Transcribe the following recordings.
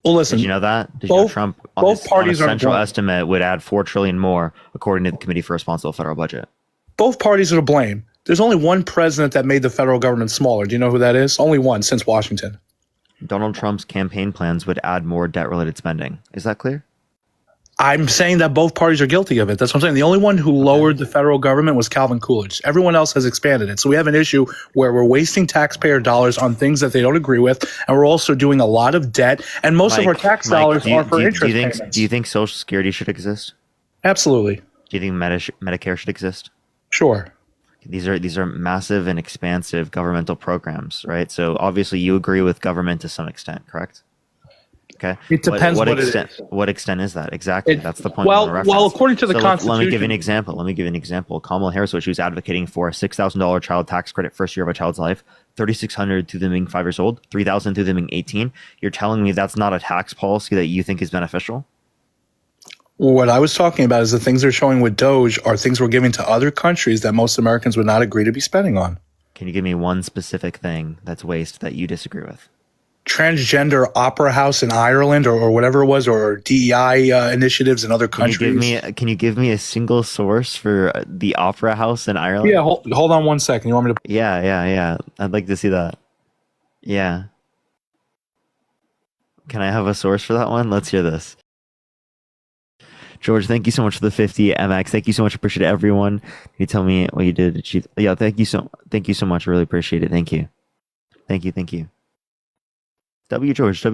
Well, Did listen, you know that? Did you know both Trump both on a parties are central blamed. estimate would add 4 trillion more, according to the Committee for Responsible Federal Budget? Both parties are to blame. There's only one president that made the federal government smaller. Do you know who that is? Only one since Washington. Donald Trump's campaign plans would add more debt-related spending. Is that clear? I'm saying that both parties are guilty of it. That's what I'm saying. The only one who lowered the federal government was Calvin Coolidge. Everyone else has expanded it. So we have an issue where we're wasting taxpayer dollars on things that they don't agree with, and we're also doing a lot of debt, and most of our tax dollars are for interest payments. Do you think Social Security should exist? Absolutely. Do you think Medicare should exist? Sure. These are massive and expansive governmental programs, right? So obviously you agree with government to some extent, correct? Okay. It depends what extent, it is. What extent is that? Exactly. That's the point. Well, according to the Constitution. Let me give you an example. Kamala Harris, what she was advocating for, a $6,000 child tax credit first year of a child's life, $3,600 to them being 5 years old, $3,000 to them being 18. You're telling me that's not a tax policy that you think is beneficial? What I was talking about is the things they're showing with Doge are things we're giving to other countries that most Americans would not agree to be spending on. Can you give me one specific thing that's waste that you disagree with? Transgender opera house in Ireland or whatever it was, or DEI initiatives in other countries. Can you give me a single source for the opera house in Ireland? Yeah, hold on 1 second. You want me to? Yeah. I'd like to see that. Yeah. Can I have a source for that one? Let's hear this. George, thank you so much for the 50 MX. Thank you so much. Appreciate it, everyone. Can you tell me what you did to achieve? Yeah, thank you so much. I really appreciate it. Thank you. W George.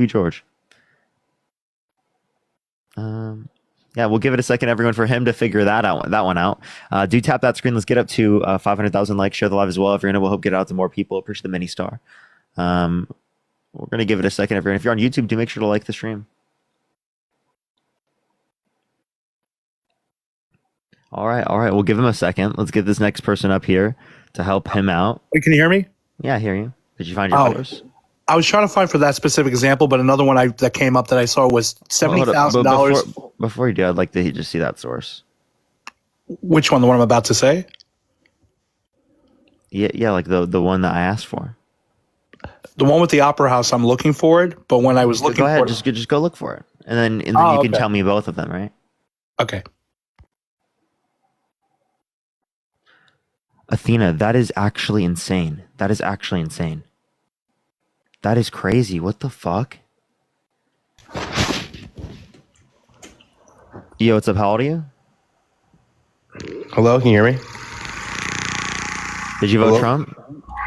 Yeah, we'll give it a second, everyone, for him to figure that one out. Do tap that screen. Let's get up to 500,000 likes. Share the live as well. If you're in it, we'll hope get it out to more people. Appreciate the mini star. We're gonna give it a second, everyone. If you're on YouTube, do make sure to like the stream. All right. We'll give him a second. Let's get this next person up here to help him out. Wait, can you hear me? Yeah, I hear you. Did you find your source? I was trying to find for that specific example, but another one that came up that I saw was $70,000. Before you do, I'd like to just see that source. Which one? The one I'm about to say? Yeah, like the one that I asked for. The one with the opera house. I'm looking for it, but when I was looking go ahead, for it, just go look for it, and then you can tell me both of them, right? Okay. Athena, that is actually insane. That is crazy. What the fuck? Yo, what's up? How old are you? Hello, can you hear me? Did you vote Trump?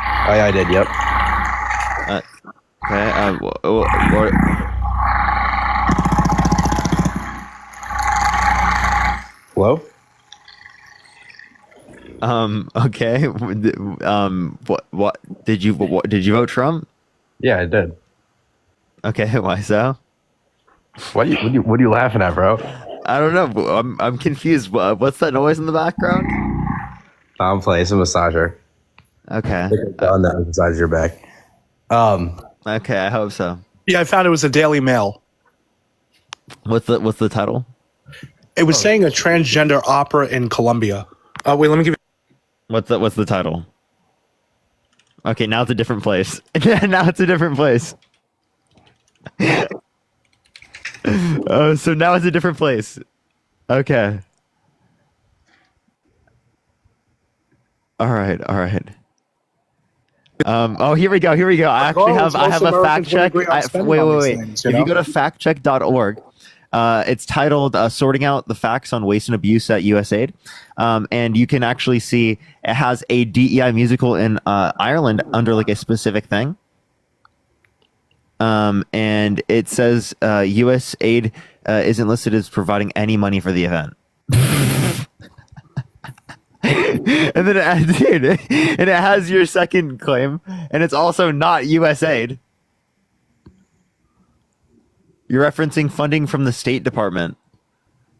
I did, yep. Okay. Hello? Okay. What did you vote Trump? Yeah, I did. Okay, why so? What are you laughing at, bro? I don't know. I'm confused. What's that noise in the background? I'm playing. It's a massager. Okay. On that massage your back. Okay, I hope so. Yeah, I found it was a Daily Mail. What's the title? It was saying a transgender opera in Colombia. Wait, let me give you. What's the title? Okay, now it's a different place. Now it's a different place. Oh, so now it's a different place. Okay. All right. Oh, here we go. I have a fact check. Wait. If you go to factcheck.org, it's titled "Sorting Out the Facts on Waste and Abuse at USAID," and you can actually see it has a DEI musical in Ireland under like a specific thing, and it says USAID isn't listed as providing any money for the event. And then it has your second claim, and it's also not USAID. You're referencing funding from the State Department,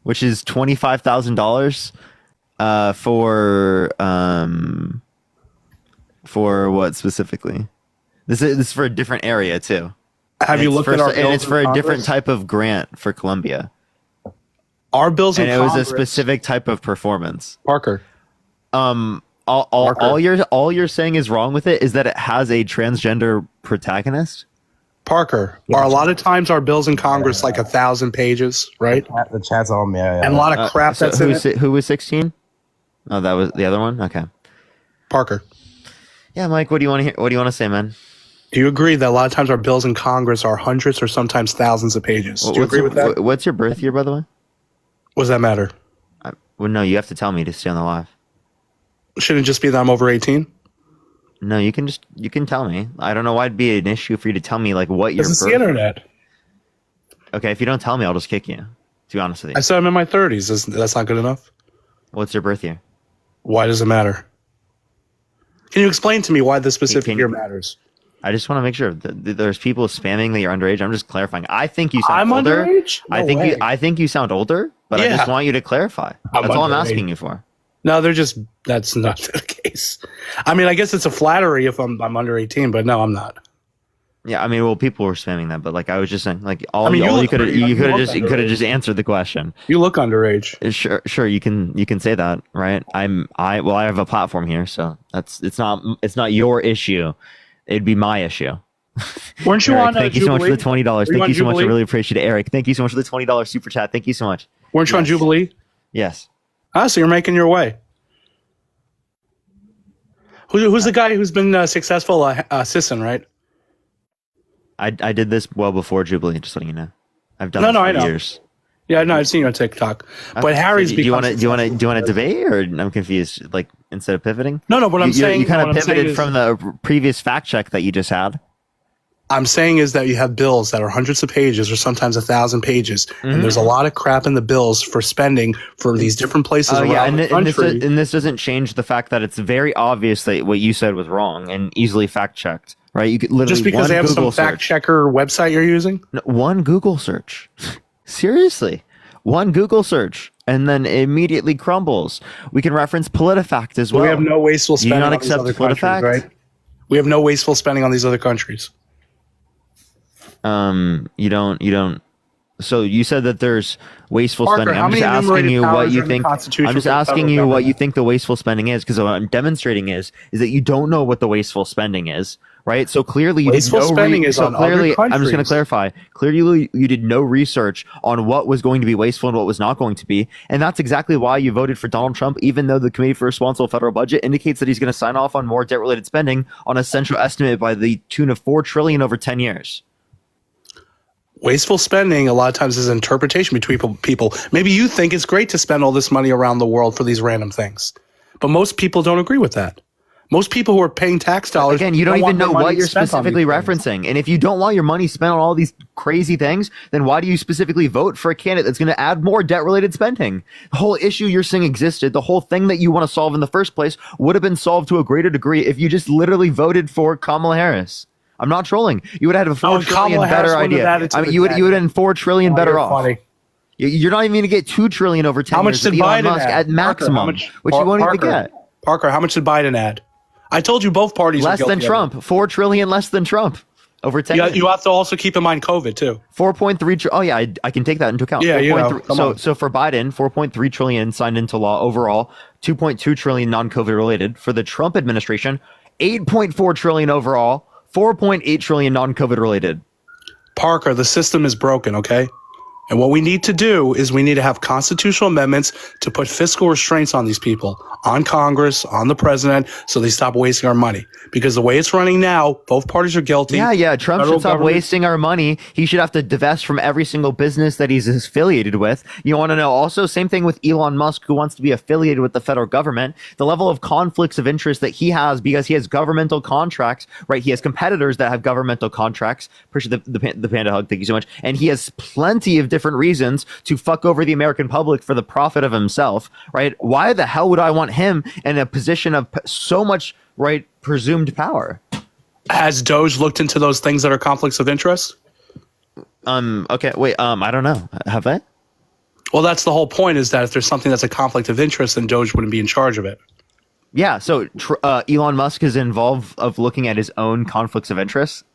which is $25,000 for what specifically? This is for a different area too. Have you looked at our bills? And it's for a different type of grant for Colombia. Our bills in Congress. And it Congress, was a specific type of performance. Parker. All you're saying is wrong with it is that it has a transgender protagonist. Parker, are a lot of times our bills in Congress like 1,000 pages, right? The chat's on me. Yeah. And a lot of crap that's in it. Who was 16? Oh, that was the other one. Okay. Parker, Yeah, Mike. What do you want to hear? What do you want to say, man? do you agree that a lot of times our bills in Congress are hundreds or sometimes thousands of pages? Do you agree with that? What's your birth year, by the way? What does that matter? Well, no, you have to tell me to stay on the live. Shouldn't it just be that I'm over 18? No, you can tell me. I don't know why it'd be an issue for you to tell me like what your This is birth. the internet. Okay, if you don't tell me, I'll just kick you. To be honest with you, I said I'm in my 30s. That's not good enough? what's your birth year? Why does it matter? Can you explain to me why this specific year matters? I just want to make sure that there's people spamming that you're underage. I'm just clarifying. I think you sound I'm older. underage? No way. I think you sound older, but I Yeah. just want you to clarify. I'm That's all I'm underage. asking you for. No, that's not the case. I mean, I guess it's a flattery if I'm under 18, but no, I'm not. Yeah, I mean, well, people were spamming that, but like I was just saying, like you you look could have underage. just answered the question. You look underage. Sure, you can say that, right? I have a platform here, so it's not your issue. It'd be my issue. Weren't you Eric, on thank you so much for the $20. Were you Thank on you so much. I Jubilee? really appreciate it, Eric. Thank you so much for the $20 super chat. Thank you so much. Weren't you on Yes. Jubilee? Yes. Ah, so you're making your way. Who's the guy who's been successful? Sisson, right? I did this well before Jubilee. Just letting you know. I've done No, this no, for I know. years. Yeah, no, I've seen you on TikTok. But Harry's do you want become to debate, or I'm confused? Like instead of pivoting. No, what I'm saying. You kind what of I'm saying pivoted is- from the previous fact check that you just had. I'm saying is that you have bills that are hundreds of pages or sometimes 1,000 pages, and there's a lot of crap in the bills for spending for these different places around the country. And this doesn't change the fact that it's very obvious that what you said was wrong and easily fact checked. Right? You could literally Just because one they have Google some fact search. checker website you're using? No, one Google search. Seriously. One Google search and then immediately crumbles. We can reference PolitiFact as well. We have no wasteful Do you spending not on these accept other countries, PolitiFact? right? We have no wasteful spending on these other countries. You don't. So you said that there's wasteful Parker, spending. how I'm just many asking enumerated you what powers you are in the think. Constitution I'm just for the asking federal you what you government? think the wasteful spending is, because what I'm demonstrating is that you don't know what the wasteful spending is, right? So clearly you Wasteful did no spending is so on clearly, other I'm just going to countries. clarify. Clearly you did no research on what was going to be wasteful and what was not going to be, and that's exactly why you voted for Donald Trump, even though the Committee for Responsible Federal Budget indicates that he's going to sign off on more debt-related spending on a central estimate by the tune of $4 trillion over 10 years. Wasteful spending a lot of times is an interpretation between people. Maybe you think it's great to spend all this money around the world for these random things, but most people don't agree with that. Most people who are paying tax dollars Again, you don't even want their know money what you're spent on specifically these things. referencing. And if you don't want your money spent on all these crazy things, then why do you specifically vote for a candidate that's going to add more debt-related spending? The whole issue you're saying existed, the whole thing that you want to solve in the first place would have been solved to a greater degree if you just literally voted for Kamala Harris. I'm not trolling. You would have had a $4 trillion Kamala Harris better wouldn't have idea. added to I mean, the you would debt. have been $4 trillion better You're off. funny. You're not even going to get $2 trillion over 10 How much years did with Elon Biden Musk add? at maximum, Parker, how much- which you won't even Parker, get. Parker, how much did Biden add? I told you both parties are Less guilty than of it. Trump. $4 trillion less than Trump over 10 years. You have to also keep in mind COVID too. 4.3 oh yeah, I can take that into account. Yeah, you know, 4.3 come on. so for Biden, 4.3 trillion signed into law overall, 2.2 trillion non-COVID related. For the Trump administration, 8.4 trillion overall, 4.8 trillion non-COVID related. Parker, the system is broken, okay? And what we need to do is we need to have constitutional amendments to put fiscal restraints on these people, on Congress, on the president, so they stop wasting our money. Because the way it's running now, both parties are guilty. Yeah. Trump Federal should stop government- wasting our money. He should have to divest from every single business that he's affiliated with. You want to know also, same thing with Elon Musk, who wants to be affiliated with the federal government. The level of conflicts of interest that he has because he has governmental contracts, right? He has competitors that have governmental contracts. Appreciate the panda hug. Thank you so much. And he has plenty of different reasons to fuck over the American public for the profit of himself, right? Why the hell would I want him in a position of so much, right, presumed power? Has Doge looked into those things that are conflicts of interest? Okay, wait, I don't know. Have they? Well, that's the whole point, is that if there's something that's a conflict of interest, then Doge wouldn't be in charge of it. Yeah, so Elon Musk is involved of looking at his own conflicts of interest.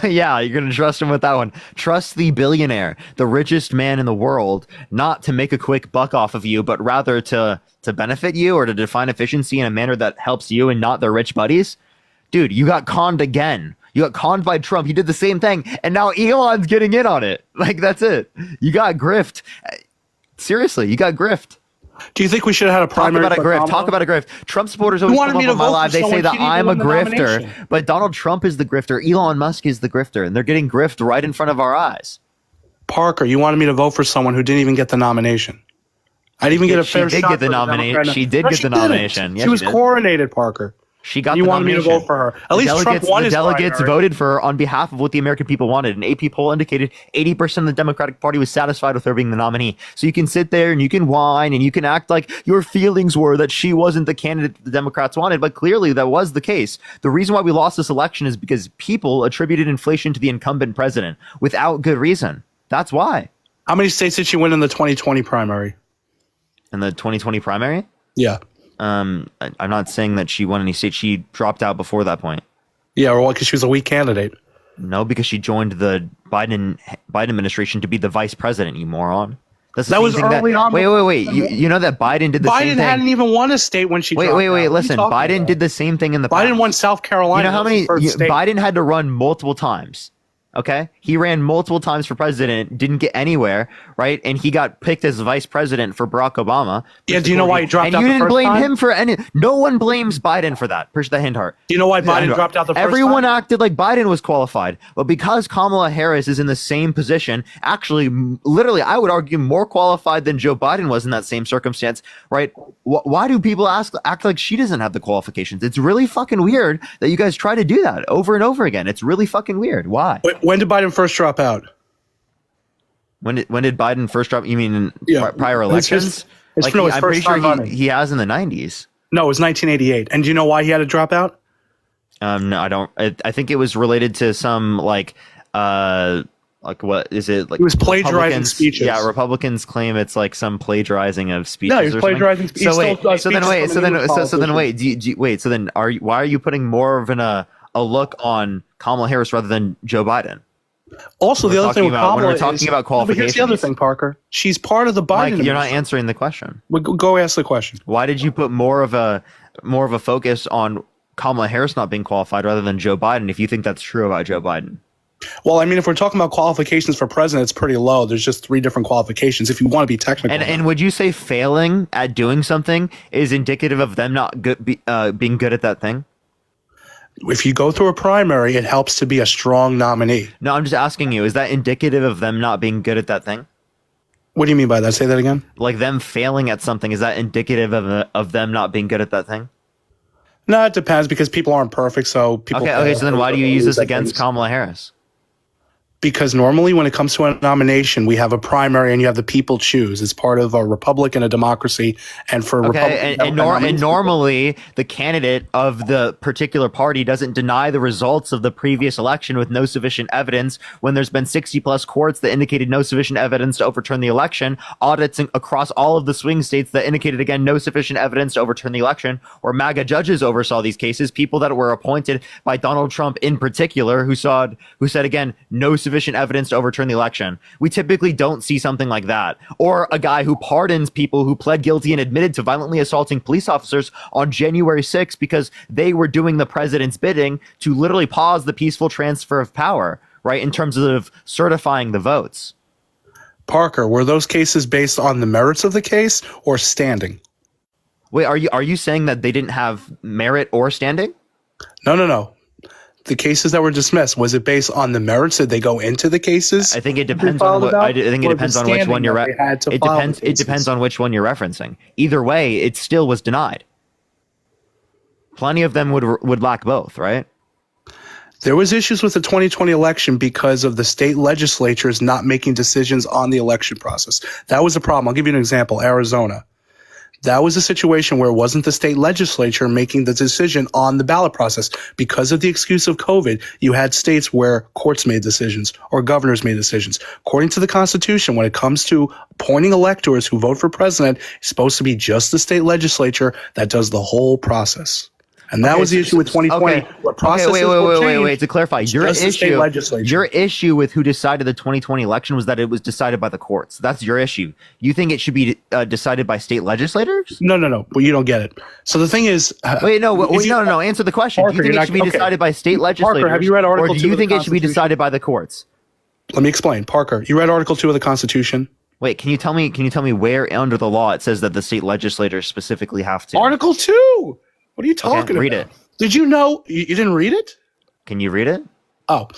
Yeah, you're going to trust him with that one. Trust the billionaire, the richest man in the world, not to make a quick buck off of you, but rather to benefit you or to define efficiency in a manner that helps you and not their rich buddies. Dude, you got conned again. You got conned by Trump. He did the same thing, and now Elon's getting in on it. Like, that's it. You got grift. Seriously, you got grift. Do you think we should have had a primary? Talk about a grift. Trump supporters always come up on my live. They say that I'm a grifter, but Donald Trump is the grifter. Elon Musk is the grifter, and they're getting grift right in front of our eyes. Parker, you wanted me to vote for someone who didn't even get the nomination. I didn't even get a fair shot. She did get the nomination. She did get the nomination. She was coronated, Parker. She got. You wanted me to vote for her. At least Trump won his primary. The delegates voted for her on behalf of what the American people wanted. An AP poll indicated 80% of the Democratic Party was satisfied with her being the nominee. So you can sit there and you can whine and you can act like your feelings were that she wasn't the candidate the Democrats wanted, but clearly that was the case. The reason why we lost this election is because people attributed inflation to the incumbent president without good reason. That's why. How many states did she win in the 2020 primary? In the 2020 primary? Yeah. I'm not saying that she won any states. She dropped out before that point. Yeah, or what? Because she was a weak candidate. No, because she joined the Biden administration to be the vice president. You moron. That was early on. Wait. You know that Biden did the same thing. Biden hadn't even won a state when she. Wait. Listen, Biden did the same thing in the past. Biden won South Carolina. You know how many? Biden had to run multiple times. Okay, he ran multiple times for president, didn't get anywhere, right? And he got picked as vice president for Barack Obama. Yeah, do you know why he dropped out? And you didn't blame him for any. No one blames Biden for that. Push the hint hard. Do you know why Biden dropped out the first time? Everyone acted like Biden was qualified, but because Kamala Harris is in the same position, actually, literally, I would argue more qualified than Joe Biden was in that same circumstance, right? Why do people act like she doesn't have the qualifications? It's really fucking weird that you guys try to do that over and over again. It's really fucking weird. Why? When did Biden first drop out? When did Biden first drop? You mean in prior elections? I'm pretty sure he has in the 90s. No, it was 1988. And do you know why he had to drop out? No, I don't. I think it was related to some like what is it? Like he was plagiarizing speeches. Yeah, Republicans claim it's like some plagiarizing of speeches. No, he was plagiarizing speeches. So then why are you putting more of a look on Kamala Harris rather than Joe Biden? Also, the other thing with Kamala when we're talking about qualifications. Here's the other thing, Parker. She's part of the Biden. Mike, you're not answering the question. Go ask the question. Why did you put more of a focus on Kamala Harris not being qualified rather than Joe Biden if you think that's true about Joe Biden? Well, I mean, if we're talking about qualifications for president, it's pretty low. There's just 3 different qualifications if you want to be technical. And would you say failing at doing something is indicative of them not being good at that thing? If you go through a primary, it helps to be a strong nominee. No, I'm just asking you, is that indicative of them not being good at that thing? What do you mean by that? Say that again. Like them failing at something, is that indicative of them not being good at that thing? No, it depends because people aren't perfect. So people. Okay. So then why do you use this against Kamala Harris? Because normally when it comes to a nomination, we have a primary and you have the people choose. It's part of a republic and a democracy. And for and normally the candidate of the particular party doesn't deny the results of the previous election with no sufficient evidence when there's been 60 plus courts that indicated no sufficient evidence to overturn the election, audits across all of the swing states that indicated, again, no sufficient evidence to overturn the election, or MAGA judges oversaw these cases, people that were appointed by Donald Trump in particular, who said, again, no sufficient evidence to overturn the election. We typically don't see something like that. Or a guy who pardons people who pled guilty and admitted to violently assaulting police officers on January 6th because they were doing the president's bidding to literally pause the peaceful transfer of power, right, in terms of certifying the votes. Parker, were those cases based on the merits of the case or standing? Wait, are you saying that they didn't have merit or standing? No. The cases that were dismissed, was it based on the merits? Did they go into the cases? I think it depends on which one you're it depends on which one you're referencing. Either way, it still was denied. Plenty of them would lack both, right? There was issues with the 2020 election because of the state legislatures not making decisions on the election process. That was a problem. I'll give you an example. Arizona. That was a situation where it wasn't the state legislature making the decision on the ballot process. Because of the excuse of COVID, you had states where courts made decisions or governors made decisions. According to the Constitution, when it comes to appointing electors who vote for president, it's supposed to be just the state legislature that does the whole process. And that was the issue with 2020. Okay. What processes Wait. To clarify, your just the state issue, legislature. your issue with who decided the 2020 election was that it was decided by the courts. That's your issue. You think it should be decided by state legislators? No. But you don't get it. So the thing is, no. Answer the question. Parker, do you think it should be decided by state legislators? Parker, have you read Article 2 or do you of think the it should be decided by the courts? Let me explain. Parker, you read Article 2 of the Constitution? Wait, can you tell me where under the law it says that the state legislators specifically have to? Article 2. What are you talking about? Read it. Did you know you didn't read it? Can you read it? Oh,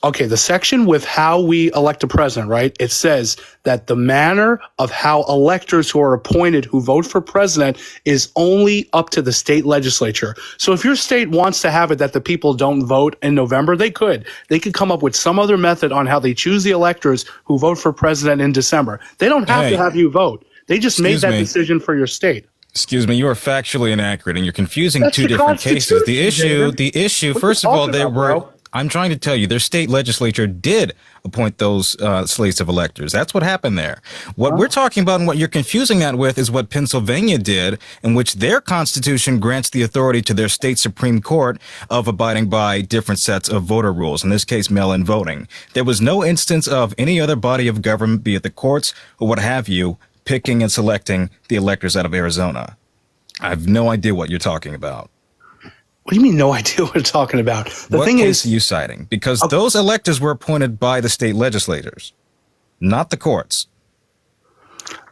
okay. The section with how we elect a president, right? It says that the manner of how electors who are appointed who vote for president is only up to the state legislature. So if your state wants to have it that the people don't vote in November, they could. They could come up with some other method on how they choose the electors who vote for president in December. They don't have to have you vote. They just made that decision for your state. Excuse me, you are factually inaccurate, and you're confusing two different cases. The issue. First of all, I'm trying to tell you, their state legislature did appoint those slates of electors. That's what happened there. What we're talking about and what you're confusing that with is what Pennsylvania did, in which their constitution grants the authority to their state Supreme Court of abiding by different sets of voter rules, in this case, mail-in voting. There was no instance of any other body of government, be it the courts or what have you, picking and selecting the electors out of Arizona. I have no idea what you're talking about. What do you mean, no idea what we're talking about? What case are you citing? Because those electors were appointed by the state legislators, not the courts.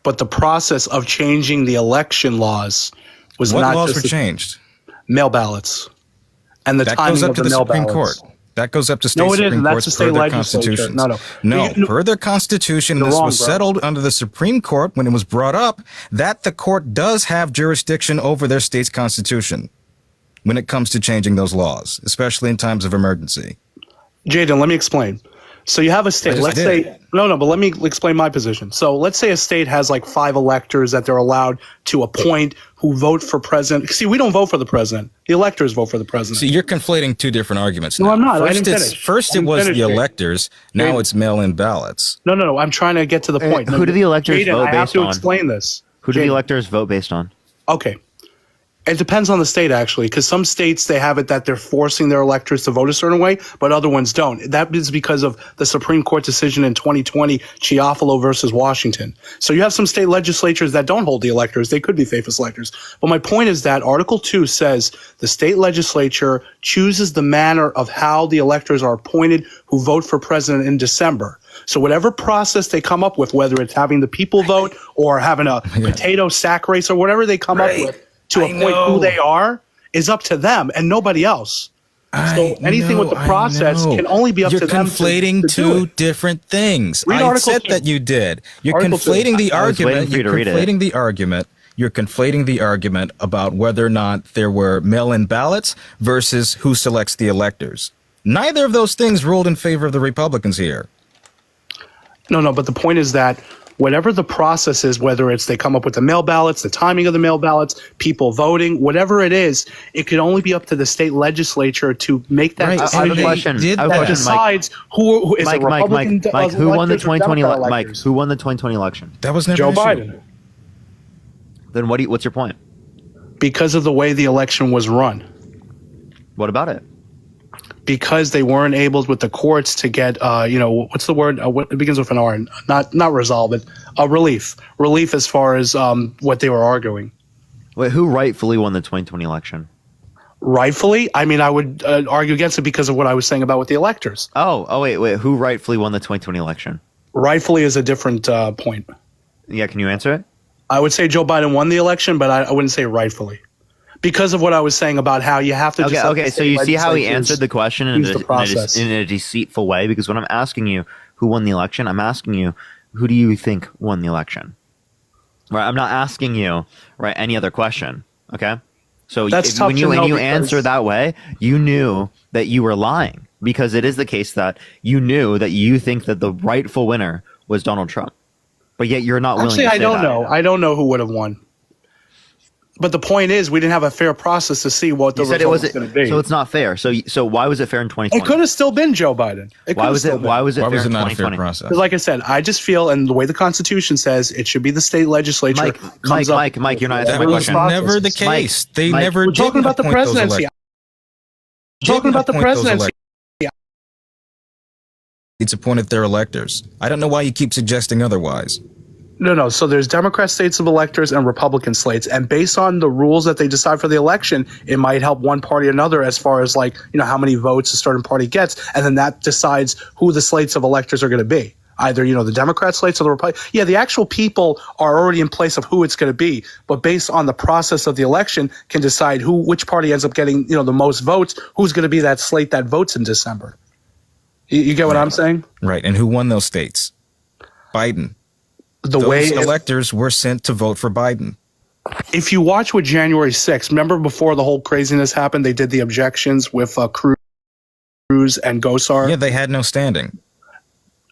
But the process of changing the election laws was not just... What laws were changed? Mail ballots. And the timing of the mail ballots. That goes up to the Supreme Court. That goes up to state Supreme Courts per their constitutions. No, per their constitution, this was settled under the Supreme Court when it was brought up that the court does have jurisdiction over their state's constitution when it comes to changing those laws, especially in times of emergency. Jaden, let me explain. So you have a state, let's say, but let me explain my position. So let's say a state has like 5 electors that they're allowed to appoint who vote for president. See, we don't vote for the president. The electors vote for the president. See, you're conflating two different arguments now. No, I'm not. First it was the electors. Now it's mail-in ballots. No. I'm trying to get to the point. Who do the electors vote based on? I have to explain this. Who do the electors vote based on? Okay. It depends on the state, actually, because some states, they have it that they're forcing their electors to vote a certain way, but other ones don't. That is because of the Supreme Court decision in 2020, Chiafalo versus Washington. So you have some state legislatures that don't hold the electors. They could be faithless electors. But my point is that Article 2 says the state legislature chooses the manner of how the electors are appointed who vote for president in December. So whatever process they come up with, whether it's having the people vote or having a potato sack race or whatever they come up with, to appoint who they are is up to them and nobody else. So anything with the process can only be up to them. You're conflating two different things. I said that you did. You're conflating the argument. You're conflating the argument about whether or not there were mail-in ballots versus who selects the electors. Neither of those things ruled in favor of the Republicans here. No, but the point is that whatever the process is, whether it's they come up with the mail ballots, the timing of the mail ballots, people voting, whatever it is, it can only be up to the state legislature to make that decision. I have a question. That decides who is a Republican. Mike, who won the 2020 election? Mike, who won the 2020 election? That was never Joe Biden. Then what's your point? Because of the way the election was run. What about it? Because they weren't able with the courts to get, what's the word? It begins with an R. Not resolve, but relief. Relief as far as what they were arguing. Wait, who rightfully won the 2020 election? Rightfully? I mean, I would argue against it because of what I was saying about with the electors. Wait. Who rightfully won the 2020 election? Rightfully is a different point. Yeah, can you answer it? I would say Joe Biden won the election, but I wouldn't say rightfully. Because of what I was saying about how you have to. Okay. So you see how he answered the question in a deceitful way. Because when I'm asking you who won the election, I'm asking you who do you think won the election. Right. I'm not asking you any other question. Okay. So when you answer that way, you knew that you were lying because it is the case that you knew that you think that the rightful winner was Donald Trump, but yet you're not willing. Actually, I don't know. I don't know who would have won. But the point is, we didn't have a fair process to see what the result was going to be. So it's not fair. So why was it fair in 2020? It could have still been Joe Biden. Why was it fair in not a fair 2020? process? Because like I said, I just feel, and the way the Constitution says, it should be the state legislature. Mike, you're not answering my That was question. never the case. They never We're talking did about the appoint those presidency. electors. Talking about the presidency. It's appointed their electors. I don't know why you keep suggesting otherwise. No. So there's Democrat slates of electors and Republican slates. And based on the rules that they decide for the election, it might help one party or another as far as like, how many votes a certain party gets. And then that decides who the slates of electors are going to be. Either, the Democrat slates or the Republican. Yeah, the actual people are already in place of who it's going to be. But based on the process of the election can decide which party ends up getting, the most votes, who's going to be that slate that votes in December. You get what I'm saying? Right. And who won those states? Biden. Those electors were sent to vote for Biden. If you watch with January 6th, remember before the whole craziness happened, they did the objections with Cruz and Gosar? Yeah, they had no standing.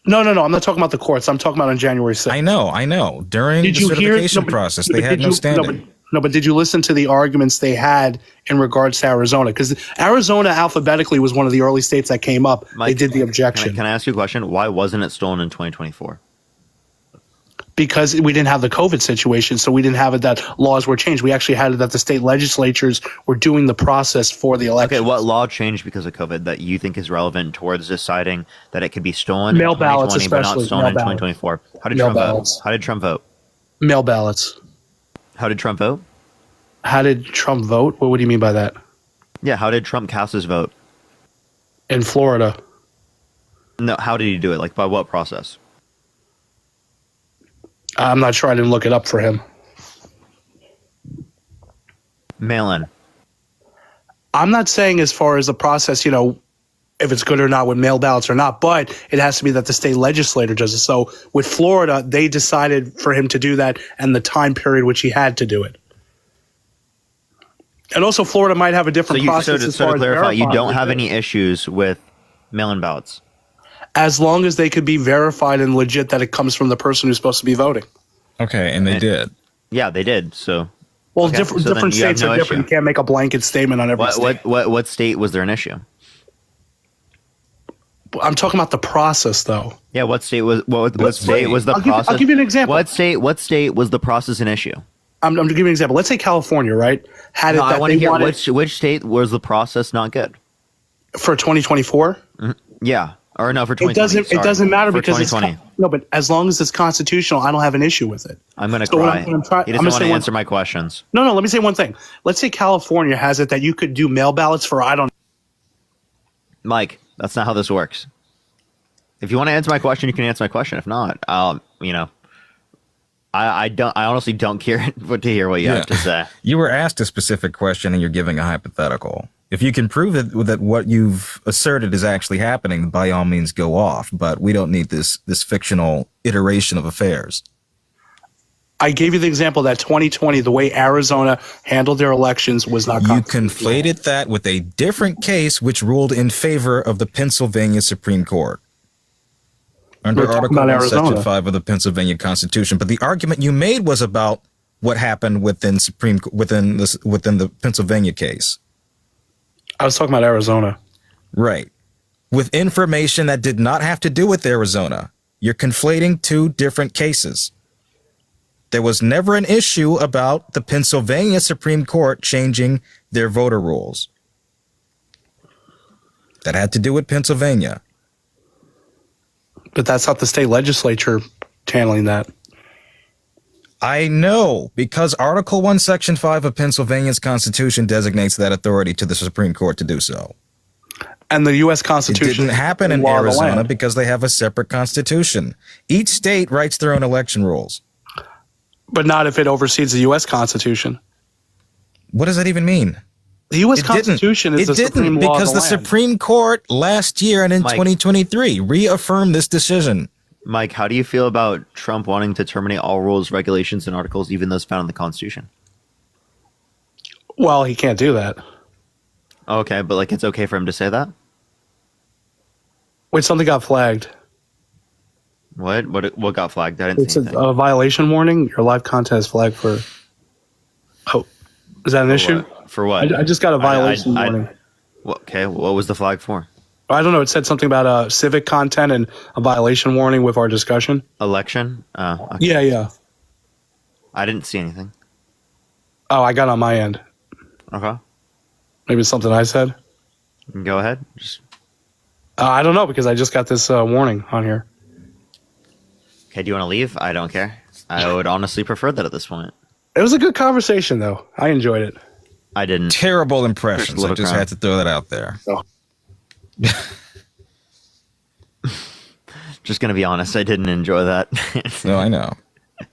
No. I'm not talking about the courts. I'm talking about on January 6th. I know. During the certification process, they had no standing. But did you listen to the arguments they had in regards to Arizona? Because Arizona alphabetically was one of the early states that came up. Mike, they did the objection. Can I ask you a question? Why wasn't it stolen in 2024? Because we didn't have the COVID situation, so we didn't have it that laws were changed. We actually had it that the state legislatures were doing the process for the election. Okay, what law changed because of COVID that you think is relevant towards deciding that it could be stolen Mail in 2020 ballots, especially. but not stolen in 2024? How did Trump vote? How did Trump vote? Mail ballots. How did Trump vote? How did Trump vote? What do you mean by that? Yeah, how did Trump cast his vote? In Florida. No, how did he do it? Like, by what process? I'm not sure. I didn't look it up for him. Mail-in. I'm not saying as far as the process, if it's good or not with mail ballots or not, but it has to be that the state legislature does it. So with Florida, they decided for him to do that and the time period which he had to do it. And also Florida might have a different process. So to clarify, you don't have any issues with mail-in ballots? As long as they could be verified and legit that it comes from the person who's supposed to be voting. Okay, and they did. Yeah, they did. So, well, okay, different states are different. You can't make a blanket statement on every state. What state was there an issue? I'm talking about the process, though. Yeah, what state was what state was the process? I'll give you an example. What state was the process an issue? I'm going to give you an example. Let's say California, right? Had it that I want to hear which state was the process not good for 2024. Mm-hmm. Yeah. Or no, for 2020. It doesn't matter because it's no, but as long as it's constitutional, I don't have an issue with it. I'm going to cry. He doesn't want to answer my questions. No, let me say one thing. Let's say California has it that you could do mail ballots for, Mike, that's not how this works. If you want to answer my question, you can answer my question. If not, I honestly don't care to hear what you have to say. You were asked a specific question and you're giving a hypothetical. If you can prove that what you've asserted is actually happening, by all means go off. But we don't need this fictional iteration of affairs. I gave you the example that 2020, the way Arizona handled their elections was not constitutional. You conflated that with a different case which ruled in favor of the Pennsylvania Supreme Court. Under Article 1, Section 5 of the Pennsylvania Constitution. But the argument you made was about what happened within the Pennsylvania case. I was talking about Arizona. Right. With information that did not have to do with Arizona. You're conflating two different cases. There was never an issue about the Pennsylvania Supreme Court changing their voter rules. That had to do with Pennsylvania. But that's not the state legislature handling that. I know, because Article 1, Section 5 of Pennsylvania's Constitution designates that authority to the Supreme Court to do so. And the U.S. Constitution... It didn't happen in Arizona because they have a separate constitution. Each state writes their own election rules. But not if it oversees the U.S. Constitution. What does that even mean? The U.S. Constitution is the supreme law of the land. Because the Supreme Court last year and in 2023 reaffirmed this decision. Mike, how do you feel about Trump wanting to terminate all rules, regulations, and articles, even those found in the Constitution? Well, he can't do that. Okay, but it's okay for him to say that? Wait, something got flagged. What got flagged? I didn't see anything. A violation warning. Your live content is flagged for... Oh, Is that an issue? For what? I just got a violation warning. Okay, what was the flag for? I don't know. It said something about civic content and a violation warning with our discussion. Election? Okay. Yeah. I didn't see anything. Oh, I got it on my end. Okay. Maybe it's something I said. Go ahead. I don't know because I just got this warning on here. Okay, do you want to leave? I don't care. I would honestly prefer that at this point. It was a good conversation, though. I enjoyed it. I didn't. Terrible impressions. I just had to throw that out there. Oh. Just gonna be honest, I didn't enjoy that. No, I know,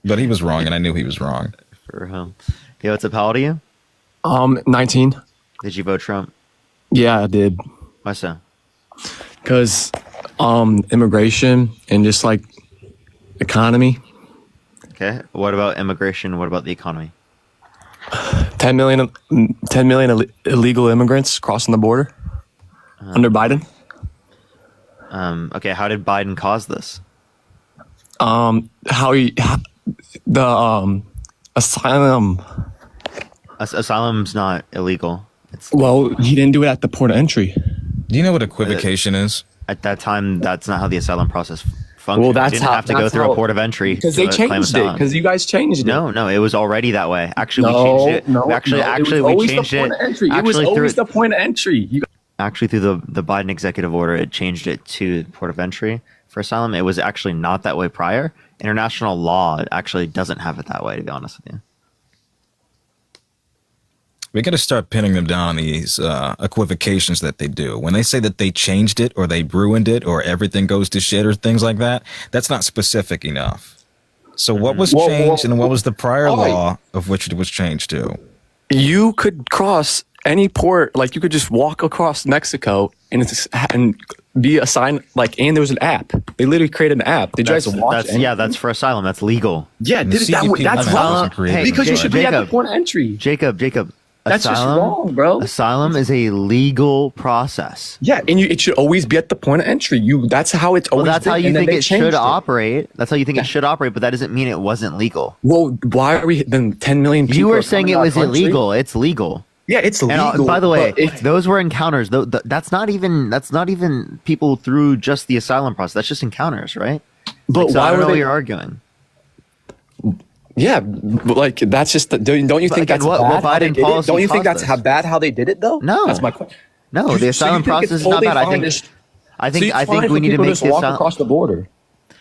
but he was wrong, and I knew he was wrong. For him. Yo, what's up? How old are you? 19. Did you vote Trump? Yeah, I did. Why so? Because immigration and just like economy. Okay. What about immigration? What about the economy? 10 million illegal immigrants crossing the border under Biden. Okay, how did Biden cause this? Asylum. Asylum's not illegal. Well, he didn't do it at the port of entry. Do you know what equivocation is? At that time, that's not how the asylum process functioned. Well, that's you didn't have to go through a port of entry because they changed it. Because you guys changed it. No, it was already that way. Actually, we changed it. Actually, we changed it. It was always the point of entry. Actually, through the Biden executive order, it changed it to port of entry for asylum. It was actually not that way prior. International law actually doesn't have it that way, to be honest with you. We got to start pinning them down on these equivocations that they do. When they say that they changed it or they ruined it or everything goes to shit or things like that, that's not specific enough. So what was changed and what was the prior law of which it was changed to? You could cross any port, like you could just walk across Mexico and be assigned, and there was an app. They literally created an app. Did you guys watch it? Yeah, that's for asylum. That's legal. Yeah, that's wrong. Because you should be at the point of entry. Jacob. That's just wrong, bro. Asylum is a legal process. Yeah, and it should always be at the point of entry. That's how it's always. Well, that's been, how you think it should it. operate. That's how you think it should operate, but that doesn't mean it wasn't legal. Well, why are we then 10 million people? You were saying it was illegal. It's legal. Yeah, it's legal. And by the way, those were encounters. That's not even people through just the asylum process. That's just encounters, right? But so why I don't were know what they you're arguing? Yeah, but that's just. Don't you think that's what bad? Biden policy? Don't you think that's bad how they did it though? No, that's my question. No, the asylum process is not bad. I think we need to make this walk across the border.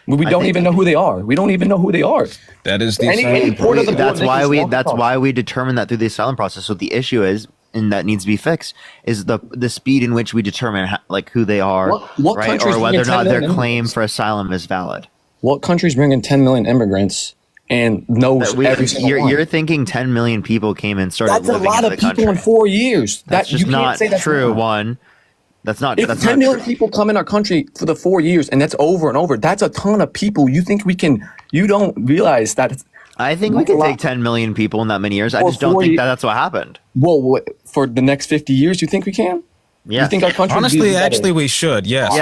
We don't even know who they are. We don't even know who they are. That is the any port of the border. That's why we determine that through the asylum process. So the issue is, and that needs to be fixed, is the speed in which we determine who they are, right, or whether or not their claim for asylum is valid. What country's bringing 10 million immigrants and knows every single one? You're thinking 10 million people came and started living in the country. That's a lot of people in 4 years. That's just not true. That's not. If 10 million people come in our country for the 4 years, and that's over and over, that's a ton of people. You think we can? You don't realize that. I think we can take 10 million people in that many years. I just don't think that's what happened. Well, for the next 50 years, you think we can? Yeah. You think our country? Honestly, actually, we should. Yes.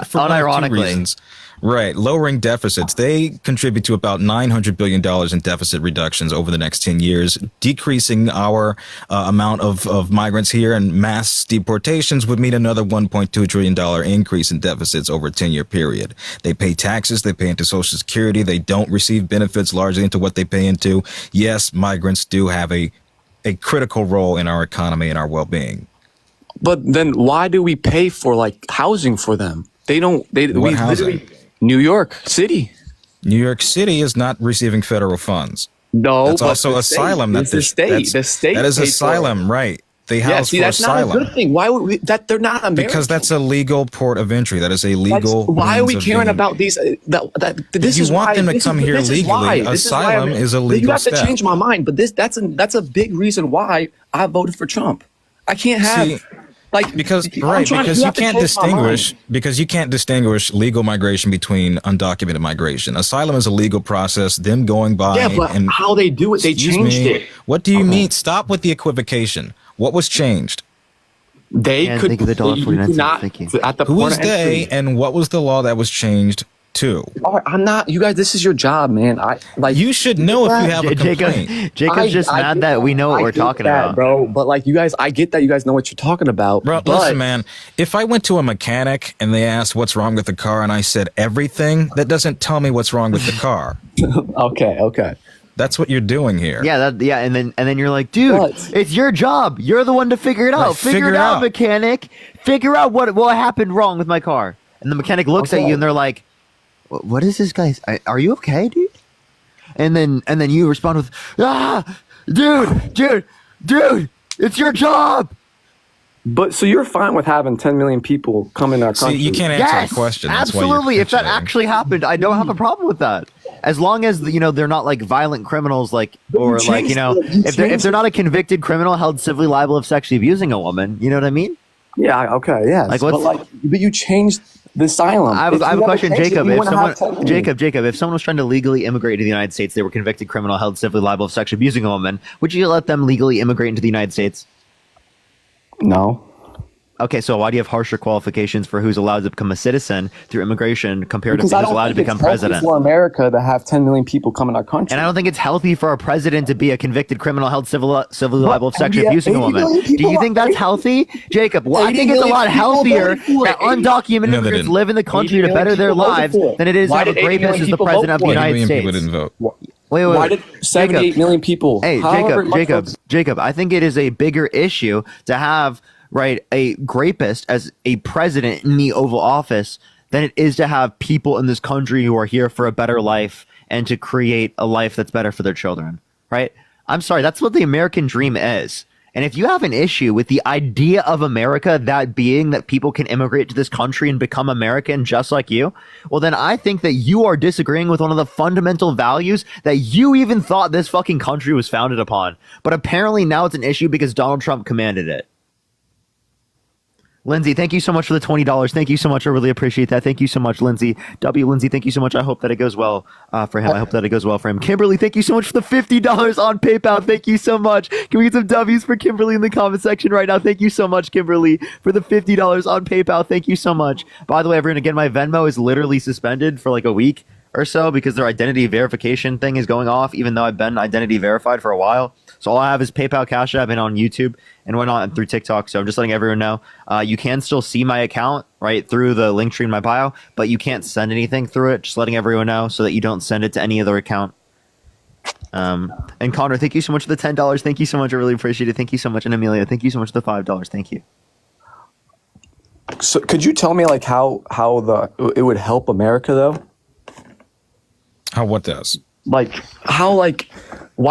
For unironically. 2 reasons. Right. Lowering deficits. They contribute to about $900 billion in deficit reductions over the next 10 years. Decreasing our amount of migrants here and mass deportations would mean another $1.2 trillion increase in deficits over a 10-year period. They pay taxes. They pay into Social Security. They don't receive benefits largely into what they pay into. Yes, migrants do have a critical role in our economy and our well-being. But then why do we pay for housing for them? They don't. What housing? New York City. New York City is not receiving federal funds. No, that's also asylum. That's the state. The state. That is asylum, right? They house for that's asylum. Not a good thing. Why would we? That they're not American. Because that's a legal port of entry. That is a legal. Why are we caring about these? This is you want why, them to come here legally. Asylum is a legal step. You have to change my mind, but that's a big reason why I voted for Trump. I can't have. Because you can't distinguish legal migration between undocumented migration. Asylum is a legal process. Them going by. Yeah, but how they do it, they changed it. What do you mean? Stop with the equivocation. What was changed? They could. Thank you, the $1.49. Thank you. Who is they, and what was the law that was changed too. All right, I'm not. You guys, this is your job, man. You should know if you have a complaint. Jacob's just mad that we know what we're talking about, bro. But like, you guys, I get that you guys know what you're talking about. Bro, listen, man. If I went to a mechanic and they asked what's wrong with the car, and I said everything, that doesn't tell me what's wrong with the car. Okay. That's what you're doing here. Yeah, and then you're like, dude, it's your job. You're the one to figure it out. Figure it out, mechanic. Figure out what happened wrong with my car. And the mechanic looks at you and they're like, what is this guy's? Are you okay, dude? And then you respond with, dude, it's your job. But so you're fine with having 10 million people come in our country? See, you can't answer the question. That's absolutely. If that actually happened, I don't have a problem with that. As long as they're not like violent criminals, if they're not a convicted criminal held civilly liable of sexually abusing a woman, you know what I mean? Yeah. Okay. Yeah. But you changed the asylum. I have a question, Jacob. Jacob, if someone was trying to legally immigrate to the United States, they were convicted criminal held civilly liable of sexually abusing a woman. Would you let them legally immigrate into the United States? No. Okay, so why do you have harsher qualifications for who's allowed to become a citizen through immigration compared to who's allowed to become president? For America to have 10 million people come in our country, and I don't think it's healthy for our president to be a convicted criminal held civilly liable of sexually abusing a woman. Do you think that's healthy, Jacob? Well, I think it's a lot healthier that undocumented immigrants live in the country to better their lives than it is to have a rapist as the president of the United States. People didn't vote. Wait. Why did 78 million people? Hey, Jacob. I think it is a bigger issue to have a rapist as a president in the Oval Office than it is to have people in this country who are here for a better life and to create a life that's better for their children, right? I'm sorry, that's what the American dream is. And if you have an issue with the idea of America, that being that people can immigrate to this country and become American just like you, well, then I think that you are disagreeing with one of the fundamental values that you even thought this fucking country was founded upon. But apparently now it's an issue because Donald Trump commanded it. Lindsay, thank you so much for the $20. Thank you so much. I really appreciate that. Thank you so much, Lindsay. Lindsay, thank you so much. I hope that it goes well for him. I hope that it goes well for him. Kimberly, thank you so much for the $50 on PayPal. Thank you so much. Can we get some W's for Kimberly in the comment section right now? Thank you so much, Kimberly, for the $50 on PayPal. Thank you so much. By the way, everyone, again, my Venmo is literally suspended for like a week or so because their identity verification thing is going off, even though I've been identity verified for a while. So all I have is PayPal, Cash App, and on YouTube and whatnot, and through TikTok. So I'm just letting everyone know. You can still see my account right through the link tree in my bio, but you can't send anything through it. Just letting everyone know so that you don't send it to any other account. And Connor, thank you so much for the $10. Thank you so much. I really appreciate it. Thank you so much. And Amelia, thank you so much for the $5. Thank you. So could you tell me like how it would help America though? How what does? Why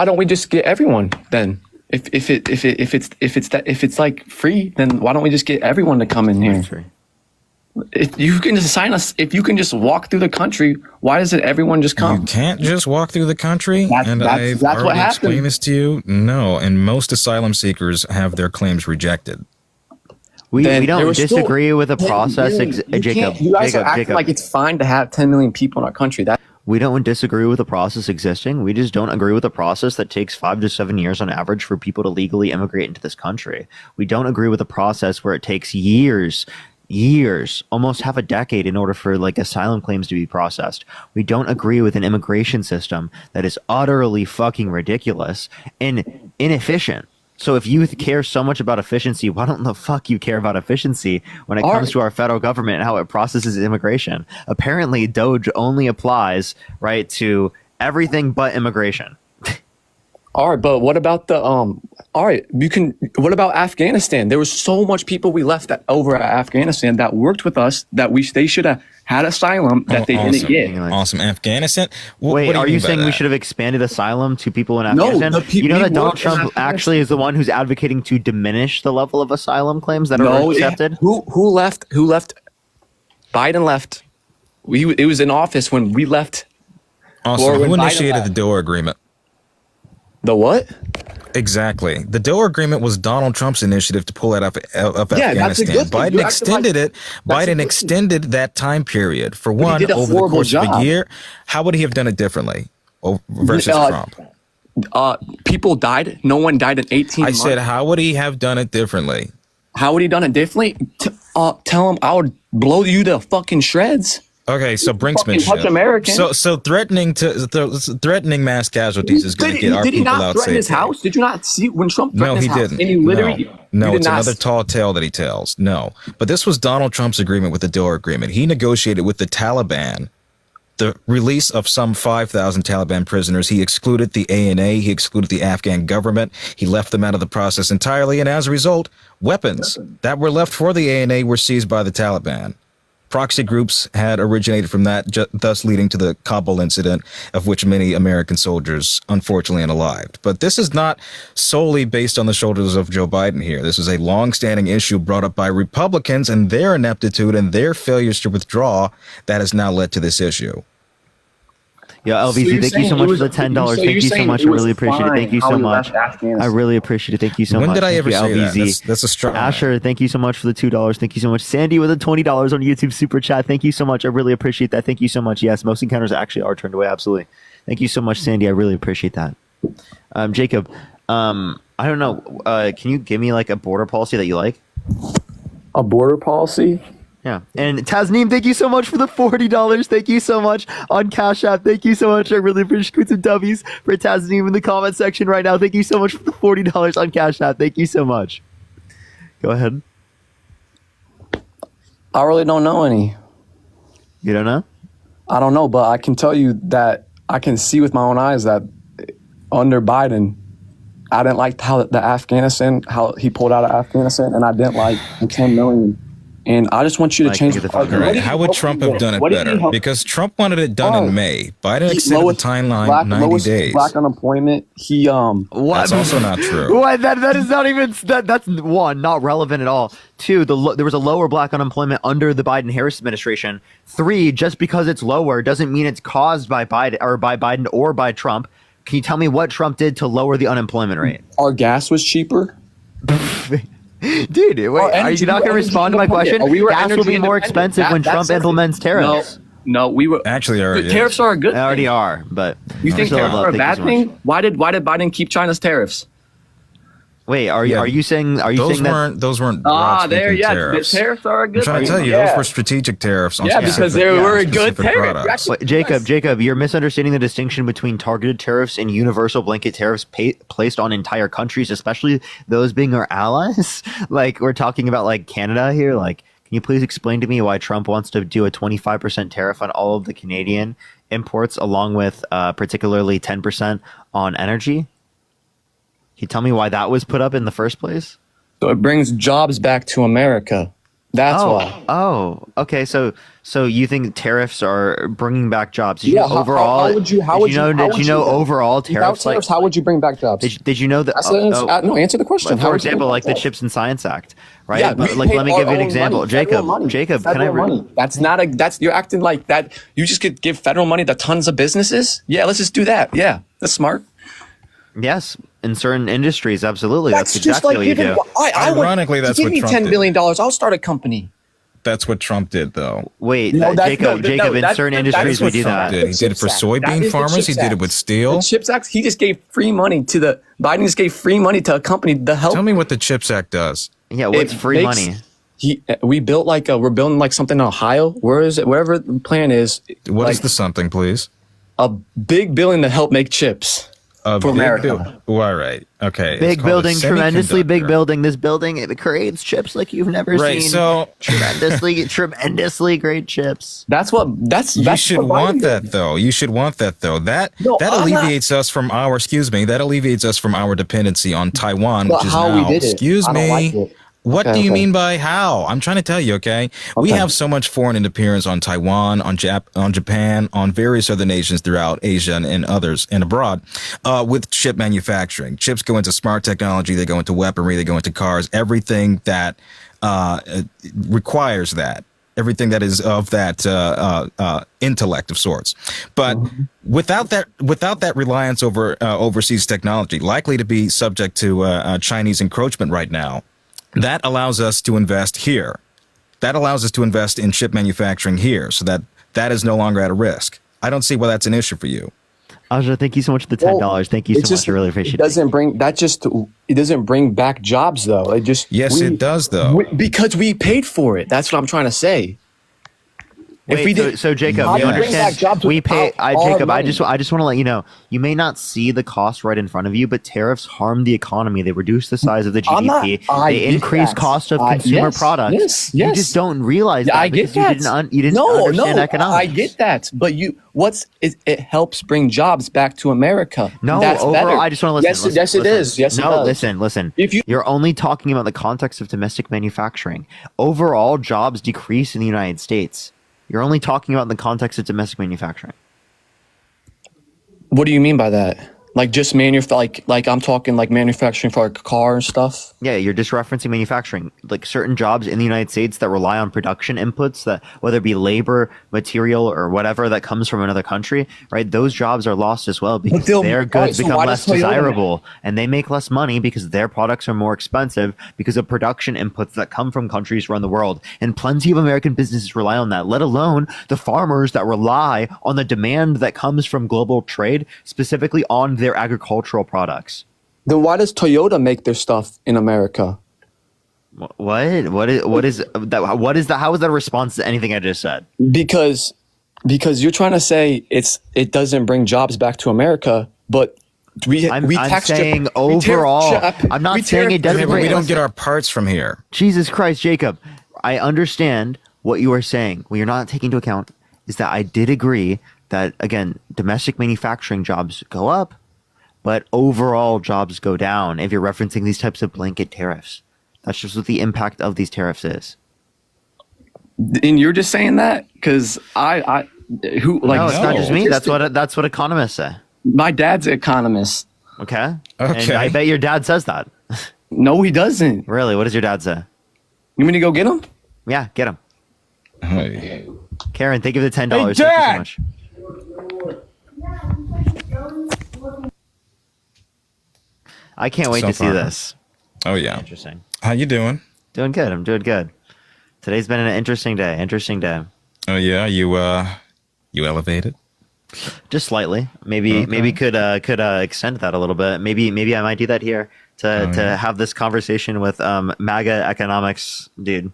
don't we just get everyone then? If it's like free, then why don't we just get everyone to come in here? If you can just assign us, if you can just walk through the country, why doesn't everyone just come? You can't just walk through the country. I've already explained this to you. No, and most asylum seekers have their claims rejected. We don't disagree with the process, Jacob. You guys are acting like it's fine to have 10 million people in our country. We don't disagree with the process existing. We just don't agree with the process that takes 5 to 7 years on average for people to legally immigrate into this country. We don't agree with the process where it takes years, almost half a decade in order for like asylum claims to be processed. We don't agree with an immigration system that is utterly fucking ridiculous and inefficient. So if you care so much about efficiency, why don't the fuck you care about efficiency when it comes to our federal government and how it processes immigration? Apparently, DOGE only applies to everything but immigration. All right, but what about what about Afghanistan? There was so much people we left over at Afghanistan that worked with us that they should have had asylum that they didn't get. Awesome. Afghanistan? Wait, are you saying we should have expanded asylum to people in Afghanistan? No, you know that Donald Trump actually is the one who's advocating to diminish the level of asylum claims that are accepted? Who left? Biden left. It was in office when we left. Awesome. Who initiated the Doha Agreement? The what? Exactly. The Doha Agreement was Donald Trump's initiative to pull it out of Afghanistan. Biden extended it. Biden extended that time period for one over the course of a year. How would he have done it differently versus Trump? People died. No one died in 18 months. I said, how would he have done it differently? How would he done it differently? Tell him I would blow you to fucking shreds. Okay, so Fucking brinksmanship. touch American. So threatening mass casualties is going to get our did he people not out threaten his safely. house? Did you not see when Trump No, threatened he his house? didn't. And he literally No, you it's did not another tall tale that he tells. No, but this was Donald Trump's agreement with the Doha Agreement. He negotiated with the Taliban the release of some 5,000 Taliban prisoners. He excluded the ANA. He excluded the Afghan government. He left them out of the process entirely. And as a result, weapons that were left for the ANA were seized by the Taliban. Proxy groups had originated from that, thus leading to the Kabul incident, of which many American soldiers unfortunately unalived. But this is not solely based on the shoulders of Joe Biden here. This is a long-standing issue brought up by Republicans and their ineptitude and their failures to withdraw that has now led to this issue. Yeah, LVZ, thank you so much for the $10. Thank you so much. I really appreciate it. Thank you so much. I really appreciate it. Thank you so much. When did I Thank ever you, say LVZ. that? That's a strong Asher, thank you so much for the $2. Thank you so much. Sandy with a $20 on YouTube super chat. Thank you so much. I really appreciate that. Thank you so much. Yes, most encounters actually are turned away. Absolutely. Thank you so much, Sandy. I really appreciate that. Jacob, I don't know. Can you give me like a border policy that you like? a border policy. Yeah. And Tasneem, thank you so much for the $40. Thank you so much on Cash App. Thank you so much. I really appreciate some W's for Tasneem in the comment section right now. Thank you so much for the $40 on Cash App. Thank you so much. Go ahead. I really don't know any. You don't know? I don't know, but I can tell you that I can see with my own eyes that under Biden, I didn't like how how he pulled out of Afghanistan, and I didn't like the 10 million. And I just want you to change the All right. How would Trump have done it better? Because Trump wanted it done in May. Biden extended the timeline 90 days. Black unemployment. That's also not true. What? That is not even that's one, not relevant at all. Two, there was a lower black unemployment under the Biden-Harris administration. Three, just because it's lower doesn't mean it's caused by Biden or by Trump. Can you tell me what Trump did to lower the unemployment rate? Our gas was cheaper. Dude, wait, are you not going to respond to my question? Gas will be more expensive when Trump implements tariffs. No, we were actually already. Tariffs are a good thing. They already are, but you think tariffs are a bad thing? Why did Biden keep China's tariffs? Wait, are you saying those weren't tariffs. The tariffs are a good thing. I'm trying to tell you, those were strategic tariffs on because they were a good tariff. Wait, Jacob, you're misunderstanding the distinction between targeted tariffs and universal blanket tariffs placed on entire countries, especially those being our allies. Like, we're talking about like Canada here. Like, can you please explain to me why Trump wants to do a 25% tariff on all of the Canadian imports, along with particularly 10% on energy? Can you tell me why that was put up in the first place? So it brings jobs back to America. That's why. Oh, okay. So you think tariffs are bringing back jobs? Did you know overall? Did you know overall tariffs? Without tariffs, how would you bring back jobs? Did you know that? No, answer the question. For example, like the Chips and Science Act, right? Yeah, but let me give you an example. Jacob, can I? That's you're acting like that. You just could give federal money to tons of businesses. Yeah, let's just do that. Yeah, that's smart. Yes, in certain industries, absolutely. That's exactly what you do. Ironically, that's what Trump did. Give me $10 billion. I'll start a company. That's what Trump did, thoe. Wait, Jacob, in certain industries, we do that. He did it for soybean farmers. He did it with steel. The CHIPS Act, he just gave free money to Biden just gave free money to a company to help. Tell me what the CHIPS Act does. Yeah, what's free money? We built we're building like something in Ohio. Where is it? Wherever the plan is. What is the something, please? A big building to help make chips. For America. All right. Okay. Big building, tremendously big building. This building, it creates chips like you've never seen. So tremendously great chips. You should want that though. That alleviates us from our dependency on Taiwan, which is now. Excuse me. What do you mean by how? I'm trying to tell you, okay? We have so much foreign interference on Taiwan, on Japan, on various other nations throughout Asia and others and abroad with chip manufacturing. Chips go into smart technology, they go into weaponry, they go into cars, everything that requires that. Everything that is of that intellect of sorts, but without that reliance over overseas technology, likely to be subject to Chinese encroachment right now, that allows us to invest here. That allows us to invest in chip manufacturing here, so that is no longer at a risk. I don't see why that's an issue for you. Aja, thank you so much for the $10. Thank you so much. I really appreciate it. It doesn't bring back jobs though. It does though. Because we paid for it. That's what I'm trying to say. Wait, if we did, so Jacob, I'll you bring back understand? jobs We pay. without our Jacob, I money. just want to let you know. You may not see the cost right in front of you, but tariffs harm the economy. They reduce the size of the I'm not- GDP. I They get increase that. cost of I- consumer yes, products. yes, You yes. just don't realize that I get because that. you didn't understand economics. I get that. But it helps bring jobs back to America. No, that's overall, better. I just want to listen. Yes, it is. Yes, it no, does. listen. If you- You're only talking about the context of domestic manufacturing. Overall, jobs decrease in the United States. You're only talking about in the context of domestic manufacturing. What do you mean by that? Like just like I'm talking like manufacturing for like a car and stuff. Yeah, you're just referencing manufacturing, like certain jobs in the United States that rely on production inputs, that whether it be labor, material, or whatever that comes from another country, right? Those jobs are lost as well because their goods become less desirable and they make less money because their products are more expensive because of production inputs that come from countries around the world. And plenty of American businesses rely on that, let alone the farmers that rely on the demand that comes from global trade, specifically on their agricultural products. Then why does Toyota make their stuff in America? What is that? What is that? How is that a response to anything I just said? Because you're trying to say it doesn't bring jobs back to America, but I'm saying overall. I'm not saying it doesn't. But we don't get our parts from here. Jesus Christ, Jacob! I understand what you are saying. What you're not taking into account is that I did agree that again, domestic manufacturing jobs go up, but overall jobs go down if you're referencing these types of blanket tariffs. That's just what the impact of these tariffs is. And you're just saying that because no, No, it's not just me. That's what economists say. My dad's an economist. Okay. Okay. And I bet your dad says that. No, he doesn't. Really? What does your dad say? You mean to go get him? Yeah, get him. Hey. Karen, thank you for the $10. Hey, Thank you so Dad! much. I can't wait So to see far. this. Oh yeah. Interesting. How you doing? Doing good. I'm doing good. Today's been an interesting day. Interesting day. Oh yeah. You elevated. Just slightly. Maybe could extend that a little bit. Maybe I might do that here to have this conversation with MAGA economics dude.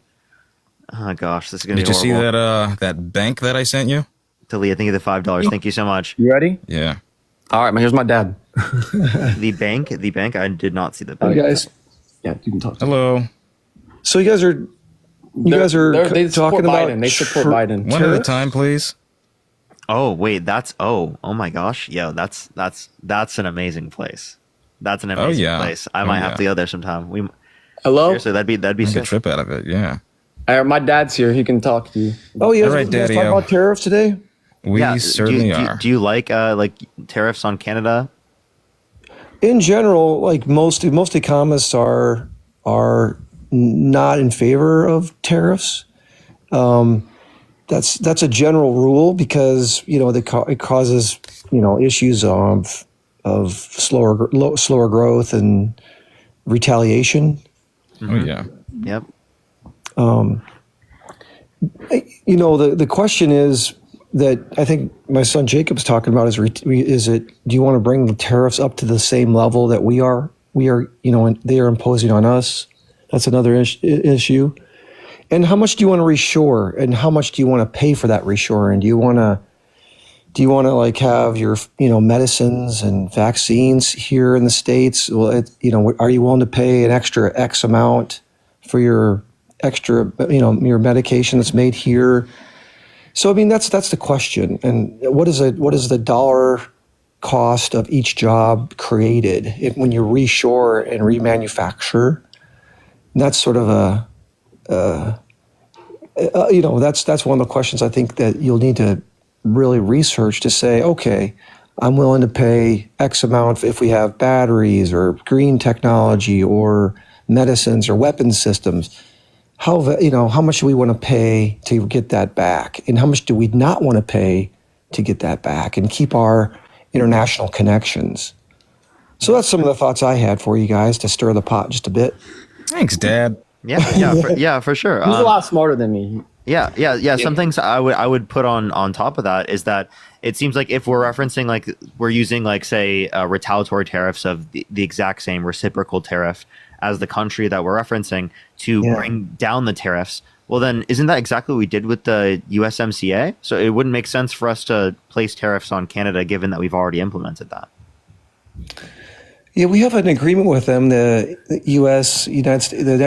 Oh gosh, this is gonna Did be you see horrible. that bank that I sent you? Talia, thank you for the $5. Thank you so much. You ready? Yeah. All right, man. Here's my dad. The bank. I did not see the bank. Hey guys, Yeah, you can talk. Hello. so you guys are They support talking about Biden. They support Biden. One at a time, please. Oh wait, oh my gosh, yo, that's an amazing place. That's an amazing yeah. place. I Oh, might have yeah. to go there sometime. Hello. Seriously, that'd be Make a sick. trip out of it. Yeah. My dad's here. He can talk to you. Oh, you All guys, right, you guys Daddy-o. talking about tariffs today? We Yeah, certainly are. Do you like tariffs on Canada? In general, like most economists are not in favor of tariffs. That's a general rule because it causes issues of slower growth and retaliation. Oh yeah. Yep. The question is that I think my son Jacob's talking about is it, do you want to bring the tariffs up to the same level that we are, and they are imposing on us? That's another issue. And how much do you want to reshore, and how much do you want to pay for that reshoring? Do you want to like have your medicines and vaccines here in the States? Well, are you willing to pay an extra X amount for your extra your medication that's made here? So I mean that's the question. And what is the dollar cost of each job created when you reshore and remanufacture? That's sort of that's one of the questions I think that you'll need to really research to say, okay, I'm willing to pay X amount if we have batteries or green technology or medicines or weapons systems. How much do we want to pay to get that back, and how much do we not want to pay to get that back and keep our international connections? So that's some of the thoughts I had for you guys to stir the pot just a bit. Thanks, Dad. Yeah, for sure. He's a lot smarter than me. Yeah. Some things I would put on top of that is that it seems like if we're referencing we're using say retaliatory tariffs of the exact same reciprocal tariff as the country that we're referencing to bring down the tariffs. Well, then isn't that exactly what we did with the USMCA? So it wouldn't make sense for us to place tariffs on Canada, given that we've already implemented that. Yeah, we have an agreement with them, the United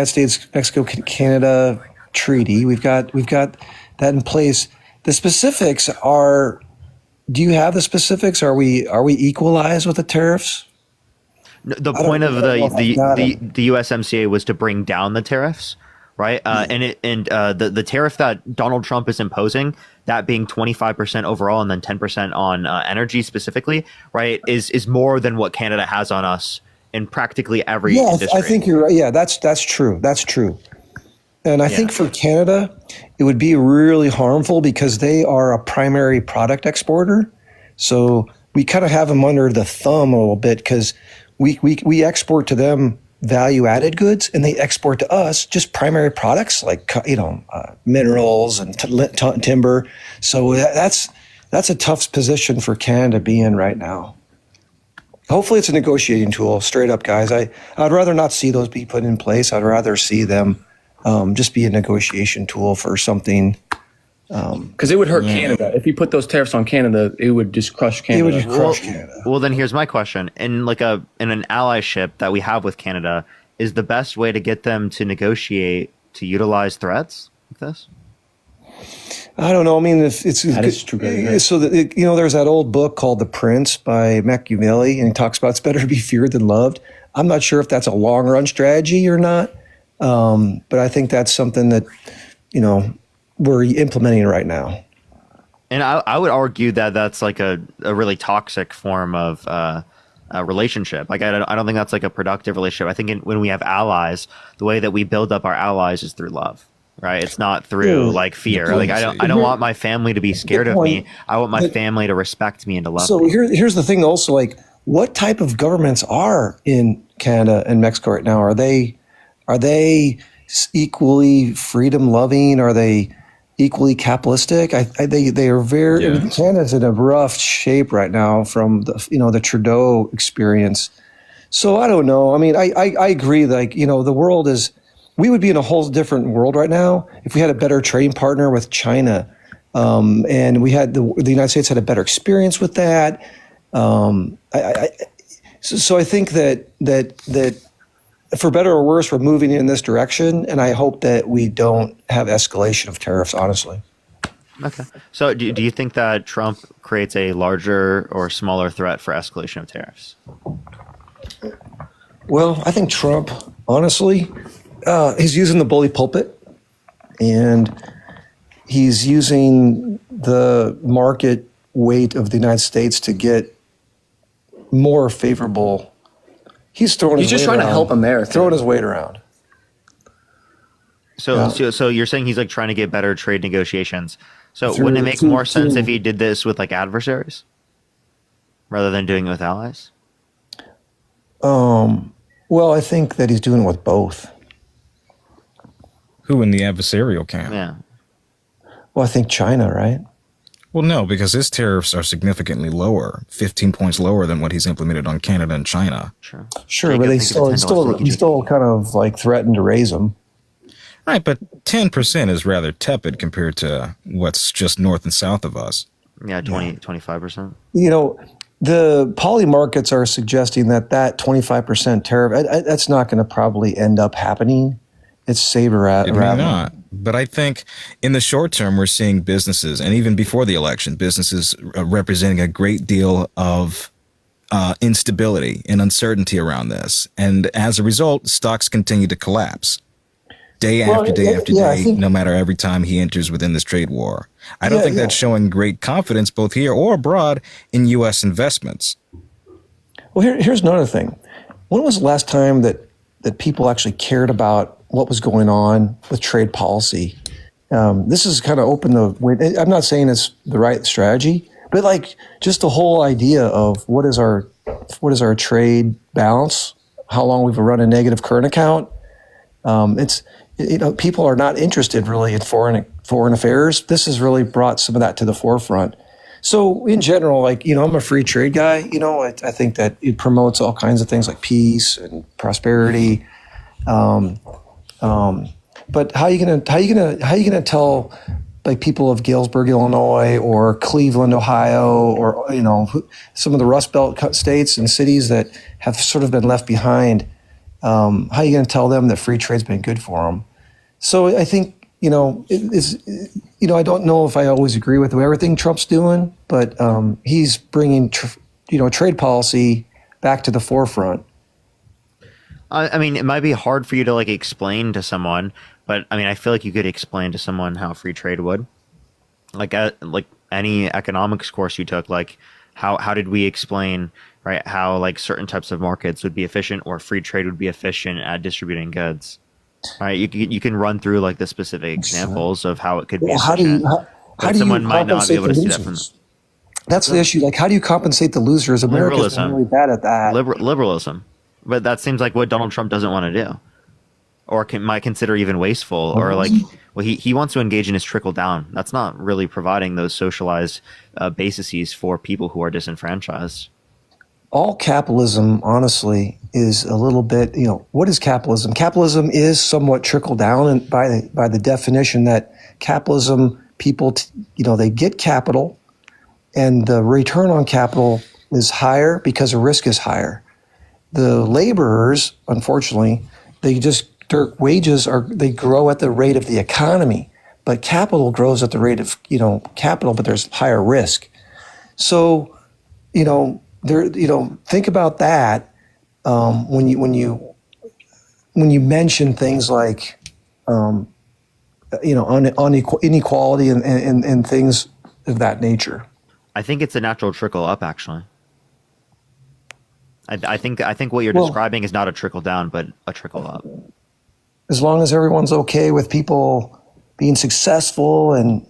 States, Mexico, Canada treaty. We've got that in place. The specifics are. Do you have the specifics? Are we equalized with the tariffs? The point of the USMCA was to bring down the tariffs, right? The tariff that Donald Trump is imposing, that being 25% overall and then 10% on energy specifically, right, is more than what Canada has on us in practically every industry. I think you're right. Yeah, that's true. That's true. And I think for Canada, it would be really harmful because they are a primary product exporter. So we kind of have them under the thumb a little bit because we export to them value-added goods, and they export to us just primary products like minerals and timber. So that's a tough position for Canada to be in right now. Hopefully, it's a negotiating tool. Straight up, guys. I'd rather not see those be put in place. I'd rather see them just be a negotiation tool for something. Because it would hurt Canada. If you put those tariffs on Canada, it would just crush Canada. It would just crush Canada. Well, then here's my question. In an allyship that we have with Canada, is the best way to get them to negotiate to utilize threats like this? I don't know. I mean, it's that is true. So there's that old book called The Prince by Machiavelli, and he talks about it's better to be feared than loved. I'm not sure if that's a long run strategy or not, but I think that's something that we're implementing right now. And I would argue that that's like a really toxic form of a relationship. Like I don't think that's like a productive relationship. I think when we have allies, the way that we build up our allies is through love. Right, it's not through like fear. Like I don't want my family to be scared of me. I want my family to respect me and to love me. So here's the thing. Also, like, what type of governments are in Canada and Mexico right now? Are they equally freedom loving? Are they equally capitalistic? They are very. Yeah. Canada's in a rough shape right now from the Trudeau experience. So I don't know. I mean, I agree. Like the world is. We would be in a whole different world right now if we had a better trading partner with China, and we had the United States had a better experience with that. So I think that for better or worse, we're moving in this direction, and I hope that we don't have escalation of tariffs. Honestly. Okay. So do you think that Trump creates a larger or smaller threat for escalation of tariffs? Well, I think Trump, honestly. He's using the bully pulpit, and he's using the market weight of the United States to get more favorable. He's just trying to help America. Throwing his weight around. So you're saying he's like trying to get better trade negotiations. So wouldn't it make more sense if he did this with like adversaries rather than doing it with allies? Well, I think that he's doing it with both. Who in the adversarial camp? Yeah. Well, I think China, right? Well, no, because his tariffs are significantly lower, 15 points lower than what he's implemented on Canada and China. Sure, but he still kind of like threatened to raise them. Right, but 10% is rather tepid compared to what's just north and south of us. Yeah, 25%. The poly markets are suggesting that 25% tariff, that's not going to probably end up happening. It's saber It may not. But I think in the short term, we're seeing businesses, and even before the election, businesses representing a great deal of instability and uncertainty around this. And as a result, stocks continue to collapse day after day, no matter every time he enters within this trade war. I don't think that's showing great confidence both here or abroad in U.S. investments. Well, here's another thing. When was the last time that people actually cared about what was going on with trade policy? This has kind of opened the way. I'm not saying it's the right strategy, but like just the whole idea of what is our trade balance, how long we've run a negative current account. People are not interested really in foreign affairs. This has really brought some of that to the forefront. So in general, I'm a free trade guy. I think that it promotes all kinds of things like peace and prosperity. But how you gonna tell like people of Galesburg, Illinois, or Cleveland, Ohio, or some of the Rust Belt states and cities that have sort of been left behind? How are you going to tell them that free trade's been good for them? So I think I don't know if I always agree with everything Trump's doing, but he's bringing trade policy back to the forefront. I mean, it might be hard for you to like explain to someone, but I mean, I feel like you could explain to someone how free trade would, like any economics course you took, like how did we explain, right, how like certain types of markets would be efficient or free trade would be efficient at distributing goods, right? You can run through like the specific examples of how it could be efficient. How do someone you might not be able to see that from. That's the issue. Like, how do you compensate the losers? America's really bad at that. Liberalism. But that seems like what Donald Trump doesn't want to do, or might consider even wasteful, or like, well, he wants to engage in his trickle down. That's not really providing those socialized bases for people who are disenfranchised. All capitalism, honestly, is a little bit. What is capitalism? Capitalism is somewhat trickle down, and by the definition that capitalism, people, they get capital, and the return on capital is higher because the risk is higher. The laborers, unfortunately, their wages they grow at the rate of the economy, but capital grows at the rate of capital, but there's higher risk. So, think about that when you mention things like inequality and things of that nature. I think it's a natural trickle up, actually. I think what you're describing is not a trickle down, but a trickle up. As long as everyone's okay with people being successful and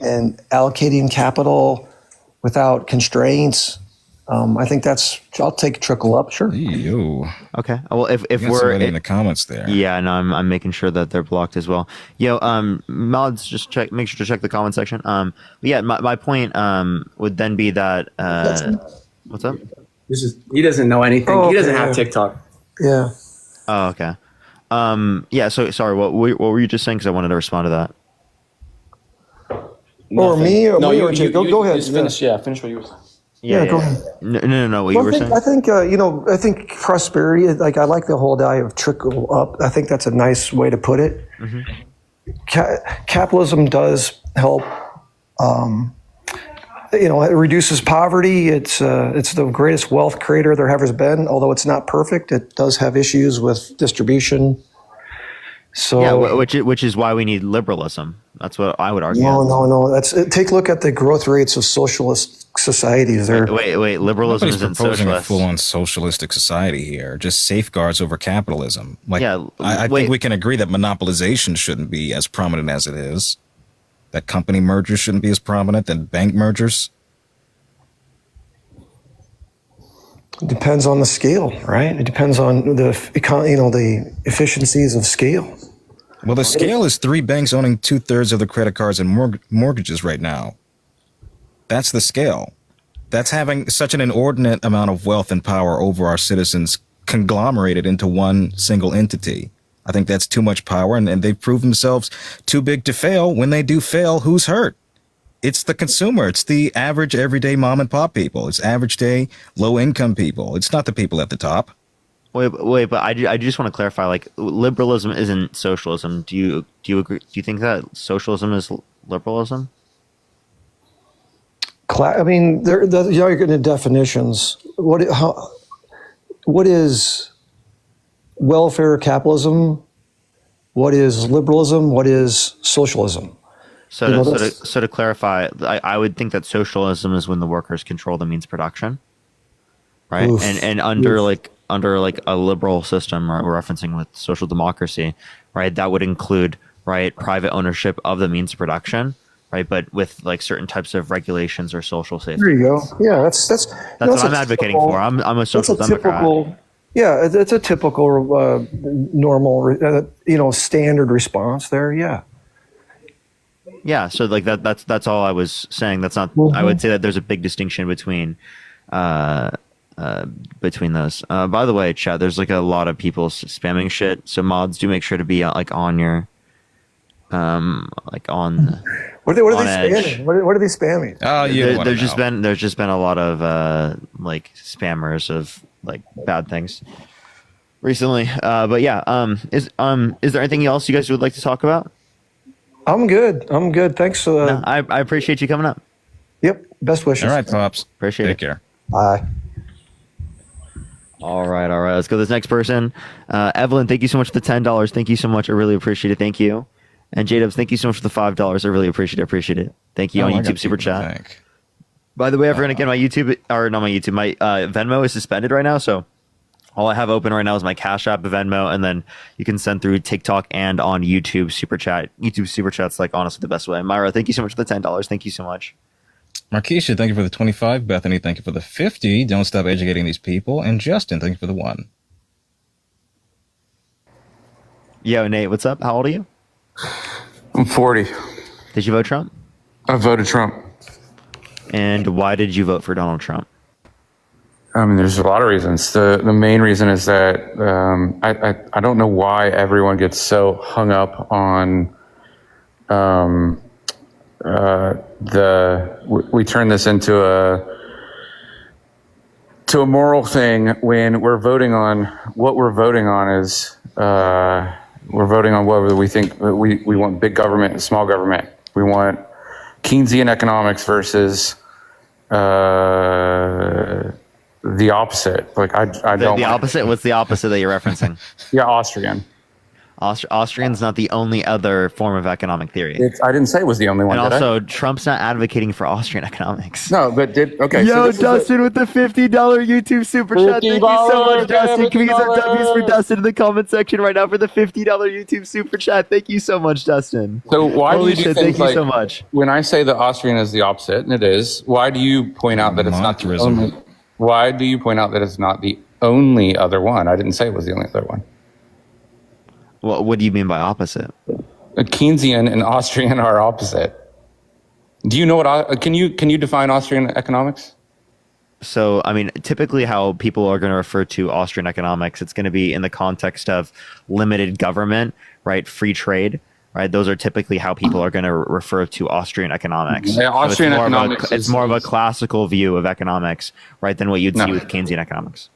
allocating capital without constraints, I think I'll take a trickle up, sure. Ew. Okay. Well, if we're in the comments there, yeah, no, I'm making sure that they're blocked as well. Mods, just make sure to check the comment section. But yeah, my point would then be that what's up? He doesn't know anything. Oh, he doesn't okay, have TikTok. Yeah. Oh, okay. Yeah. So sorry. What were you just saying? Because I wanted to respond to that. Or me, or you, go ahead. Finish what you were saying. Yeah, go ahead. No. What you were saying? I think I think prosperity. Like, I like the whole idea of trickle up. I think that's a nice way to put it. Mm-hmm. Capitalism does help. It reduces poverty. It's the greatest wealth creator there ever has been. Although it's not perfect, it does have issues with distribution. So yeah, which is why we need liberalism. That's what I would argue. No. Take a look at the growth rates of socialist societies. Wait. Liberalism Nobody's isn't proposing socialist. a full-on socialistic society here. Just safeguards over capitalism. I wait. think we can agree that monopolization shouldn't be as prominent as it is. That company mergers shouldn't be as prominent than bank mergers. It depends on the scale, right? It depends on the efficiencies of scale. Well, the scale is 3 banks owning 2/3 of the credit cards and mortgages right now. That's the scale. That's having such an inordinate amount of wealth and power over our citizens conglomerated into one single entity. I think that's too much power, and they've proven themselves too big to fail. When they do fail, who's hurt? It's the consumer. It's the average, everyday mom and pop people. It's average day, low income people. It's not the people at the top. Wait, but I just want to clarify. Like, liberalism isn't socialism. Do you agree? Do you think that socialism is liberalism? I mean, you're getting into definitions. What is welfare capitalism? What is liberalism? What is socialism? So to clarify, I would think that socialism is when the workers control the means of production, right? Oof. And under a liberal system, right, we're referencing with social democracy, right? That would include, right, private ownership of the means of production, right? But with like certain types of regulations or social safety. There you go. Yeah, that's what I'm advocating for. I'm a social democrat. Yeah, it's a typical normal, standard response there. Yeah. Yeah, so like that's all I was saying. That's not. Mm-hmm. I would say that there's a big distinction between those. By the way, chat, there's like a lot of people spamming shit. So mods, do make sure to be like on your like on. What are they edge. spamming? What are they spamming? Oh, There's just been a lot of like spammers of like bad things recently. But yeah, is there anything else you guys would like to talk about? I'm good. Thanks. No, I appreciate you coming up. Yep. Best wishes. All right, Pops. Appreciate Take it. care. Bye. All right. Let's go to this next person. Evelyn, thank you so much for the $10. Thank you so much. I really appreciate it. Thank you. And J-Dubs, thank you so much for the $5. I really appreciate it. Thank you on YouTube Super Chat. By the way, everyone, again, my Venmo is suspended right now, so all I have open right now is my Cash App, Venmo, and then you can send through TikTok and on YouTube Super Chat. YouTube Super Chat's like honestly the best way. Myra, thank you so much for the $10. Thank you so much. Markeisha, thank you for the 25. Bethany, thank you for the 50. Don't stop educating these people. And Justin, thank you for the 1. Yo, Nate, what's up? How old are you? I'm 40. Did you vote Trump? I voted Trump. And why did you vote for Donald Trump? I mean, there's a lot of reasons. The main reason is that I don't know why everyone gets so hung up on we turn this into a moral thing when we're voting on what we're voting on is we're voting on whether we think we want big government and small government. We want Keynesian economics versus the opposite. Like I don't. The opposite. What's the opposite that you're referencing? Yeah, Austrian. Austrian's not the only other form of economic theory. I didn't say it was the only one. And also, Trump's not advocating for Austrian economics. No, but okay. Yo, so Dustin with the $50 YouTube super chat. Thank you so much, Dustin. Can we get some W's for Dustin in the comment section right now for the $50 YouTube super chat? Thank you so much, Dustin. So why Holy do you shit, think, thank you so much. When I say the Austrian is the opposite, and it is, why do you point out that it's not the only? Why do you point out that it's not the only other one? I didn't say it was the only other one. What do you mean by opposite? Keynesian and Austrian are opposite. Do you know what? Can you define Austrian economics? So, I mean, typically how people are going to refer to Austrian economics, it's going to be in the context of limited government, right? Free trade, right? Those are typically how people are going to refer to Austrian economics. Yeah, Austrian economics. It's more of a classical view of economics, right, than what you'd see with Keynesian economics.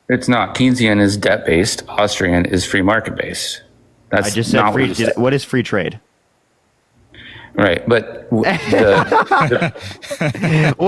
It's not. Keynesian is debt-based. Austrian is free market-based. That's I just said free. What is free trade? Right, but what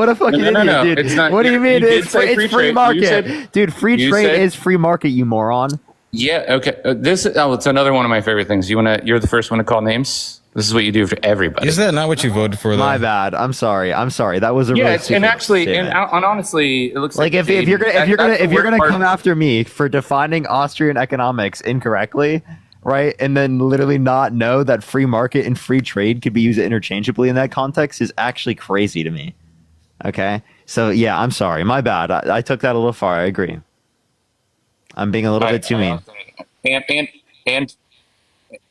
a fucking idiot, dude! It's not, what do you mean? It's free market, dude. Free trade is free market, you moron. Yeah. Okay. It's another one of my favorite things. You're the first one to call names. This is what you do for everybody. Is that not what you voted for? Though? My bad. I'm sorry. That was a really and actually, and honestly, it looks like if you're gonna come after me for defining Austrian economics incorrectly, right, and then literally not know that free market and free trade could be used interchangeably in that context is actually crazy to me. Okay, so yeah, I'm sorry. My bad. I took that a little far. I agree. I'm being a little bit too mean.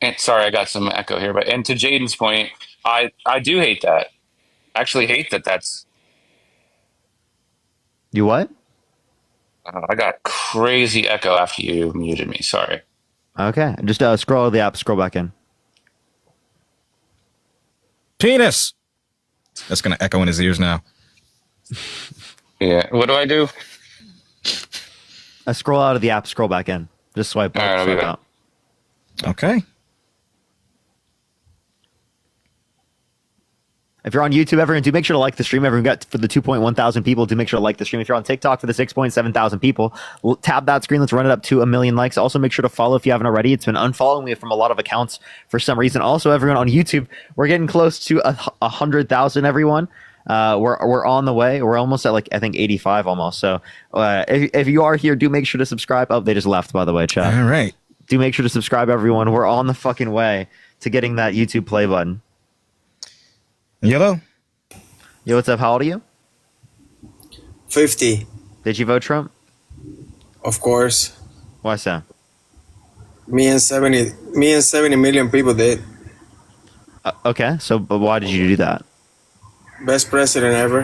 And sorry, I got some echo here, but and to Jaden's point, I do hate that. I actually hate that. That's you what? I got crazy echo after you muted me. Sorry. Okay, just scroll the app, scroll back in. Penis. That's gonna echo in his ears now. Yeah. What do I do? Scroll out of the app, scroll back in. Just swipe up, All right, swipe out. Okay. If you're on YouTube, everyone, do make sure to like the stream. Everyone got for the 2.1 thousand people. Do make sure to like the stream. If you're on TikTok for the 6.7 thousand people, tab that screen. Let's run it up to 1 million likes. Also, make sure to follow if you haven't already. It's been unfollowing me from a lot of accounts for some reason. Also, everyone on YouTube, we're getting close to 100,000. Everyone, we're on the way. We're almost at I think 85 almost. So if you are here, do make sure to subscribe. Oh, they just left, by the way, chat. All right. Do make sure to subscribe, everyone. We're on the fucking way to getting that YouTube play button. Yellow. Yo, what's up? How old are you? 50. Did you vote Trump? Of course. Why so? Me and 70 million people did. Okay, so but why did you do that? Best president ever.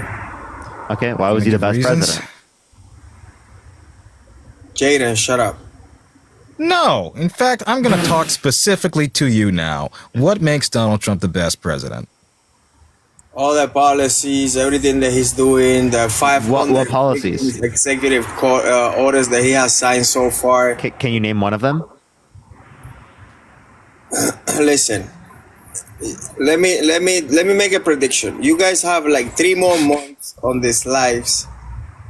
Okay, why was he the best president? Jaden, shut up. No. In fact, I'm going to talk specifically to you now. What makes Donald Trump the best president? All the policies, everything that he's doing, the 500 What policies? executive orders that he has signed so far. Can you name one of them? Listen, let me make a prediction. You guys have like 3 more months on these lives,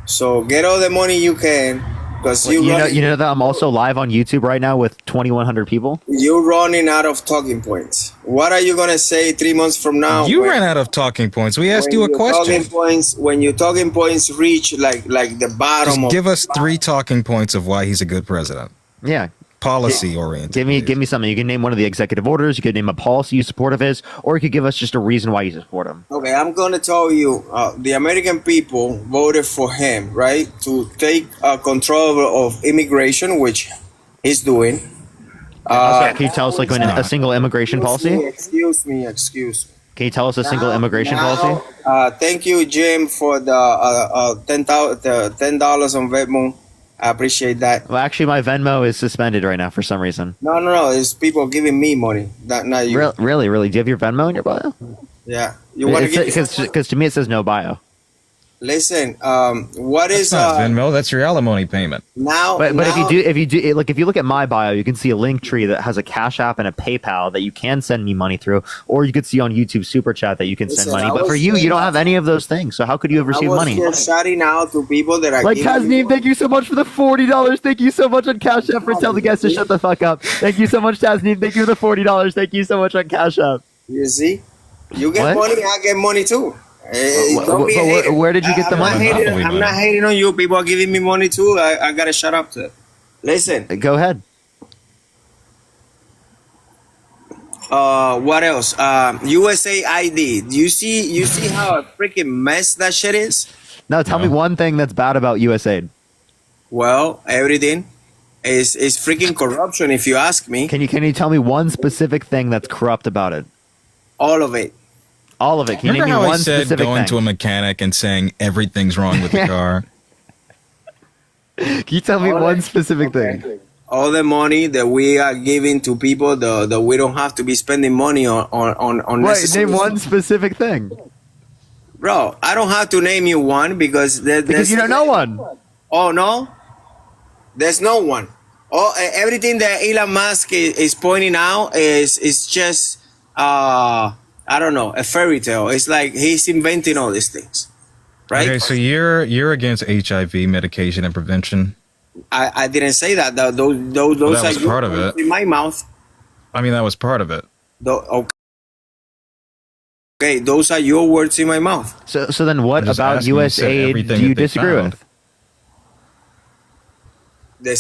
so get all the money you can, because you know that I'm also live on YouTube right now with 2,100 people. You're running out of talking points. What are you gonna say 3 months from now? You ran out of talking points. We asked you a question. When your talking points reach like the bottom, Just give us 3 talking points of why he's a good president. Yeah. Policy oriented. Give me something. You can name one of the executive orders. You could name a policy you support of his, or you could give us just a reason why you support him. Okay, I'm gonna tell you, the American people voted for him, right, to take control of immigration, which he's doing. Can you tell us like a single immigration policy? Excuse me. Can you tell us a single immigration policy? Thank you, Jim, for the $10 on Venmo. I appreciate that. Well, actually, my Venmo is suspended right now for some reason. No. It's people giving me money, not you. Really? Do you have your Venmo in your bio? Yeah. You want to get because to me it says no bio. Listen, what is That's not Venmo? That's your alimony payment. But if you do like if you look at my bio, you can see a link tree that has a Cash App and a PayPal that you can send me money through, or you could see on YouTube Super Chat that you can send money. But for you don't have any of those things. So how could you have received money? Just shouting out to people that are like Tasneem, thank you so much for the $40. Thank you so much on Cash App for telling the guys to shut the fuck up. Thank you so much, Tasneem. Thank you for the $40. Thank you so much on Cash App. You see, you get money, I get money too. Where did you get the money? I'm not hating on you. People are giving me money too. I gotta shut up to it. Listen. Go ahead. What else? USA ID. You see how a freaking mess that shit is? No, tell me one thing that's bad about USAID. Well, everything is freaking corruption. If you ask me. Can you tell me one specific thing that's corrupt about it? All of it. All of it. Can you Remember name me how one I said specific going thing? to a mechanic and saying everything's wrong with the car? Can you tell me one specific thing? All the money that we are giving to people, that we don't have to be spending money on. Wait, name one specific thing. Bro, I don't have to name you one because you don't know one. Oh no, there's no one. Oh, everything that Elon Musk is pointing out is just I don't know, a fairy tale. It's like he's inventing all these things, right? Okay, so you're against HIV medication and prevention. I didn't say that. Those Well, that was are part of it. in my mouth. I mean, that was part of it. Okay, those are your words in my mouth. So then what I'm just about asking, you said USAID everything do you that they disagree found. with? The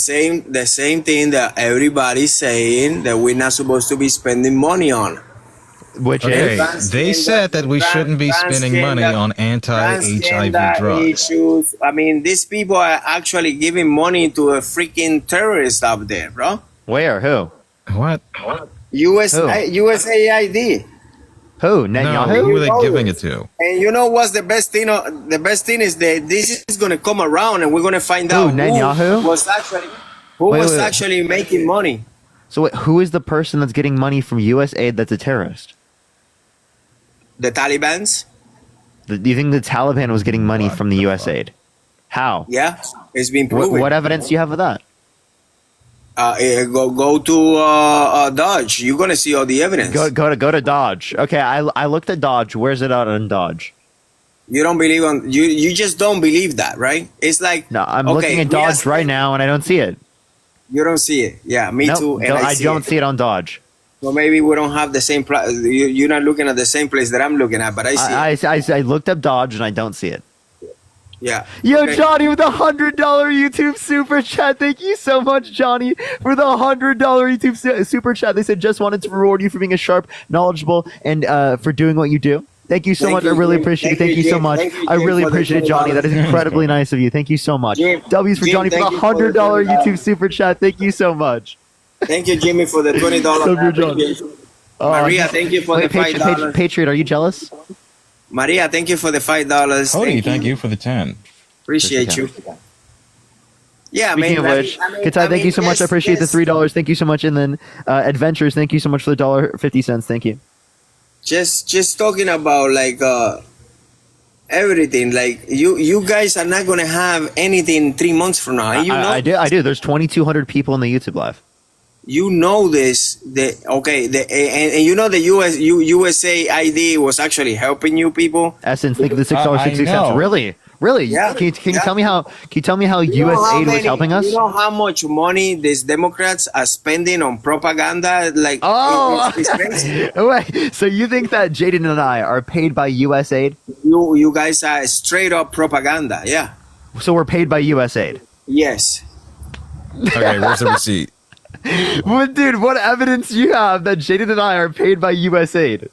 same thing that everybody's saying that we're not supposed to be spending money on. Which Okay, is they said that we shouldn't be spending money on anti-HIV drugs. Issues. I mean, these people are actually giving money to a freaking terrorist up there, bro. where? Who? What? USAID. Who? No, Netanyahu? who are they giving it to? And you know what's the best thing? The best thing is that this is going to come around, and we're going to find out Netanyahu? who was actually making money. So wait, who is the person that's getting money from USAID that's a terrorist? The Talibans. Do you think the Taliban was getting money from the USAID? How? Yeah, it's been proven. What evidence do you have of that? Go to Dodge. You're gonna see all the evidence. Go to Dodge. Okay, I looked at Dodge. Where's it out on Dodge? You don't believe on you just don't believe that, right? It's like No, I'm looking at Dodge right now and I don't see it. You don't see it. Yeah, me too. And I don't see it on Dodge. Well, maybe we don't have the same. You're not looking at the same place that I'm looking at, but I see. I looked up Dodge and I don't see it. Yeah. Yo, okay. Johnny with a $100 YouTube super chat. Thank you so much, Johnny, for the $100 YouTube super chat. They said just wanted to reward you for being a sharp, knowledgeable, and for doing what you do. Thank you so much. I really appreciate it. Thank you so much. I really appreciate it, Johnny. That is incredibly nice of you. Thank you so much. W's for Johnny for the $100 YouTube super chat. Thank you so much. Thank you, Jimmy, for the $20. Maria, thank you for the $5. Patriot, are you jealous? Maria, thank you for the $5. Cody, thank you for the 10. Appreciate you. Yeah, Speaking of which, Katai, thank you so much. I appreciate the $3. Thank you so much. And then Adventures, thank you so much for the $1.50. Thank you. Just talking about like everything. Like you guys are not gonna have anything 3 months from now. And you know, I do. There's 2,200 people in the YouTube live. You know this. And you know the USA ID was actually helping you people. Essence, think of the $6.66. Really? Yeah. Can you tell me how? Can you tell me how US aid was helping us? You know how much money these Democrats are spending on propaganda? Like, it's crazy. Wait, so you think that Jaden and I are paid by US aid? You guys are straight up propaganda. Yeah. So we're paid by US aid. Yes. Okay, where's the receipt? But dude, what evidence do you have that Jaden and I are paid by US aid?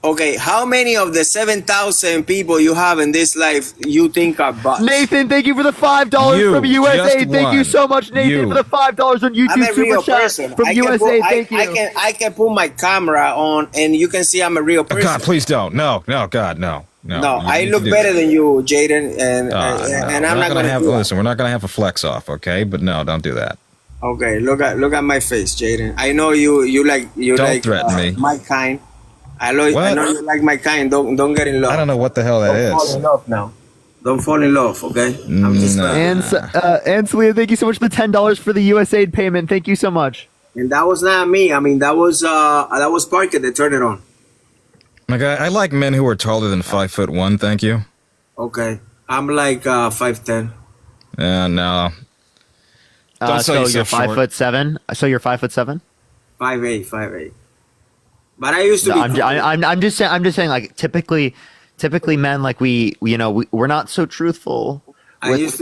Okay, how many of the 7,000 people you have in this life you think are bots? Nathan, thank you for the $5 from USA. Thank you so much, Nathan, for the $5 on YouTube. I'm a real Super person. Chat from USA. Thank you. I can put my camera on and you can see I'm a real person. God, please don't. No, God, no. No, I look better than you, Jaden, and I'm not gonna do listen. We're not gonna have a flex off, okay? But no, don't do that. Okay, look at my face, Jaden. I know you like don't threaten me. My kind. I know you like my kind. Don't get in love. I don't know what the hell that is. Don't fall in love now. Don't fall in love, okay? I'm just and Celia, thank you so much for the $10 for the USAID payment. Thank you so much. And that was not me. I mean, that was Parker that turned it on. My guy, I like men who are taller than 5'1". Thank you. Okay, I'm like 5'10". No. So you're 5'7". So you're 5'7". 5'8". But I used to be. I'm just saying. Like typically, men like we're not so truthful. I used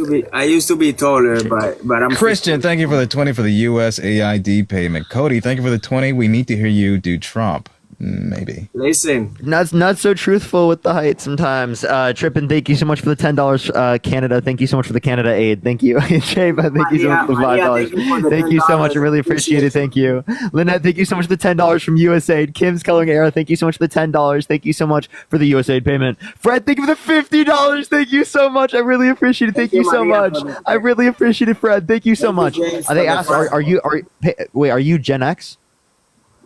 to be taller, but I'm Christian. Thank you for the 20 for the USAID payment. Cody, thank you for the 20. We need to hear you do Trump. Maybe. Listen. Not so truthful with the height sometimes. Trippin, thank you so much for the $10. Canada, thank you so much for the Canada aid. Thank you. Shayba, thank you so much for the $5. Thank you so much. I really appreciate it. Thank you. Lynette, thank you so much for the $10 from USAID. Kim's Coloring Era, thank you so much for the $10. Thank you so much for the USAID payment. Fred, thank you for the $50. Thank you so much. I really appreciate it. Thank you so much. I really appreciate it, Fred. Thank you so much. They asked, are you Gen X?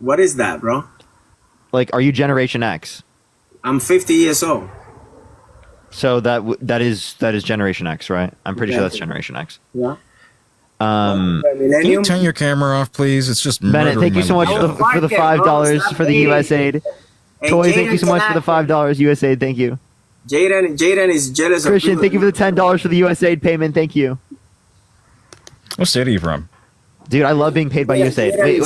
What is that, bro? Like, are you Generation X? I'm 50 years old. So that is Generation X, right? I'm pretty sure that's Generation X. Yeah. Can you turn your camera off, please? It's just Bennett. Thank you so much for the $5 for the USAID. Toy, thank you so much for the $5 USAID. Thank you. Jaden is jealous. Christian, thank you for the $10 for the USAID payment. Thank you. What state are you from? Dude, I love being paid by USAID. Wait,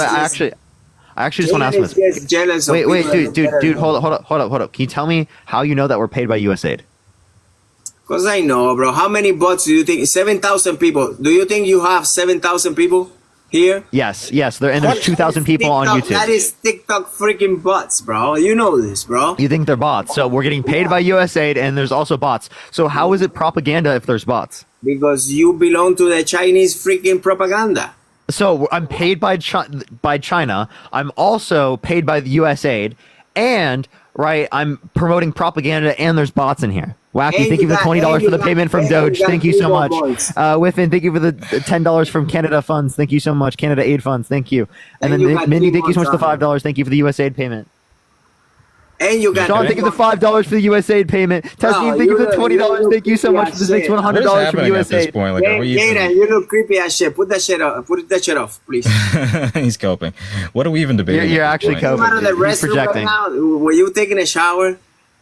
I actually just want to ask this. Wait, dude, hold up. Can you tell me how you know that we're paid by USAID? Because I know, bro. How many bots do you think? 7,000 people. Do you think you have 7,000 people here? Yes. There's 2,000 people on YouTube. That is TikTok freaking bots, bro. You know this, bro. You think they're bots. So we're getting paid by USAID and there's also bots. So how is it propaganda if there's bots? Because you belong to the Chinese freaking propaganda. So I'm paid by China. I'm also paid by the USAID, and I'm promoting propaganda. And there's bots in here. Wacky, thank you for the $20 for the payment from Doge. Thank you so much. Whiffin, thank you for the $10 from Canada Funds. Thank you so much. Canada Aid Funds. Thank you. And then Mindy, thank you so much for the $5. Thank you for the USAID payment. And you got Sean, thank you for the $5 for the USAID payment. Tasneem, thank you for the $20. Thank you so much for the $100 from USAID. Jaden, you look creepy as shit. Put that shit off, please. He's coping. What are we even debating? You're actually coping. He's projecting. Right now? Were you taking a shower?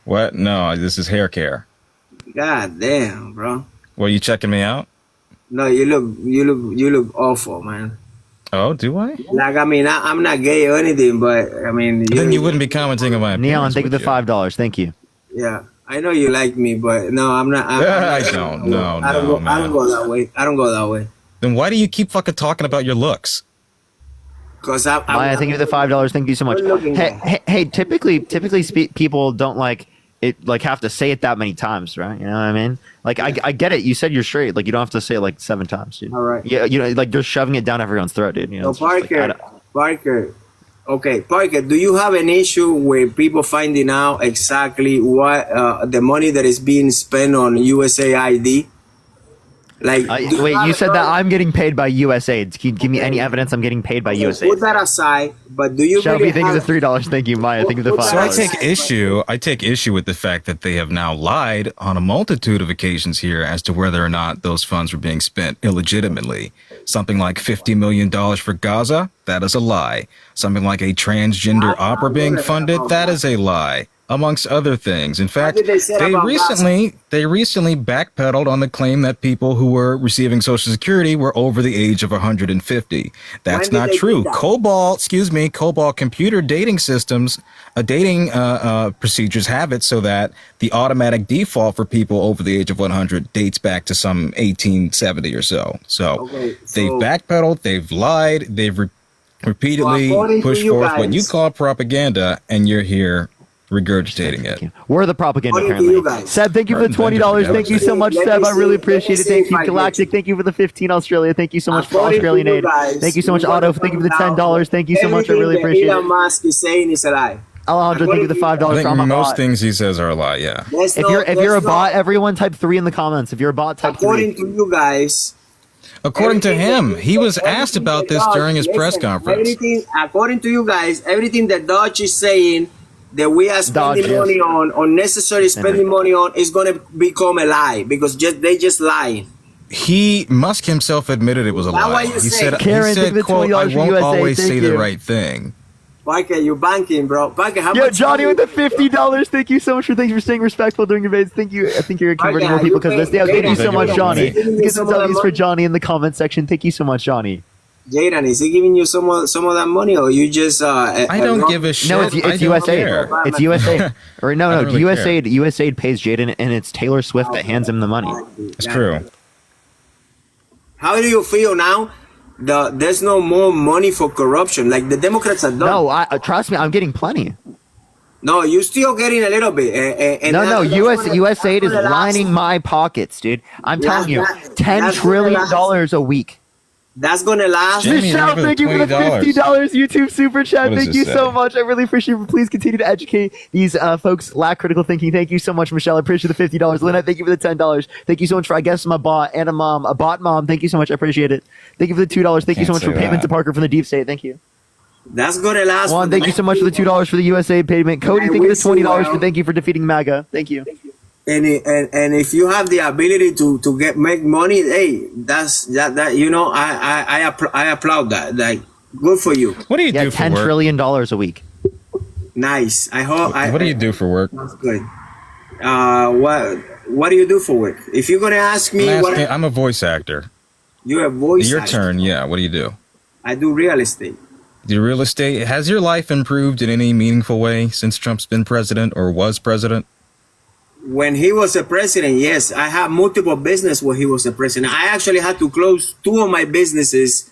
What? No, this is hair care. God damn, bro. Well, you checking me out? No, you look awful, man. Oh, do I? Like, I mean, I'm not gay or anything, but I mean, then you wouldn't be commenting on my appearance. Neon, thank you for the $5. Thank you. Yeah, I know you like me, but no, I'm not. I don't. No, I don't go that way. I don't go that way. Then why do you keep fucking talking about your looks? Because Maya, thank you for the $5. Thank you so much. Hey, typically, people don't have to say it that many times, right? You know what I mean? Like, I get it. You said you're straight. Like, you don't have to say it like 7 times, dude. All right. Yeah, like they're shoving it down everyone's throat, dude. You know. So Parker. Okay, Parker. Do you have an issue with people finding out exactly what the money that is being spent on USAID? Like, wait, you said that I'm getting paid by USAID. Can you give me any evidence I'm getting paid by USAID? Put that aside, but do you Shelby, really thank you have, for $3. Thank you, Maya. Thank you for the $5. So I take issue with the fact that they have now lied on a multitude of occasions here as to whether or not those funds were being spent illegitimately. Something like $50 million for Gaza, that is a lie. Something like a transgender opera being funded, that is a lie. Amongst other things. In fact, they recently backpedaled on the claim that people who were receiving Social Security were over the age of 150. That's not true. COBOL computer dating systems, dating procedures have it so that the automatic default for people over the age of 100 dates back to some 1870 or so. So they've backpedaled, they've lied, they've repeatedly pushed forth what you call propaganda, and you're here regurgitating it. We're the propaganda, apparently. Seb, thank you for the $20. Thank you so much, Seb. I really appreciate it. Thank you, Galactic. Thank you for the 15, Australia. Thank you so much for Australian aid. Thank you so much, Otto. Thank you for the $10. Thank you so much. I really appreciate it. Elon Musk is saying is a lie. Alejandro, thank you for the $5 I think most things he says are a lie, yeah. If you're a bot, everyone type 3 in the comments. If you're a bot, type 3. According to you guys, according to him, he was asked about this during his press conference. According to you guys, everything that Dodge is saying that we are spending money on, unnecessary spending money on, is going to become a lie because they just lying. Musk himself admitted it was a lie. He said, quote, I won't always say the right thing. Parker, you banking, bro. Parker, how much? Johnny with the $50. Thank you so much for staying respectful during your videos. Thank you. I think you're converting more people because of this. Thank you so much, Johnny. Get some W's for Johnny in the comment section. Thank you so much, Johnny. Jaden, is he giving you some of that money, or you just? I don't give a shit. No, it's USAID. It's USAID. Or no, really USAID. USAID pays Jaden, and it's Taylor Swift that hands him the money. It's true. How do you feel now? There's no more money for corruption. Like the Democrats are done. No, trust me, I'm getting plenty. No, you're still getting a little bit. USAID is lining my pockets, dude. I'm telling you, $10 trillion a week. That's gonna last. Michelle, thank you for the $50 YouTube super chat. Thank you so much. I really appreciate it. Please continue to educate these folks. Lack critical thinking. Thank you so much, Michelle. I appreciate the $50. Lynette, thank you for the $10. Thank you so much for, I guess, my bot and a bot mom. Thank you so much. I appreciate it. Thank you for the $2. Thank you so much for payment to Parker from the Deep State. Thank you. That's gonna last. Juan, thank you so much for the $2 for the USA payment. Cody, thank you for the $20 thank you for defeating MAGA. Thank you. And if you have the ability to make money, hey, that's you know, I applaud that. Like, good for you. What do you do for work? $10 trillion a week. Nice. I hope. What do you do for work? That's good. What do you do for work? If you're gonna ask me, I'm a voice actor. You're a voice actor. Your turn. Yeah. What do you do? I do real estate. Do real estate? Has your life improved in any meaningful way since Trump's been president or was president? When he was a president, yes, I had multiple business when he was a president. I actually had to close 2 of my businesses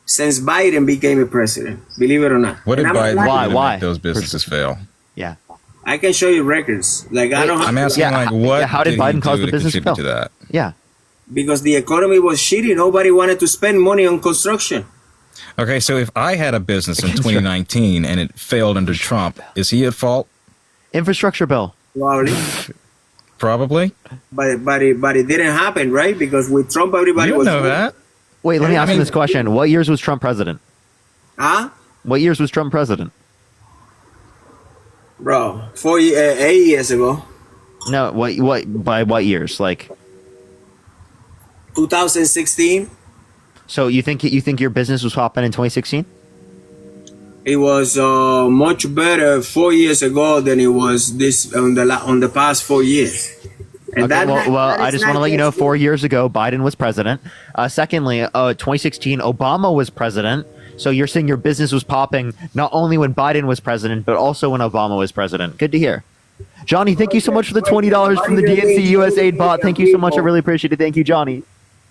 since Biden became a president, believe it or not. What did Biden do to why make those businesses fail? Yeah. I can show you records. Like, I don't have I'm asking, what how did Biden cause the business to fail? To that? Yeah. Because the economy was shitty. Nobody wanted to spend money on construction. Okay, so if I had a business in 2019 and it failed under Trump, is he at fault? Infrastructure bill. Probably. But it didn't happen, right? Because with Trump, everybody you was... know that. Wait, let me ask you this question. What years was Trump president? Huh? What years was Trump president? Bro, 8 years ago. No, by what years? Like 2016. So you think your business was hopping in 2016? It was much better 4 years ago than it was on the past 4 years. And okay, I just want to let you know, 4 years ago, Biden was president. Secondly, 2016, Obama was president. So you're saying your business was popping not only when Biden was president, but also when Obama was president. Good to hear. Johnny, thank you so much for the $20 from the DNC USAID bot. Thank you so much. I really appreciate it. Thank you, Johnny.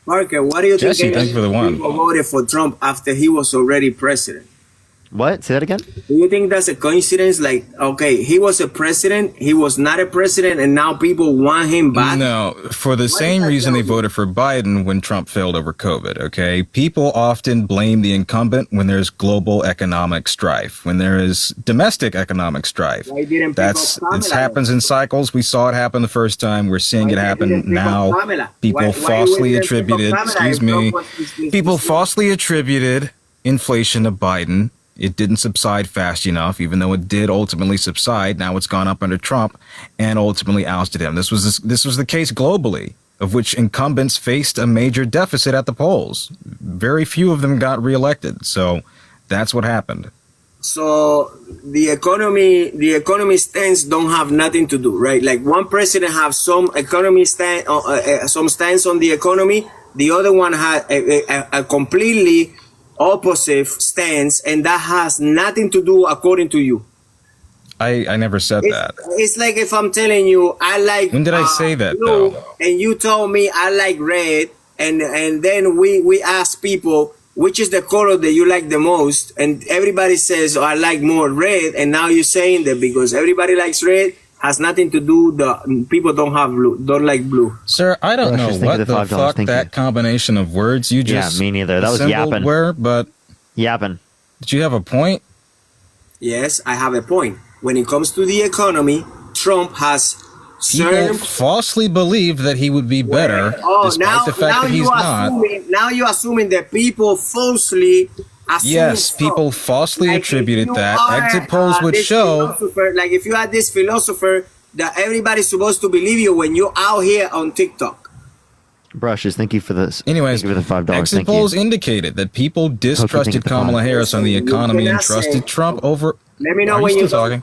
Parker, what do you Jesse, think? thank you for the one. People voted for Trump after he was already president. What? Say that again? Do you think that's a coincidence? Like, okay, he was a president, he was not a president, and now people want him back? No, for the same reason they voted for Biden when Trump failed over COVID, okay? People often blame the incumbent when there's global economic strife, when there is domestic economic strife. Why didn't people It happens in cycles. We saw it happen the first time. We're seeing it happen now. People falsely attributed, people falsely attributed inflation to Biden. It didn't subside fast enough, even though it did ultimately subside. Now it's gone up under Trump and ultimately ousted him. This was the case globally, of which incumbents faced a major deficit at the polls. Very few of them got reelected. So that's what happened. So the economy stance don't have nothing to do, right? Like one president have some economy some stance on the economy. The other one had a completely opposite stance, and that has nothing to do according to you. I never said that. It's like if I'm telling you I like when did I say that blue, though? and you told me I like red, and then we ask people which is the color that you like the most, and everybody says, oh, I like more red, and now you're saying that because everybody likes red has nothing to do, the people don't like blue. Sir, I don't know what the fuck that combination of words you just me neither. That was yapping. But yapping. Did you have a point? Yes, I have a point. When it comes to the economy, Trump has people falsely believe that he would be better, despite the fact that he's not. Now you're assuming that people falsely assume. Yes, people falsely attributed that. Exit polls would show. Like if you had this philosopher that everybody's supposed to believe you when you're out here on TikTok. Brushes, thank you for this. Anyways, thank you for the $5. Exit polls indicated that people distrusted Kamala Harris on the economy and trusted Trump over. Let me know when you're talking.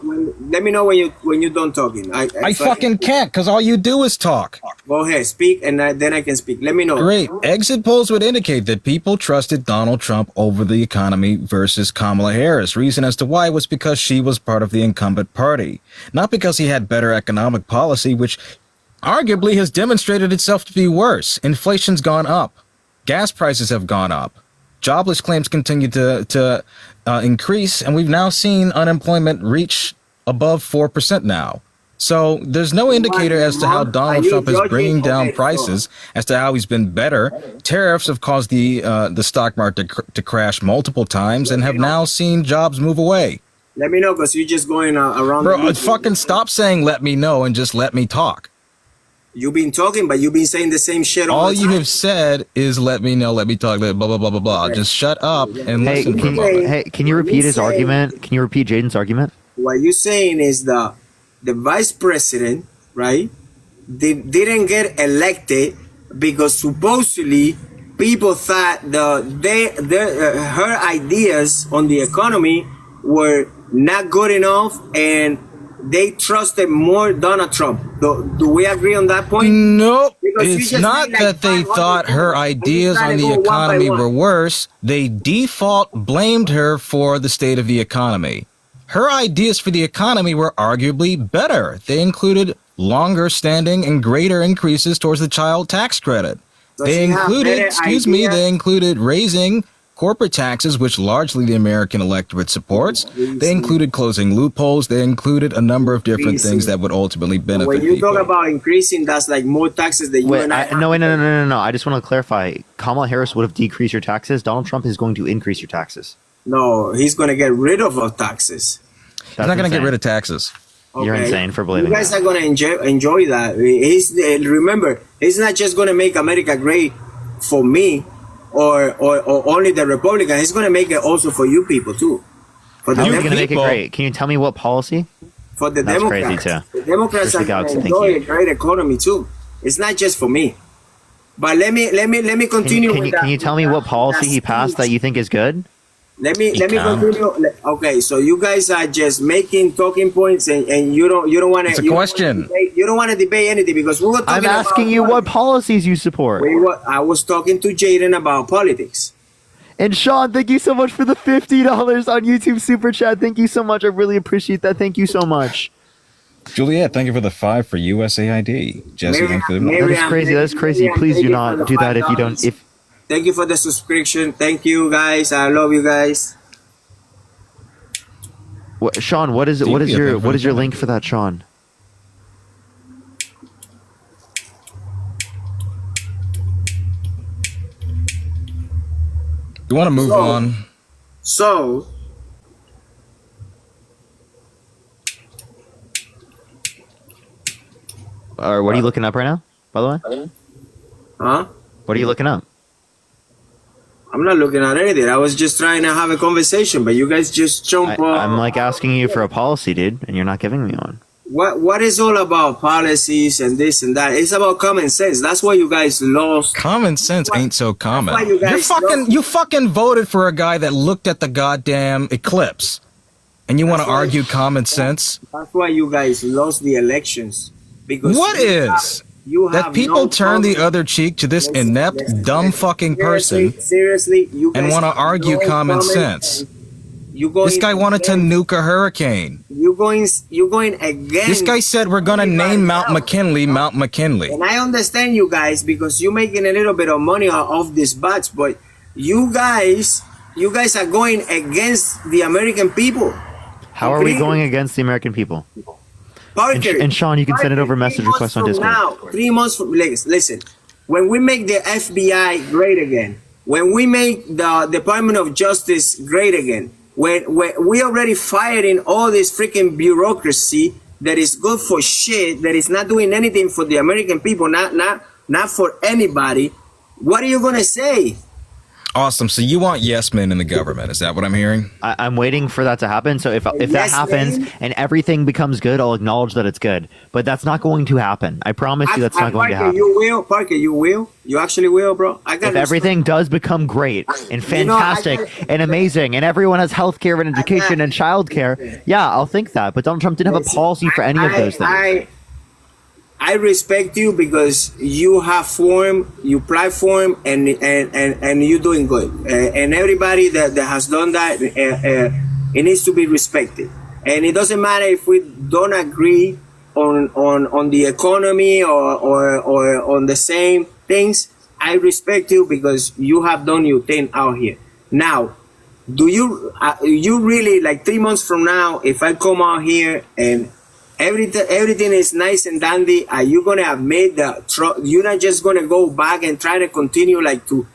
Let me know when you're done talking. I fucking can't, because all you do is talk. Go ahead, speak, and then I can speak. Let me know. Great. Exit polls would indicate that people trusted Donald Trump over the economy versus Kamala Harris. Reason as to why was because she was part of the incumbent party, not because he had better economic policy, which arguably has demonstrated itself to be worse. Inflation's gone up. Gas prices have gone up. Jobless claims continue to increase, and we've now seen unemployment reach above 4% now. So there's no indicator as to how Donald Trump is bringing down prices, as to how he's been better. Tariffs have caused the stock market to crash multiple times and have now seen jobs move away. Let me know, because you're just going around. Bro, fucking stop saying let me know and just let me talk. You've been talking, but you've been saying the same shit all the time. You have said is let me know, let me talk, blah, blah, blah, blah, blah. Okay. Just shut up and listen. Can you repeat his argument? Can you repeat Jaden's argument? What you're saying is the vice president, right, they didn't get elected because supposedly people thought her ideas on the economy were not good enough, and they trusted more Donald Trump. Do we agree on that point? Nope. It's not that they thought her ideas on the economy were worse. They default blamed her for the state of the economy. Her ideas for the economy were arguably better. They included longer standing and greater increases towards the child tax credit. They included raising corporate taxes, which largely the American electorate supports. They included closing loopholes. They included a number of different things that would ultimately benefit people. When you talk people. about increasing, that's like more taxes that you and I have. No. I just want to clarify. Kamala Harris would have decreased your taxes. Donald Trump is going to increase your taxes. No, he's going to get rid of our taxes. He's not going to get rid of taxes. Okay. You're insane for believing that. You guys are going to enjoy that. Remember, he's not just going to make America great for me or only the Republican. He's going to make it also for you people too. How is he going to make it great? Can you tell me what policy? For the That's Democrats. Crazy too. The Democrats are going to enjoy a great economy too. It's not just for me. But let me continue. Can you tell me what policy he passed that you think is good? Let me continue. Okay, so you guys are just making talking points, and you don't want to. It's a question. You don't want to debate anything because we were talking. I'm asking you what policies you support. I was talking to Jaden about politics. And Sean, thank you so much for the $50 on YouTube Super Chat. Thank you so much. I really appreciate that. Thank you so much. Juliet, thank you for the 5 for USAID. Jesse, thank you for the That is crazy. That is crazy. Please do not do that if you don't. Thank you for the subscription. Thank you, guys. I love you guys. Sean, what is your link for that, Sean? You want to move on? So, Or what are you looking up right now, by the way? huh? What are you looking up? I'm not looking at anything. I was just trying to have a conversation, but you guys just jump on. I'm like asking you for a policy, dude, and you're not giving me one. What is all about policies and this and that? It's about common sense. That's why you guys lost. Common sense ain't so common. why you guys You fucking voted for a guy that looked at the goddamn eclipse, and you want to argue common sense? That's why you guys lost the elections. Because What is that people turn the other cheek to this inept, dumb fucking person seriously, you guys and want to have argue no common sense? You going This guy wanted to nuke a hurricane. You're going against. This guy said we're gonna name Mount McKinley Mount McKinley. And I understand you guys because you're making a little bit of money off these butts, but you guys are going against the American people. How are we going against the American people? Parker, And Sean, you can send it over message request on Discord. Now, 3 months from listen, when we make the FBI great again, when we make the Department of Justice great again, when we already firing all this freaking bureaucracy that is good for shit, that is not doing anything for the American people, not for anybody, what are you gonna say? Awesome. So you want yes men in the government? Is that what I'm hearing? I'm waiting for that to happen. So if that happens and everything becomes good, I'll acknowledge that it's good. But that's not going to happen. I promise you, that's not going to happen. You will, Parker. You will. You actually will, bro. If everything does become great and fantastic and amazing, and everyone has healthcare and education and childcare, yeah, I'll think that. But Donald Trump didn't have a policy for any of those things. I respect you because you have form, you platform, and you're doing good. And everybody that has done that, it needs to be respected. And it doesn't matter if we don't agree on the economy or on the same things. I respect you because you have done your thing out here. Now, do you really, like 3 months from now, if I come out here and everything is nice and dandy, are you gonna have made you're not just gonna go back and try to continue like to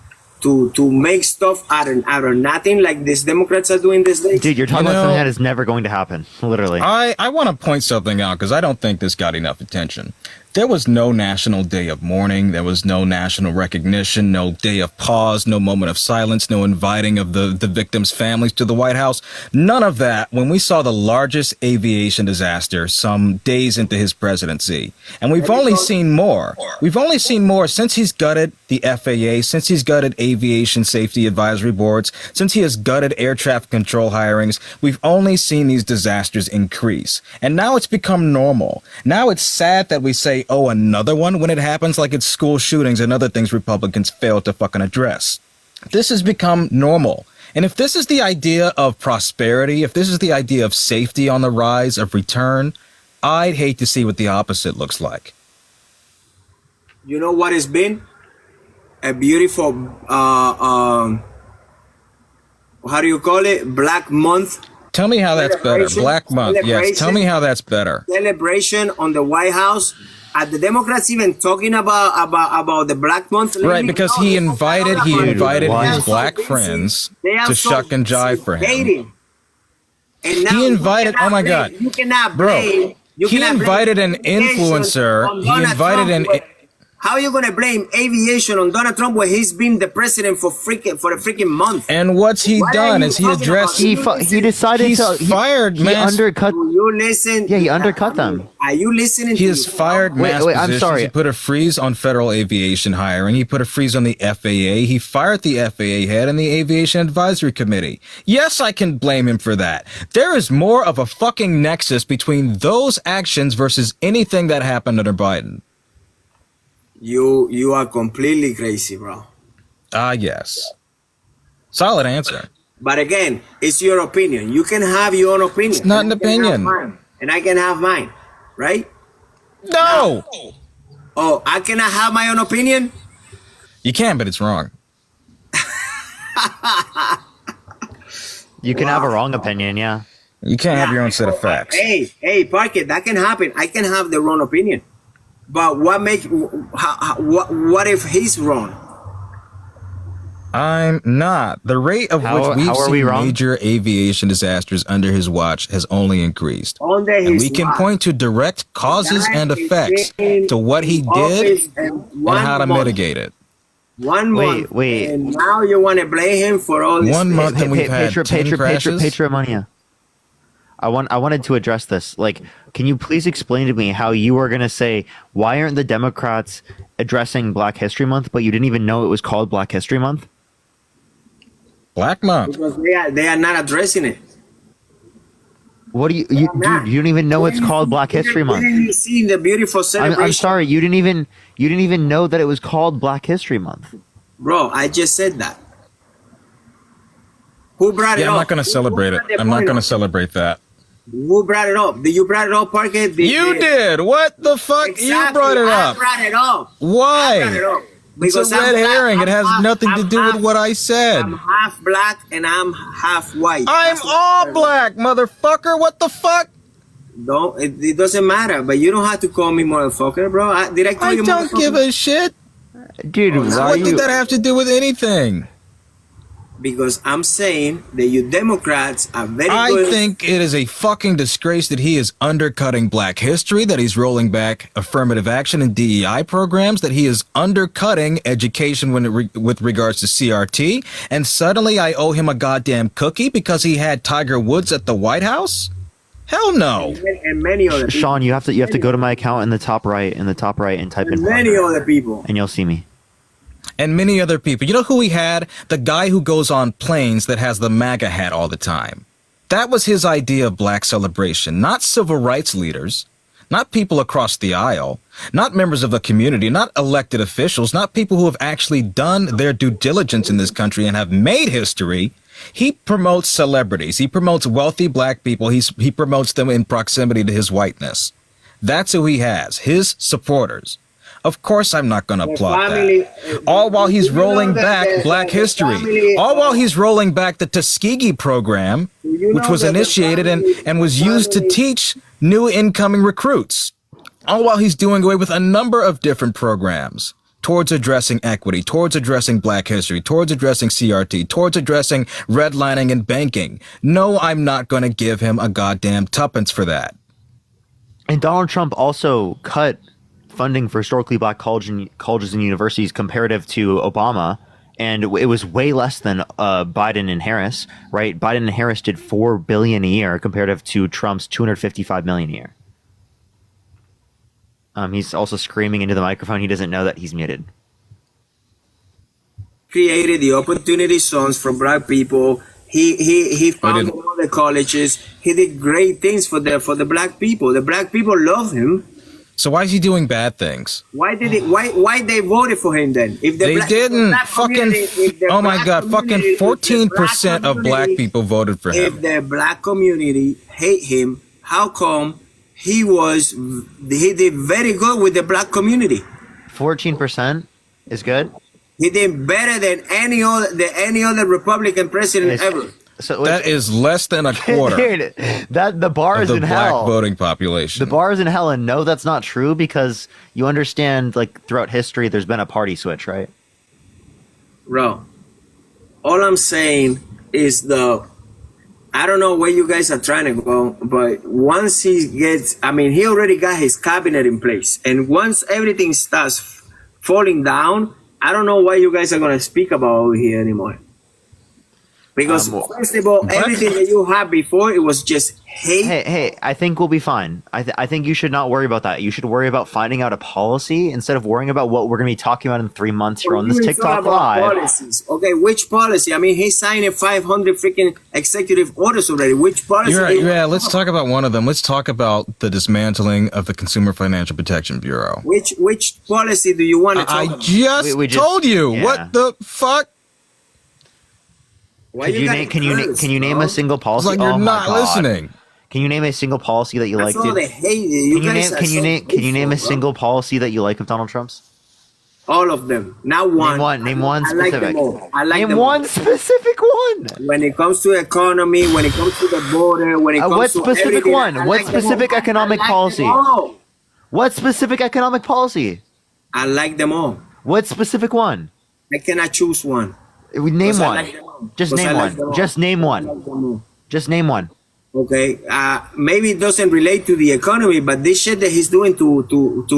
make stuff out of nothing like these Democrats are doing this day? Dude, you're talking about something that is never going to happen, literally. I want to point something out because I don't think this got enough attention. There was no national day of mourning. There was no national recognition, no day of pause, no moment of silence, no inviting of the victims' families to the White House. None of that when we saw the largest aviation disaster some days into his presidency. And we've only seen more. We've only seen more since he's gutted the FAA, since he's gutted aviation safety advisory boards, since he has gutted air traffic control hirings. We've only seen these disasters increase. And now it's become normal. Now it's sad that we say, oh, another one when it happens like it's school shootings and other things Republicans fail to fucking address. This has become normal. And if this is the idea of prosperity, if this is the idea of safety on the rise, of return, I'd hate to see what the opposite looks like. You know what it's been? A beautiful, how do you call it? Black Month. Tell me how that's better. Black Month, yes. Tell me how that's better. Celebration on the White House. Are the Democrats even talking about the Black Month? Right, because he invited his black friends to shuck and jive for him. He invited, oh my God, bro, he invited an influencer. He invited an. How are you going to blame aviation on Donald Trump when he's been the president for a freaking month? And what's he done is he addressed. He decided he's to fired. He undercut. You listen. Yeah, he undercut them. Are you listening? He has fired mass wait, positions. I'm sorry. He put a freeze on federal aviation hiring. He put a freeze on the FAA. He fired the FAA head and the Aviation Advisory Committee. Yes, I can blame him for that. There is more of a fucking nexus between those actions versus anything that happened under Biden. You are completely crazy, bro. Yes. Solid answer. But again, it's your opinion. You can have your own opinion. It's not an opinion. And I can have mine, right? No. Oh, I cannot have my own opinion? You can, but it's wrong. You can have a wrong opinion, yeah. You can't have your own set of facts. Hey, Parker, that can happen. I can have the wrong opinion, but what if he's wrong? I'm not. The rate of which we've seen major aviation disasters under his watch has only increased. And we can point to direct causes and effects to what he did and how to mitigate it. 1 month. Wait. And now you want to blame him for all this. 1 month and we've had 10 crashes. Patriomonia. I wanted to address this. Like, can you please explain to me how you are going to say, why aren't the Democrats addressing Black History Month, but you didn't even know it was called Black History Month? Black Month. Because they are not addressing it. What do you dude, you don't even know it's called Black History Month. Didn't you see the beautiful celebration? I'm sorry, you didn't even know that it was called Black History Month. Bro, I just said that. Who brought it up? I'm not going to celebrate it. I'm not going to celebrate that. Who brought it up? You brought it up, Parker? You did. What the fuck? Exactly. You brought it up. I brought it up. Why? I brought it up. It's a red herring. It has nothing to do with what I said. I'm half black and I'm half white. I'm all black, motherfucker. What the fuck? No, it doesn't matter. But you don't have to call me motherfucker, bro. I don't give a shit. Dude, what did that have to do with anything? Because I'm saying that you Democrats are very good. I think it is a fucking disgrace that he is undercutting black history, that he's rolling back affirmative action and DEI programs, that he is undercutting education with regards to CRT, and suddenly I owe him a goddamn cookie because he had Tiger Woods at the White House? Hell no. And many other people. Sean, you have to go to my account in the top right, and type in many other people. And you'll see me. And many other people. You know who he had? The guy who goes on planes that has the MAGA hat all the time. That was his idea of black celebration, not civil rights leaders, not people across the aisle, not members of the community, not elected officials, not people who have actually done their due diligence in this country and have made history. He promotes celebrities. He promotes wealthy black people. He promotes them in proximity to his whiteness. That's who he has, his supporters. Of course I'm not going to applaud that. All while he's rolling back black history. All while he's rolling back the Tuskegee program, which was initiated and was used to teach new incoming recruits. All while he's doing away with a number of different programs towards addressing equity, towards addressing black history, towards addressing CRT, towards addressing redlining and banking. No, I'm not going to give him a goddamn tuppence for that. And Donald Trump also cut funding for historically black colleges and universities comparative to Obama, and it was way less than Biden and Harris, right? Biden and Harris did $4 billion a year comparative to Trump's $255 million a year. He's also screaming into the microphone. He doesn't know that he's muted. Created the opportunity zones for black people. He founded all the colleges. He did great things for the black people. The black people love him. So why is he doing bad things? Why they voted for him then? If they didn't. Oh my God, fucking 14% of black people voted for him. If the black community hate him, how come he did very good with the black community? 14% is good? He did better than any other Republican president ever. So that is less than a quarter. Dude, the bar is in hell. Black voting population. The bar is in hell, and no, that's not true because you understand, like throughout history, there's been a party switch, right? Bro, all I'm saying is I don't know where you guys are trying to go, but once he already got his cabinet in place, and once everything starts falling down, I don't know why you guys are gonna speak about over here anymore. Because first of all, everything that you had before, it was just hate. Hey, I think we'll be fine. I think you should not worry about that. You should worry about finding out a policy instead of worrying about what we're going to be talking about in 3 months here on this TikTok Live. Policies. Okay, which policy? I mean, he signed 500 freaking executive orders already. Which policy? You're right. Yeah, let's talk about one of them. Let's talk about the dismantling of the Consumer Financial Protection Bureau. Which policy do you want to talk about? I just told you. Yeah. What the fuck? Can you name a single policy? It's like you're not listening. Can you name a single policy that you like? They hate you. Can you name a single policy that you like of Donald Trump's? All of them. Not one. Name one I like specific. them all. I like Name them one all. specific one. When it comes to economy, when it comes to the border, when it comes What to specific everything, one? I What like them specific all. economic I like policy? them all. What specific economic policy? I like them all. What specific one? I cannot choose one. Name Because I one. like them all. Just Because I name like one. them all. Just name I one. like them all. Just name one. Okay, maybe it doesn't relate to the economy, but this shit that he's doing to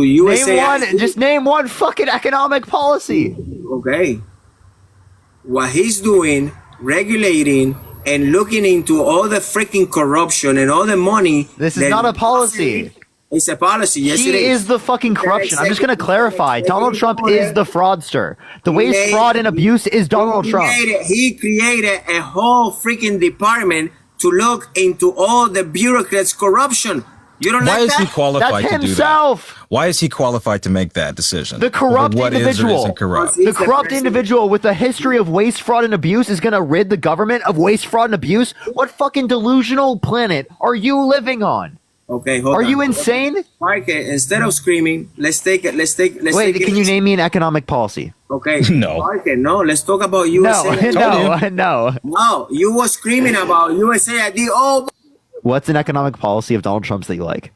USA. Name one. Just name one fucking economic policy. Okay, what he's doing, regulating and looking into all the freaking corruption and all the money. This is that- not a policy. It's a policy. Yes, He it is the fucking corruption. I'm just going to clarify. Donald Trump is the fraudster. The waste, fraud, and abuse is Donald Trump. He created a whole freaking department to look into all the bureaucrats' corruption. You don't Why like is he that? qualified That's to do himself. that? Why is he qualified to make that decision? The corrupt over what is or individual. isn't corrupt? The He's the corrupt president. individual with a history of waste, fraud, and abuse is going to rid the government of waste, fraud, and abuse? What fucking delusional planet are you living on? Okay, hold Are on. you insane? Okay, instead of screaming, let's take it. Wait, can you name me an economic policy? Okay. No. Okay, no. Let's talk about No, USA. no. No, you were screaming about USA ID. Oh, What's an economic policy of Donald Trump's that you like?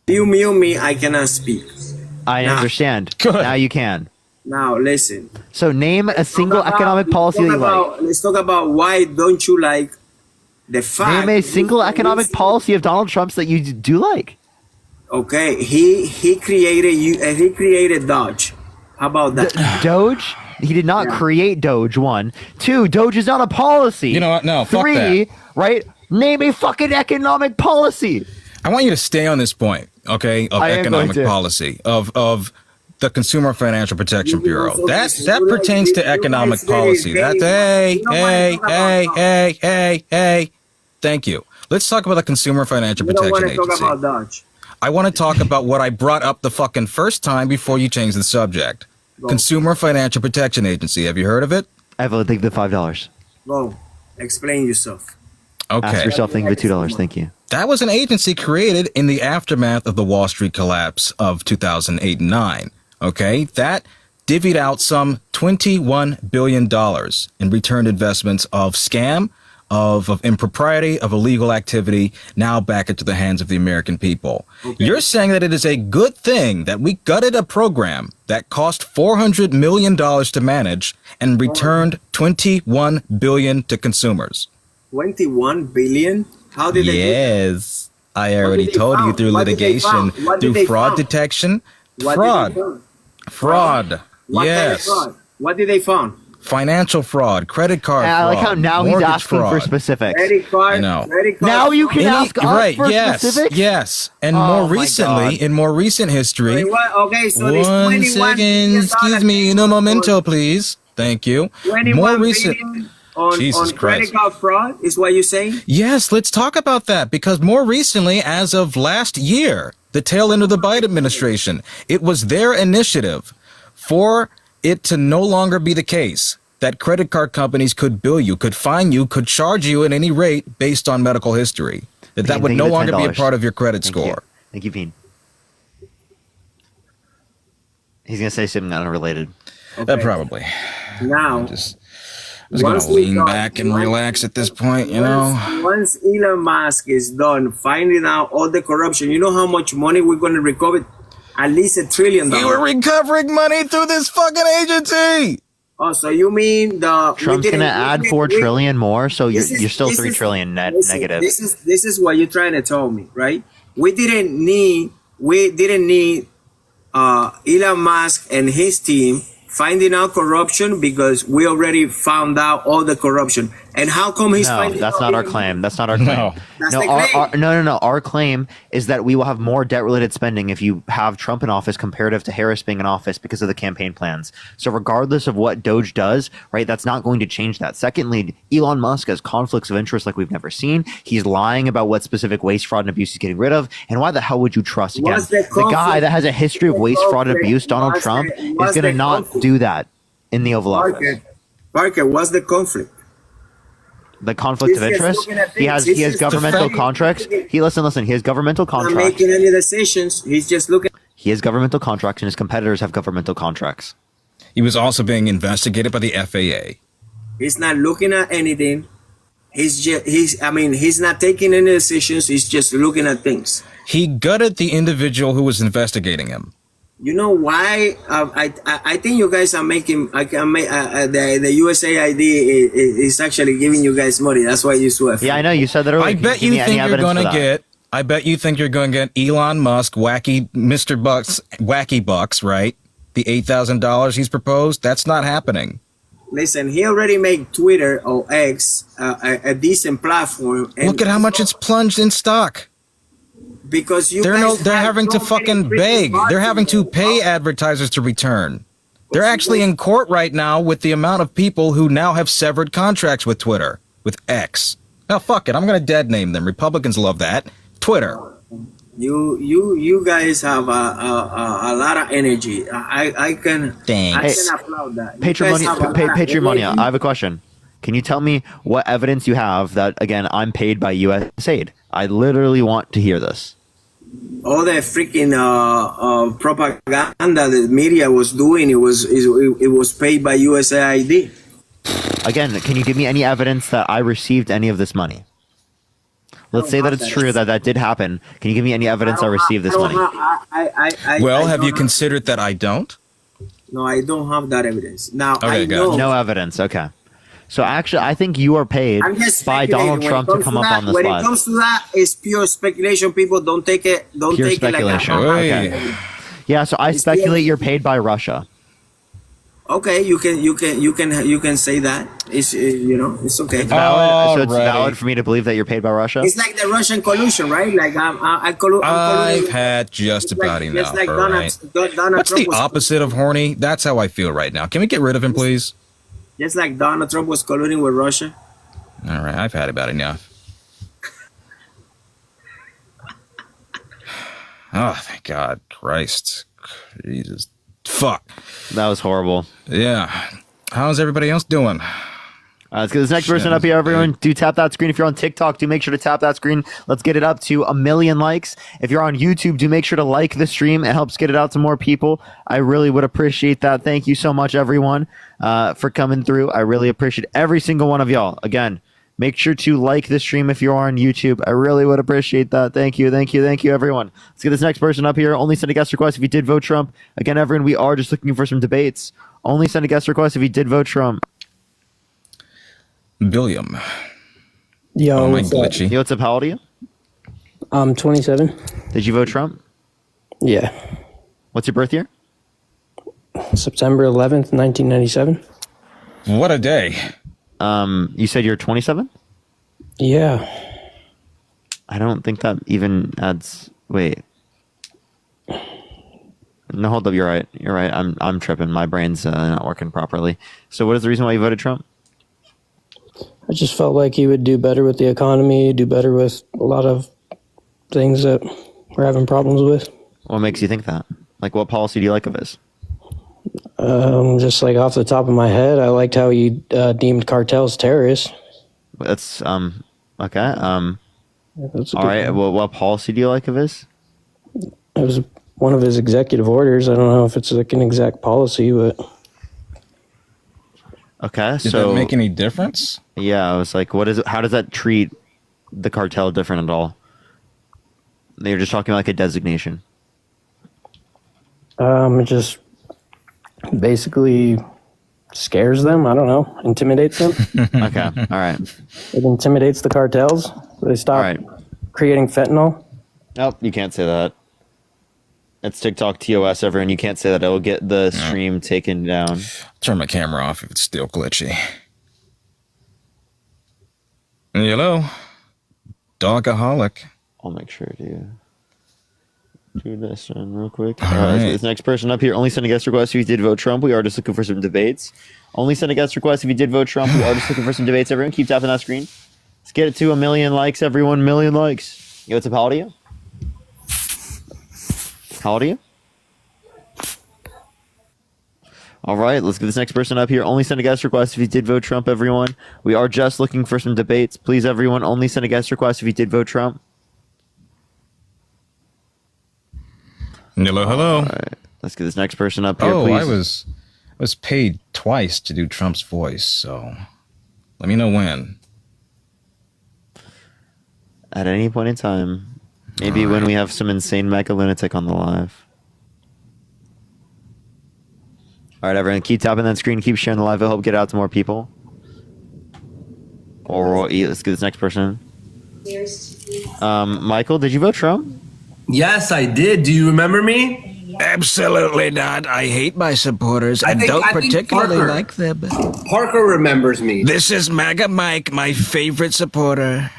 you mute me. I cannot speak. I Nah. understand. Good. Now you can. Now listen. So name a single Talk about- economic policy that you like. Let's talk about why don't you like the fact. Name a single economic policy of Donald Trump's that you do like. Okay, he created Dodge. How about that? Doge? He did not Yeah. create Doge, one. Two, Doge is not a policy. You know what? No, fuck Three, that. right? Name a fucking economic policy. I want you to stay on this point, okay, of I am economic going to. policy, of the Consumer Financial Protection Bureau. also- That you pertains to guys economic say policy. very- That's you don't wanna talk about hey. Thank you. Let's talk about the Consumer Financial We don't want Protection to talk Agency. about Dodge. I want to talk about what I brought up the fucking first time before you changed the subject. Go. Consumer Financial Protection Agency. Have you heard of it? Evelyn, think the $5. Go, explain yourself. Okay. Ask yourself, think the $2. Thank you. That was an agency created in the aftermath of the Wall Street collapse of 2008 and 9. Okay, that divvied out some $21 billion in returned investments of scam, of impropriety, of illegal activity, now back into the hands of the American people. Okay. You're saying that it is a good thing that we gutted a program that cost $400 million to manage and returned $21 billion to consumers. 21 billion? How did they do that? Yes, I already did they told you found? through What did they litigation, found? What did through they fraud found? detection, What fraud, did they find? fraud, What yes, kind of fraud? What did they find? financial fraud, credit card And I fraud, like how now he's mortgage asking for fraud. specifics. Credit card. I know. Credit card. Now you can ask us Right, for yes, specifics? yes. And Oh more my recently, God. in more recent history, Okay, so this one 21 second, billion excuse me, dollars no momento, please. Thank you. 21 More recent. billion on Jesus credit Christ. card fraud is what you're saying? Yes, let's talk about that because more recently, as of last year, the tail end of the Biden administration, it was their initiative for it to no longer be the case that credit card companies could bill you, could fine you, could charge you at any rate based on medical history. That Thank would you no for longer be a $10. part of your credit Thank score. you. Thank you, Peen. He's going to say something unrelated. Probably. Now, Just gonna once we lean got- back and relax at this point, you know. Once Elon Musk is done finding out all the corruption, you know how much money we're going to recover? At least $1 trillion. We were recovering money through this fucking agency. Oh, so you mean the Trump's going to add $4 trillion more, so you're still $3 trillion net listen, negative. This is what you're trying to tell me, right? We didn't need Elon Musk and his team finding out corruption because we already found out all the corruption. And how come he's No, finding that's out not our even- claim. That's not our claim. No. That's No, the our, claim. no. Our claim is that we will have more debt-related spending if you have Trump in office comparative to Harris being in office because of the campaign plans. So regardless of what Doge does, right, that's not going to change that. Secondly, Elon Musk has conflicts of interest like we've never seen. He's lying about what specific waste, fraud, and abuse he's getting rid of. And why the hell would you trust again? What's the The guy conflict? that has a history of waste, fraud, and conflict? abuse, Donald What's Trump, the- is what's going to the not conflict? do that in the Oval Office. Parker, what's the conflict? The conflict of He's just interest. looking at He has things. he He's has just governmental defending- contracts. He listen. He has governmental Not contracts. making any decisions. He's just looking. He has governmental contracts, and his competitors have governmental contracts. He was also being investigated by the FAA. He's not looking at anything. He's not taking any decisions. He's just looking at things. He gutted the individual who was investigating him. You know why? I think you guys are making. The USAID is actually giving you guys money. That's why you swear. Yeah, I know. You said that earlier. I bet you think you're going to get. I bet you think you're going to get Elon Musk, Mr. Bucks, wacky bucks, right? The $8,000 he's proposed. That's not happening. Listen, he already made Twitter or X a decent platform. And look at how much it's plunged in stock. Because they're having to fucking beg. They're having to pay advertisers to return. They're actually in court right now with the amount of people who now have severed contracts with Twitter, with X. Now, fuck it. I'm going to dead name them. Republicans love that. Twitter. You guys have a lot of energy. I can applaud that. Patrimony. I have a question. Can you tell me what evidence you have that, again, I'm paid by USAID? I literally want to hear this. All the freaking propaganda the media was doing, it was paid by USAID. Again, can you give me any evidence that I received any of this money? Let's say that it's true that did happen. Can you give me any evidence I received this money? Have you considered that I don't? No, I don't have that evidence. Now, okay, I know. No evidence. Okay. So actually, I think you are paid by Donald Trump to come up on the slide. When it comes to that, it's pure speculation. People don't take it. Pure speculation. Okay. Yeah. So I speculate you're paid by Russia. Okay, you can say that. It's it's okay. It's valid. So it's valid for me to believe that you're paid by Russia. It's like the Russian collusion, right? Like I've had just about enough. Like What's the opposite of horny? That's how I feel right now. Can we get rid of him, please? Just like Donald Trump was colluding with Russia. All right, I've had about enough. Oh, thank God, Christ, Jesus, fuck. That was horrible. Yeah. How's everybody else doing? Let's get this next person up here, everyone. Do tap that screen. If you're on TikTok, do make sure to tap that screen. Let's get it up to 1 million likes. If you're on YouTube, do make sure to like the stream. It helps get it out to more people. I really would appreciate that. Thank you so much, everyone, for coming through. I really appreciate every single one of y'all. Again, make sure to like the stream if you're on YouTube. I really would appreciate that. Thank you, everyone. Let's get this next person up here. Only send a guest request if you did vote Trump. Again, everyone, we are just looking for some debates. Only send a guest request if you did vote Trump. Billiam. Yo, what's glitchy? Yo, what's up? How old are you? I'm 27. Did you vote Trump? Yeah. What's your birth year? September 11th, 1997. What a day. You said you're 27? Yeah. I don't think that even adds. Wait. No, hold up. You're right. I'm tripping. My brain's not working properly. So what is the reason why you voted Trump? I just felt like he would do better with the economy, do better with a lot of things that we're having problems with. What makes you think that? Like, what policy do you like of his? Just like off the top of my head, I liked how he deemed cartels terrorists. That's okay. All right. Well, what policy do you like of his? It was one of his executive orders. I don't know if it's like an exact policy, but okay. Did that make any difference? Yeah, I was like, what is it? How does that treat the cartel different at all? They're just talking about like a designation. It just basically scares them. I don't know, intimidates them. Okay, all right. It intimidates the cartels. They stop creating fentanyl. Nope, you can't say that. It's TikTok TOS, everyone. You can't say that. It will get the stream taken down. Turn my camera off if it's still glitchy. Hello, Dogaholic. I'll make sure to do this one real quick. All right. This next person up here, only send a guest request if you did vote Trump. We are just looking for some debates. Only send a guest request if you did vote Trump. We are just looking for some debates, everyone. Keep tapping that screen. Let's get it to 1 million likes, everyone. 1 million likes. Yo, what's up? How old are you? How old are you? All right, let's get this next person up here. Only send a guest request if you did vote Trump, everyone. We are just looking for some debates. Please, everyone, only send a guest request if you did vote Trump. Hello, hello. All right. Let's get this next person up here, Oh, please. I was paid twice to do Trump's voice, so let me know when. At any point in time. Maybe when we have some insane mega lunatic on the live. All right, everyone, keep tapping that screen, keep sharing the live. I hope get out to more people. Or let's get this next person. Michael, did you vote Trump? Yes, I did. Do you remember me? Absolutely not. I hate my supporters. I don't particularly like them. Parker remembers me. This is MAGA Mike, my favorite supporter.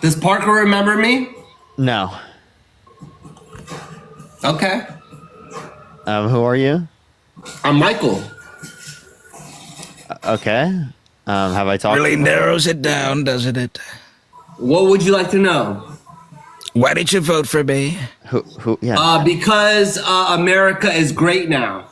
Does Parker remember me? No. Okay. Who are you? I'm Michael. Okay. Have I talked? Really narrows it down, doesn't it? What would you like to know? Why did you vote for me? Who? Yeah. Because America is great now.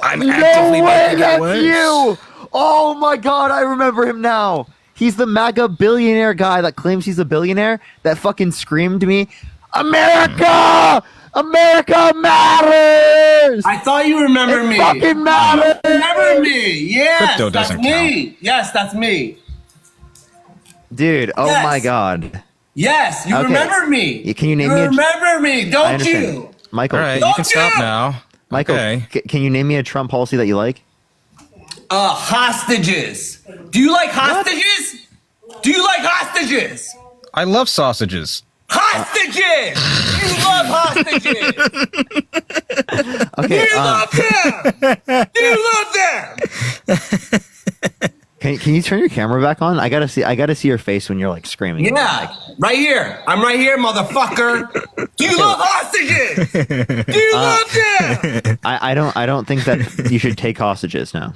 I'm actively making it That's worse. you! Oh my God, I remember him now. He's the MAGA billionaire guy that claims he's a billionaire that fucking screamed to me, America! America matters! I thought you remember me. Fucking matters! You remember me? Yes, Crypto that's doesn't me. Yes, that's me. Dude, oh Yes. my God. Yes, you Okay. remember me. Can you name You me a... remember me, I don't understand. you? Michael, All right, Don't you can stop you? now. Michael, Okay. can you name me a Trump policy that you like? Hostages. Do you like hostages? Do you like hostages? I love sausages. Hostages! You love hostages! Okay, You love them! You love them! can you turn your camera back on? I gotta see your face when you're like screaming. Yeah, right here. I'm right here, motherfucker. Do you love hostages? Do you love them? I don't think that you should take hostages now.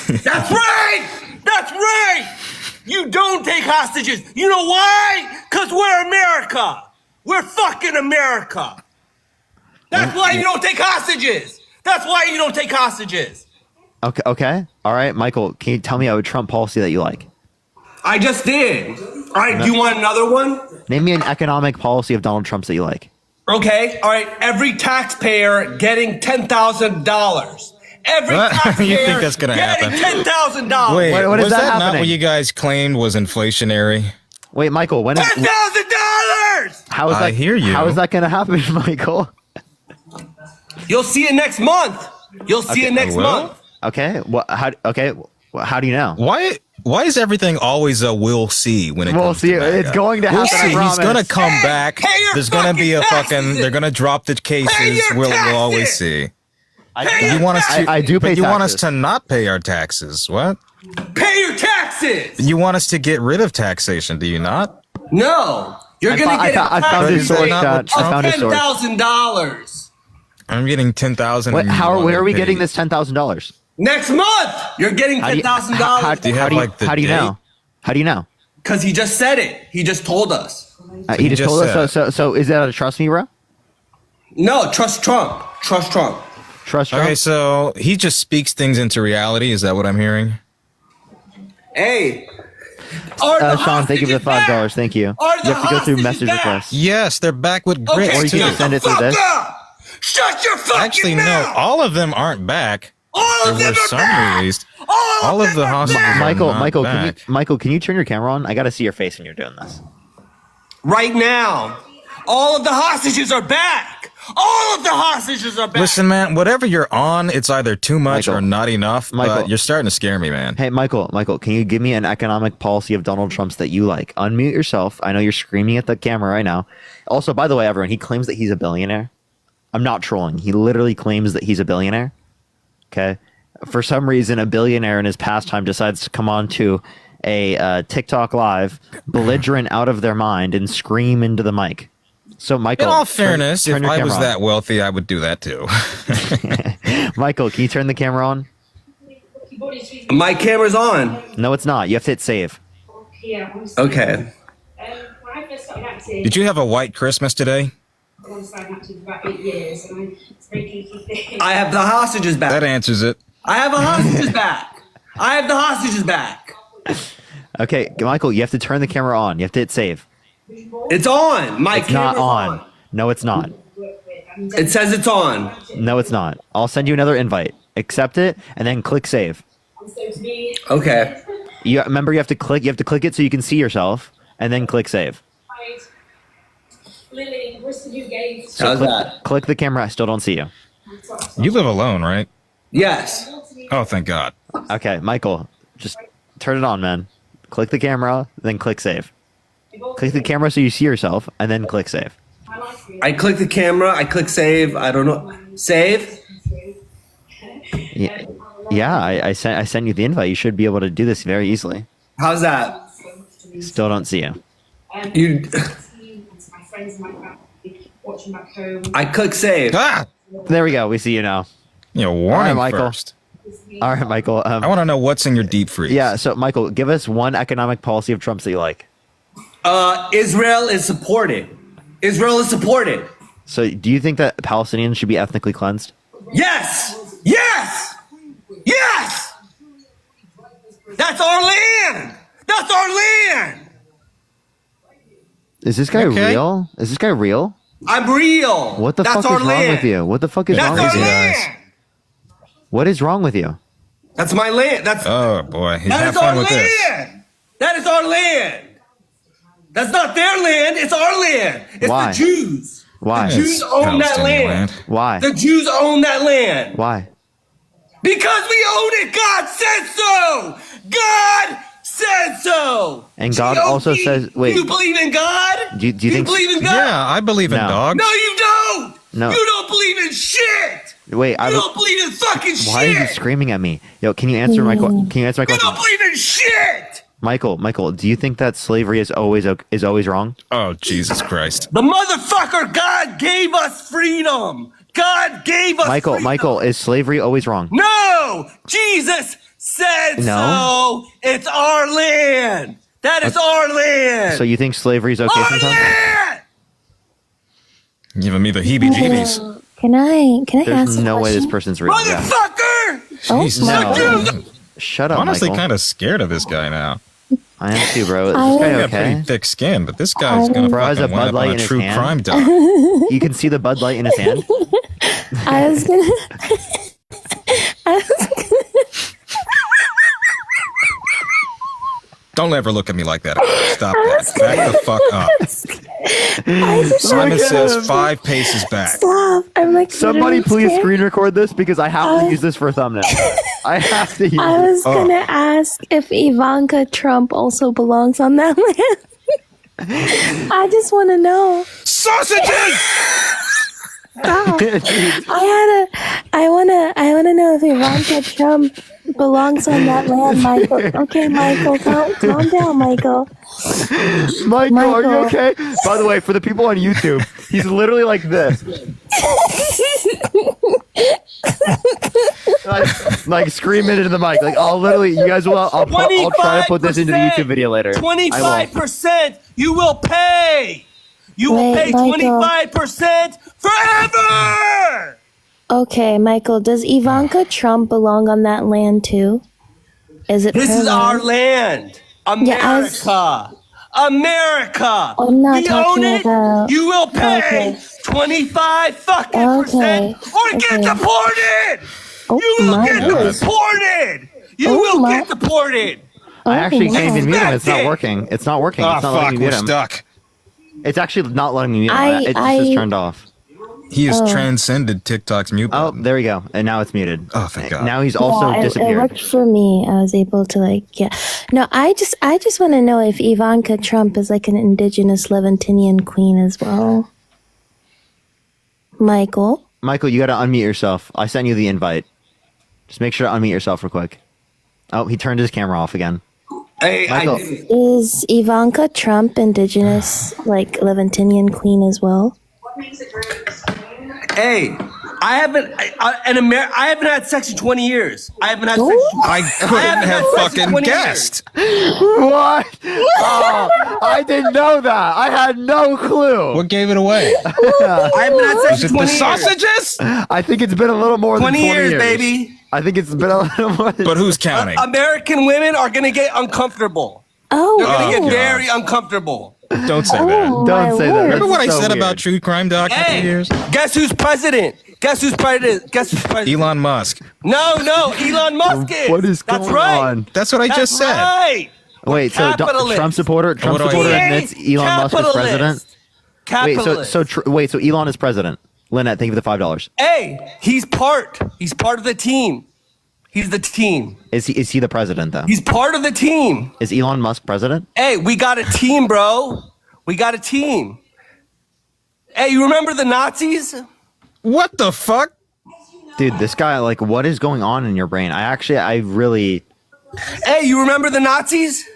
That's right! That's right! You don't take hostages. You know why? Because we're America. We're fucking America. That's why you don't take hostages. That's why you don't take hostages. Okay. All right, Michael, can you tell me a Trump policy that you like? I just did. All right, do you want another one? Name me an economic policy of Donald Trump's that you like. Okay, all right. Every taxpayer getting $10,000. Every What? taxpayer You think that's gonna getting happen? $10,000. Wait, what is was that that not happening? what you guys claimed was inflationary? Wait, Michael, when is $10,000. how is that? I hear you. How is that going to happen, Michael? You'll see it next month. You'll see it next will? month. Okay. How do you know? Why is everything always a we'll see when it We'll comes see. to MAGA? It's going to We'll happen. I see. He's promise. gonna come back. pay your There's gonna be a fucking fucking. taxes. They're gonna drop the cases. your We'll always taxes. see. I, You want us to? I do pay But you want us taxes. to not pay our taxes? What? Pay your taxes. You want us to get rid of taxation? Do you not? No, you're gonna I get found But his is that source, not Chad. what I found his source. $10,000 I'm getting 10,000. Where are we getting this $10,000? next month. You're getting How do you- $10,000 Do you have like the how do you date? know? How do you know? because he just said it. He just told us. He just just told us. said. So is that a trust me, bro? No, trust Trump. Trust Trump. Trust Trump? Okay, so he just speaks things into reality. Is that what I'm hearing? Hey. Are the Sean, thank you for the hostages $5. back? Thank you. Are You the have to go through hostages message back? requests. Yes, they're back with grits Okay, Or you can too. just send it through fuck this. up. Shut your fucking Actually, no. mouth. All of them aren't back. All of There them were are some back. released. All of them the are hostages back. are not Michael, back. can you turn your camera on? I got to see your face when you're doing this. Right now, all of the hostages are back. All of the hostages are back. Listen, man, whatever you're on, it's either too much Michael. or not enough. Michael. But you're starting to scare me, man. Hey, Michael, can you give me an economic policy of Donald Trump's that you like? Unmute yourself. I know you're screaming at the camera right now. Also, by the way, everyone, he claims that he's a billionaire. I'm not trolling. He literally claims that he's a billionaire. Okay. For some reason, a billionaire in his pastime decides to come on to a TikTok live, belligerent out of their mind, and scream into the mic. So, Michael, In all fairness, turn if your I was camera that wealthy, I would do that too. on. Michael, can you turn the camera on? My camera's on. No, it's not. You have to hit save. Okay. Did you have a white Christmas today? I have the hostages back. That answers it. I have the hostages back. I have the hostages back. Okay, Michael, you have to turn the camera on. You have to hit save. It's on. My It's not camera's on. No, it's not. It says it's on. No, it's not. I'll send you another invite. Accept it and then click save. Okay. You remember you have to click it so you can see yourself and then click save. So How's that? click the camera. I still don't see you. You live alone, right? Yes. Oh, thank God. Okay, Michael, just turn it on, man. Click the camera, then click save. Click the camera so you see yourself, and then click save. I click the camera. I click save. I don't know. Save? Yeah, I sent you the invite. You should be able to do this very easily. How's that? Still don't see you. You. I click save. Ah! There we go. We see you now. You know, All warning right, Michael. first. All right, Michael. I want to know what's in your deep freeze. Yeah, so Michael, give us one economic policy of Trump's that you like. Israel is supported. Israel is supported. So do you think that Palestinians should be ethnically cleansed? Yes! Yes! Yes! That's our land! That's our land! Is this guy Okay. real? Is this guy real? I'm real. What the That's fuck our is land. wrong with you? What the fuck is That's wrong our with you? land. What is wrong with you? That's my land. That's Oh boy, he's that have is our fun with this. land. That is our land. That's not their land. It's our land. It's Why? the Jews. Why? The Jews own that Palestinian land. Why? The Jews own that land. Why? Because we own it. God said so. God said so. And God G.O.D. also says- wait. Do you believe in God? Do you think- believe in God? Yeah, I believe in No. dogs. No, you don't. No. You don't believe in shit. Wait, You don't believe in fucking why are you shit. screaming at me? Yo, can you answer my question? Can you answer my You don't question? believe in shit. Michael, do you think that slavery is always wrong? Oh Jesus Christ! The motherfucker God gave us freedom. God gave us freedom. Michael, is slavery always wrong? No! Jesus said No. so. It's our land. That is our land. So you think slavery is okay our sometimes? land! Giving me the heebie-jeebies. Can I There's ask a no way this question? person's real. Yeah. Motherfucker! Jesus. No. Shut up, Honestly, Michael. kind of scared of this guy now. I am too, bro. Is I- this guy He's got pretty okay? thick skin, but this guy's gonna Bro has a fucking wind Bud up Light on a in his true hand. crime doc. You can see the Bud Light in his hand. I was gonna. I was Don't ever look at me like that. Stop that. Back the fuck up. I just Simon Look at says him. 5 paces back. stop. I'm like Somebody literally please scared. screen record this because I have to use this for a thumbnail. I have to use I it. was gonna ask if Ivanka Trump also belongs on that land. I just want to know. Sausages! Stop. I wanna know if Ivanka Trump belongs on that land, Michael. Okay, Michael, calm down, Michael. Michael, are you Michael. okay? By the way, for the people on YouTube, he's literally like this. like screaming into the mic. Like, I'll literally, you guys will, I'll try to put this into the YouTube video later. 25%. You will pay. You will Wait, pay Michael. 25% forever. Okay, Michael, does Ivanka Trump belong on that land too? Is it This her is our land? land. Yeah, I was- America. I'm not we talking own it. about- You will pay Okay. 25 fucking Okay. percent or get Okay. deported. Oh, You will my get goodness. deported. You Oh, will my- get deported. I actually Oh, can't even mute him. It's not Respect it. working. It's not working. Ah, It's not fuck, letting me we're mute him. stuck. It's actually not letting me mute him. I- It just is turned off. He has transcended TikTok's mute Oh, button. there we go. And now it's muted. Oh, thank God. Now he's also Yeah, it disappeared. worked for me. I was able to No, I just want to know if Ivanka Trump is like an indigenous Levantinian queen as well. Michael. Michael, you got to unmute yourself. I sent you the invite. Just make sure to unmute yourself real quick. Oh, he turned his camera off again. Hey, Michael. Is Ivanka Trump indigenous, like Levantinian queen as well? Hey, I haven't had sex in 20 years. I haven't had sex. I couldn't haven't have had sex in fucking 20 years. guessed. What? Oh, I didn't know that. I had no clue. What gave it away? I haven't had sex Was in it the 20 years. sausages? I think it's been a little more 20 than 20 years, baby. I think it's been a little more than But who's counting? American women are gonna get uncomfortable. Oh, They're gonna oh. get very uncomfortable. Don't say that. Don't say that. Remember what I That's so said weird. about True Crime Doc for Hey, years? guess who's president? Guess who's president? Guess who's president? Elon Musk. No, Elon Musk is. What is That's going right. on? That's what I just said. Right. Wait, so Capitalist. Trump supporter What do I admits Elon Musk is president? Capitalist. Wait, so Elon is president. Lynette, thank you for the $5. Hey, he's part of the team. He's the team. Is he the president though? He's part of the team. Is Elon Musk president? Hey, we got a team, bro. We got a team. Hey, you remember the Nazis? What the fuck? Dude, this guy, like, what is going on in your brain? I really. Hey, you remember the Nazis?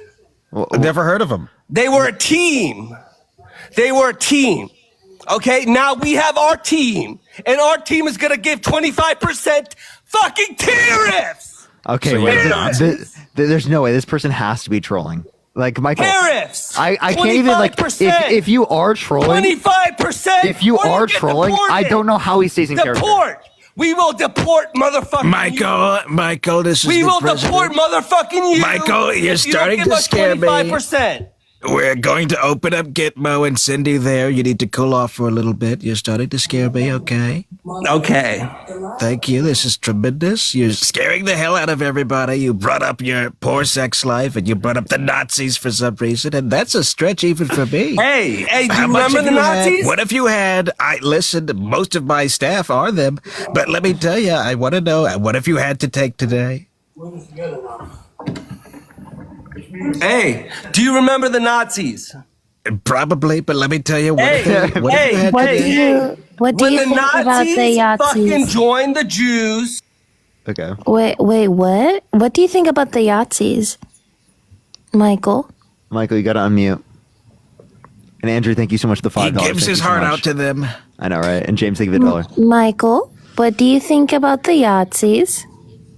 I've never heard of him. They were a team. Okay, now we have our team, and our team is gonna give 25% fucking tariffs. Okay, So wait. you're not. There's no way. This person has to be trolling. Like, Michael. Tariffs. I can't even, like, if you are trolling. 25%. If you or are get trolling, I deported. don't know how he stays in character. Deport. We will deport motherfucking Michael, this is We the will president. deport motherfucking you. Michael, you're if you starting don't give to us scare me. 25%. We're going to open up Gitmo and send you there. You need to cool off for a little bit. You're starting to scare me, okay? Okay. Thank you. This is tremendous. You're scaring the hell out of everybody. You brought up your poor sex life and you brought up the Nazis for some reason, and that's a stretch even for me. Hey, do you How much remember have the you had? Nazis? What if you had? I listen. Most of my staff are them, but let me tell you, I want to know what if you had to take today? Hey, do you remember the Nazis? Probably, but let me tell you, what Hey, if you had What today? do you what do When you the think about the Nazis fucking Yahtzees? joined the Jews, Okay. Wait, what? What do you think about the Yahtzees, Michael? Michael, you gotta unmute. And Andrew, thank you so much for the $5. He gives Thank his you so heart much. out to them. I know, right? And James, thank you for the $1. Michael, what do you think about the Yahtzees?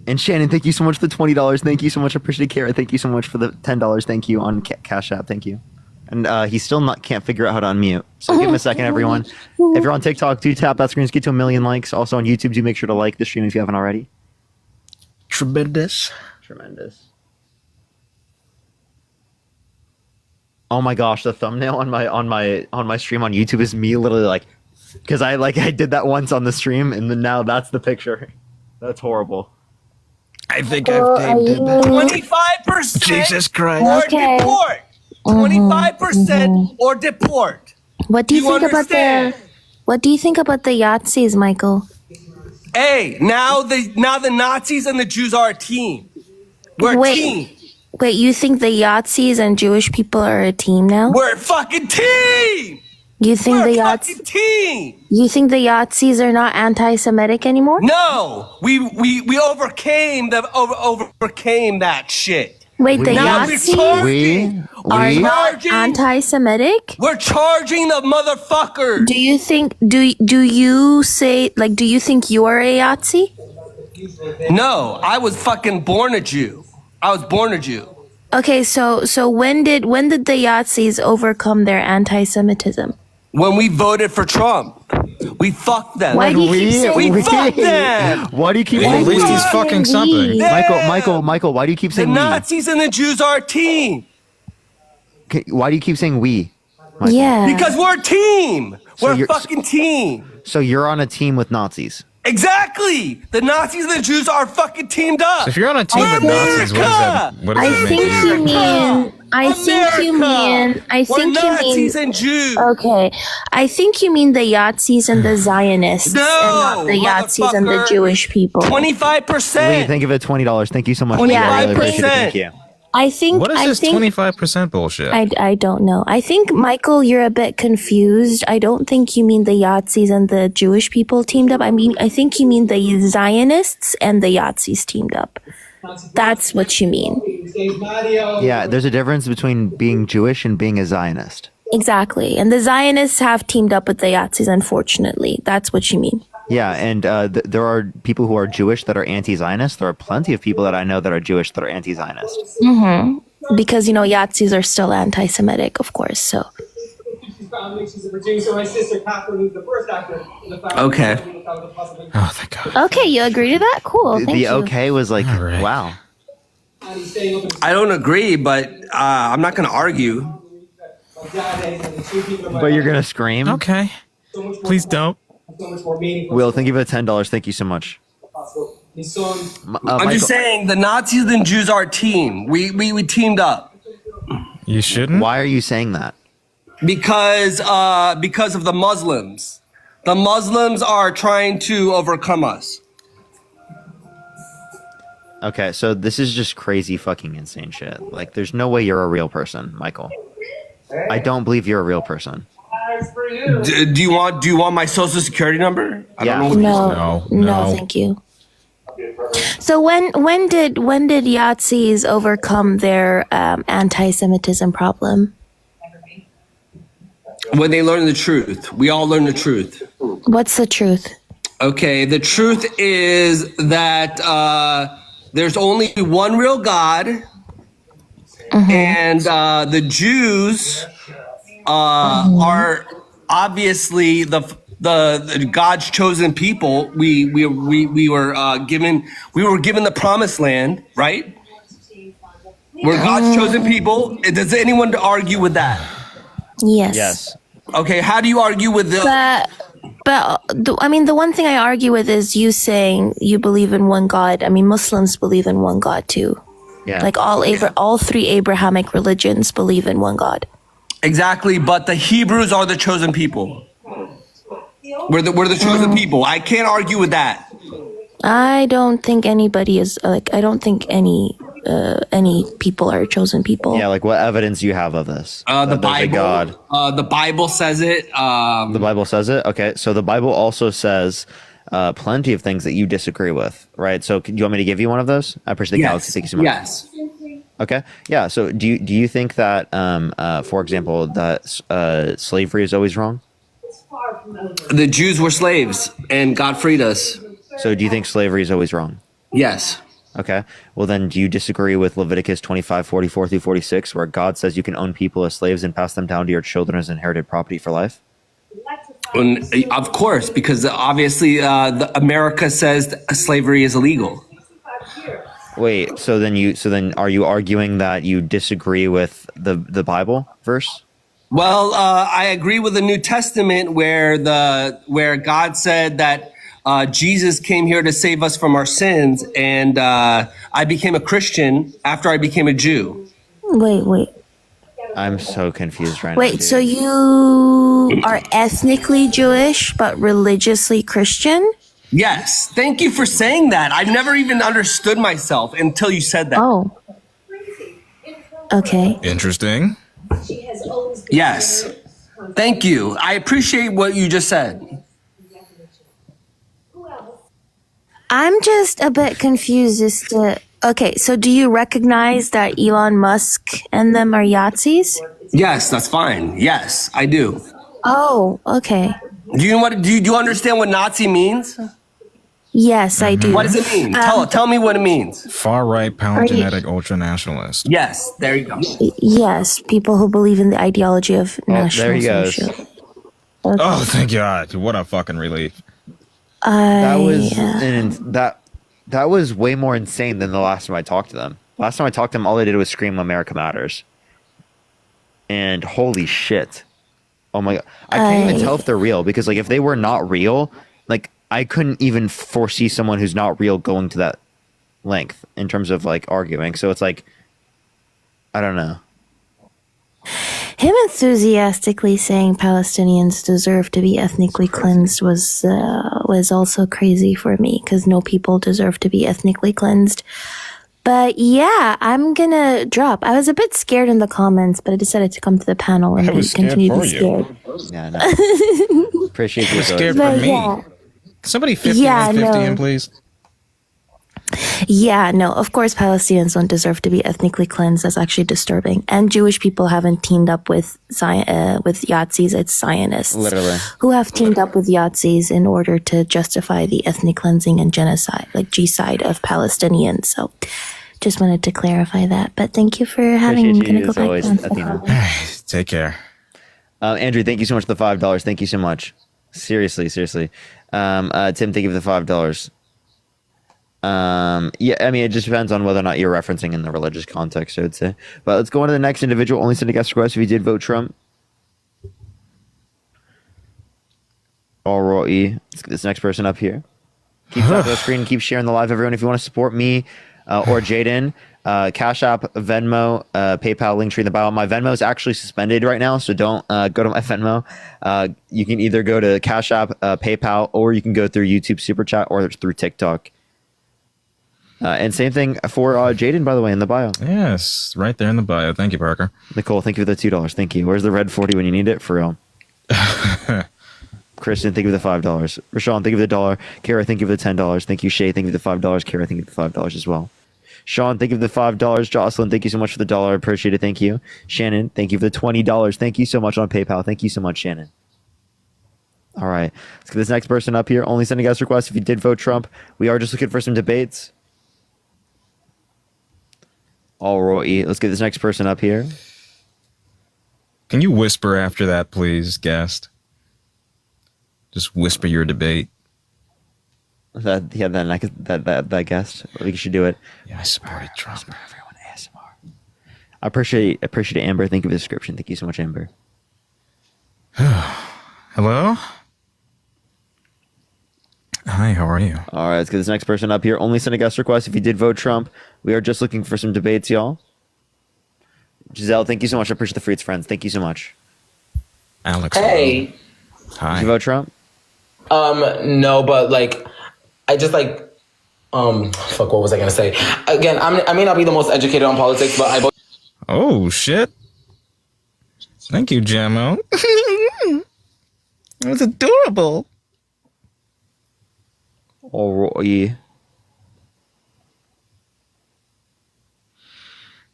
And Shannon, thank you so much for the $20. Thank you so much. Appreciate it. Kara, thank you so much for the $10. Thank you on Cash App. Thank you. And he still can't figure out how to unmute. So give him a second, everyone. If you're on TikTok, do tap that screen to get to 1 million likes. Also on YouTube, do make sure to like the stream if you haven't already. Tremendous. Oh my gosh, the thumbnail on my stream on YouTube is me literally like, because I did that once on the stream, and then now that's the picture. That's horrible. I think I've tamed him. 25%. Jesus Christ. Or Okay. deport. 25% or deport. What do you You think about the understand? What do you think about the Yahtzees, Michael? Hey, now the Nazis and the Jews are a team. We're a team. Wait, you think the Yahtzees and Jewish people are a team now? We're a fucking team. You think We're the a Yahtzees? fucking team. You think the Yahtzees are not anti-Semitic anymore? No, we overcame overcame that shit. Wait, the Now we're Yahtzees charging. are We're not charging. anti-Semitic? We're charging the motherfuckers. Do you think? Do you say like? Do you think you are a Yahtzee? No, I was fucking born a Jew. I was born a Jew. Okay, so when did the Yahtzees overcome their anti-Semitism? When we voted for Trump, we fucked them. Why do you keep saying we fucked them? Why do you keep Well, saying at least we? he's fucking something. Yeah. Michael, why do you keep The saying we? Nazis and the Jews are a team. Okay, why do you keep saying we? Michael? Yeah. Because we're a team. So We're a you're- fucking team. So you're on a team with Nazis. Exactly. The Nazis and the Jews are fucking teamed up. So if you're on a team We're with Nazis, what does I that think mean? you mean. I think you mean. I We're think you mean. Nazis and Jews. Okay, I think you mean the Yahtzees and the Zionists, No, and not the Yahtzees and the motherfucker. Jewish people. 25%. Wait, thank you for the $20. Thank you so much. Yeah, I really appreciate it. 25%. Thank you. I think. What is I this think. 25% bullshit? I don't know. I think, Michael, you're a bit confused. I don't think you mean the Yahtzees and the Jewish people teamed up. I think you mean the Zionists and the Yahtzees teamed up. That's what you mean. Yeah, there's a difference between being Jewish and being a Zionist. Exactly. And the Zionists have teamed up with the Yahtzees, unfortunately. That's what you mean. Yeah, and there are people who are Jewish that are anti-Zionist. There are plenty of people that I know that are Jewish that are anti-Zionist. Mm-hmm. Because, Yahtzees are still anti-Semitic, of course, so. Okay. Oh, thank God. Okay, you agree to that? Cool, thank The you. okay was like, right. wow. I don't agree, but I'm not going to argue. But you're gonna scream. Okay. Please don't. Will, thank you for the $10. Thank you so much. I'm just saying the Nazis and Jews are a team. We teamed up. You shouldn't. Why are you saying that? Because of the Muslims. The Muslims are trying to overcome us. Okay, so this is just crazy fucking insane shit. Like, there's no way you're a real person, Michael. I don't believe you're a real person. Do you want my social security number? I don't know. No, thank you. So when did Yahtzees overcome their anti-Semitism problem? When they learn the truth. We all learn the truth. What's the truth? Okay, the truth is that there's only one real God, and the Jews are obviously the God's chosen people. We were given the promised land, right? We're God's chosen people. Does anyone argue with that? Yes. Yes. Okay, how do you argue with the? But the one thing I argue with is you saying you believe in one God. I mean, Muslims believe in one God too. Yeah. Like all three Abrahamic religions believe in one God. Exactly, but the Hebrews are the chosen people. We're the chosen people. I can't argue with that. I don't think anybody is like. I don't think any people are chosen people. Yeah, like what evidence do you have of this? The Bible. God. The Bible says it. The Bible says it? Okay, so the Bible also says plenty of things that you disagree with, right? So do you want me to give you one of those? I appreciate the galaxy. Thank you so much. Yes. Okay. Yeah, so do you think that, for example, that slavery is always wrong? The Jews were slaves, and God freed us. So do you think slavery is always wrong? Yes. Okay. Well, then do you disagree with Leviticus 25:44 through 46, where God says you can own people as slaves and pass them down to your children as inherited property for life? And of course, because obviously America says slavery is illegal. Wait, so then are you arguing that you disagree with the Bible verse? Well, I agree with the New Testament where God said that Jesus came here to save us from our sins, and I became a Christian after I became a Jew. Wait. I'm so confused right now. Wait, so you are ethnically Jewish but religiously Christian? Yes. Thank you for saying that. I've never even understood myself until you said that. Oh. Okay. Interesting. Yes. Thank you. I appreciate what you just said. I'm just a bit confused as to. Okay, so do you recognize that Elon Musk and them are Yahtzees? Yes, that's fine. Yes, I do. Oh, okay. Do you understand what Nazi means? Yes, I do. What does it mean? Tell me what it means. Far right, palingenetic, ultranationalist. Yes, there you go. Yes, people who believe in the ideology of national there he goes. socialism. Oh, thank God! What a fucking relief. That was way more insane than the last time I talked to them. Last time I talked to them, all they did was scream "America Matters," and holy shit! Oh my God, I can't even tell if they're real because, like, if they were not real, like, I couldn't even foresee someone who's not real going to that length in terms of like arguing. So it's like, I don't know. Him enthusiastically saying Palestinians deserve to be ethnically cleansed was also crazy for me because no people deserve to be ethnically cleansed. But yeah, I'm gonna drop. I was a bit scared in the comments, but I decided to come to the panel and continue to be scared. Yeah, no. Appreciate you. Scared for me. Yeah. Somebody 50 in, please. Yeah, no, of course Palestinians don't deserve to be ethnically cleansed. That's actually disturbing. And Jewish people haven't teamed up with Yahtzees. It's Zionists. Literally. Who have teamed up with Yahtzees in order to justify the ethnic cleansing and genocide, like G-side of Palestinians. So just wanted to clarify that. But thank you for having me. I'm going to go back down. Take care. Andrew, thank you so much for the $5. Thank you so much. Seriously. Tim, thank you for the $5. Yeah, I mean, it just depends on whether or not you're referencing in the religious context, I would say. But let's go on to the next individual. Only send a guest request if you did vote Trump. All right. Let's get this next person up here. Keep tapping the screen. Keep sharing the live, everyone. If you want to support me or Jaden, Cash App, Venmo, PayPal, Linktree in the bio. My Venmo is actually suspended right now, so don't go to my Venmo. You can either go to Cash App, PayPal, or you can go through YouTube Super Chat or through TikTok. And same thing for Jaden, by the way, in the bio. Yes, right there in the bio. Thank you, Parker. Nicole, thank you for the $2. Thank you. Where's the red 40 when you need it? For real. Kristen, thank you for the $5. Rashawn, thank you for the $1. Kara, thank you for the $10. Thank you, Shay. Thank you for the $5. Kara, thank you for the $5 as well. Sean, thank you for the $5. Jocelyn, thank you so much for the $1. Appreciate it. Thank you. Shannon, thank you for the $20. Thank you so much on PayPal. Thank you so much, Shannon. All right. Let's get this next person up here. Only sending guest requests if you did vote Trump. We are just looking for some debates. All right. Let's get this next person up here. Can you whisper after that, please, guest? Just whisper your debate. That guest. We should do it. Yeah, I supported Trump. Whisper everyone ASMR. I appreciate it, Amber. Thank you for the description. Thank you so much, Amber. Hello? Hi, how are you? All right, let's get this next person up here. Only send a guest request if you did vote Trump. We are just looking for some debates, y'all. Giselle, thank you so much. I appreciate the fruits, friends. Thank you so much. Alex. Hey. Hi. Did you vote Trump? No, but like, I just like, fuck, what was I gonna say? Again, I may not be the most educated on politics, but I vote. Oh, shit. Thank you, Jamo. It was adorable. All right.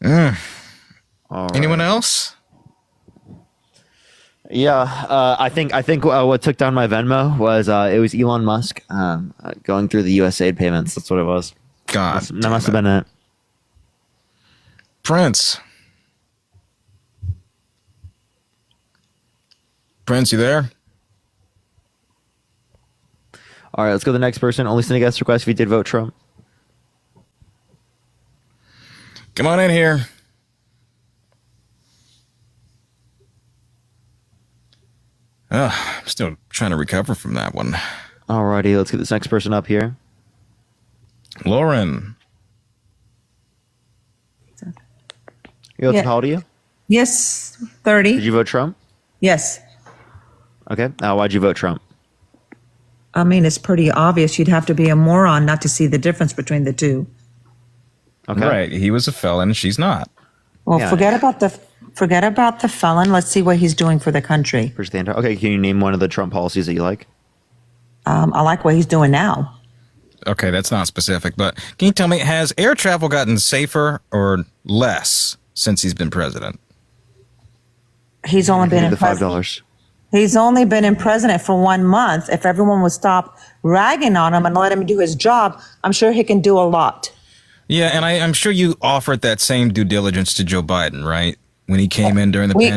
All right. Anyone else? Yeah, I think what took down my Venmo was it was Elon Musk going through the USAID payments. That's what it was. God, that must have been it. Prince, you there? All right, let's go to the next person. Only send a guest request if you did vote Trump. Come on in here. I'm still trying to recover from that one. Alrighty, let's get this next person up here. Lauren. How old are you? Yes, 30. Did you vote Trump? Yes. Okay. Why'd you vote Trump? I mean, it's pretty obvious. You'd have to be a moron not to see the difference between the two. Okay. Right. He was a felon. She's not. Well, Yeah. forget about the felon. Let's see what he's doing for the country. Okay, can you name one of the Trump policies that you like? I like what he's doing now. Okay, that's not specific, but can you tell me, has air travel gotten safer or less since he's been president? He's only been in the president. $5. He's only been in president for 1 month. If everyone would stop ragging on him and let him do his job, I'm sure he can do a lot. Yeah, and I'm sure you offered that same due diligence to Joe Biden, right? When he came in during the pandemic.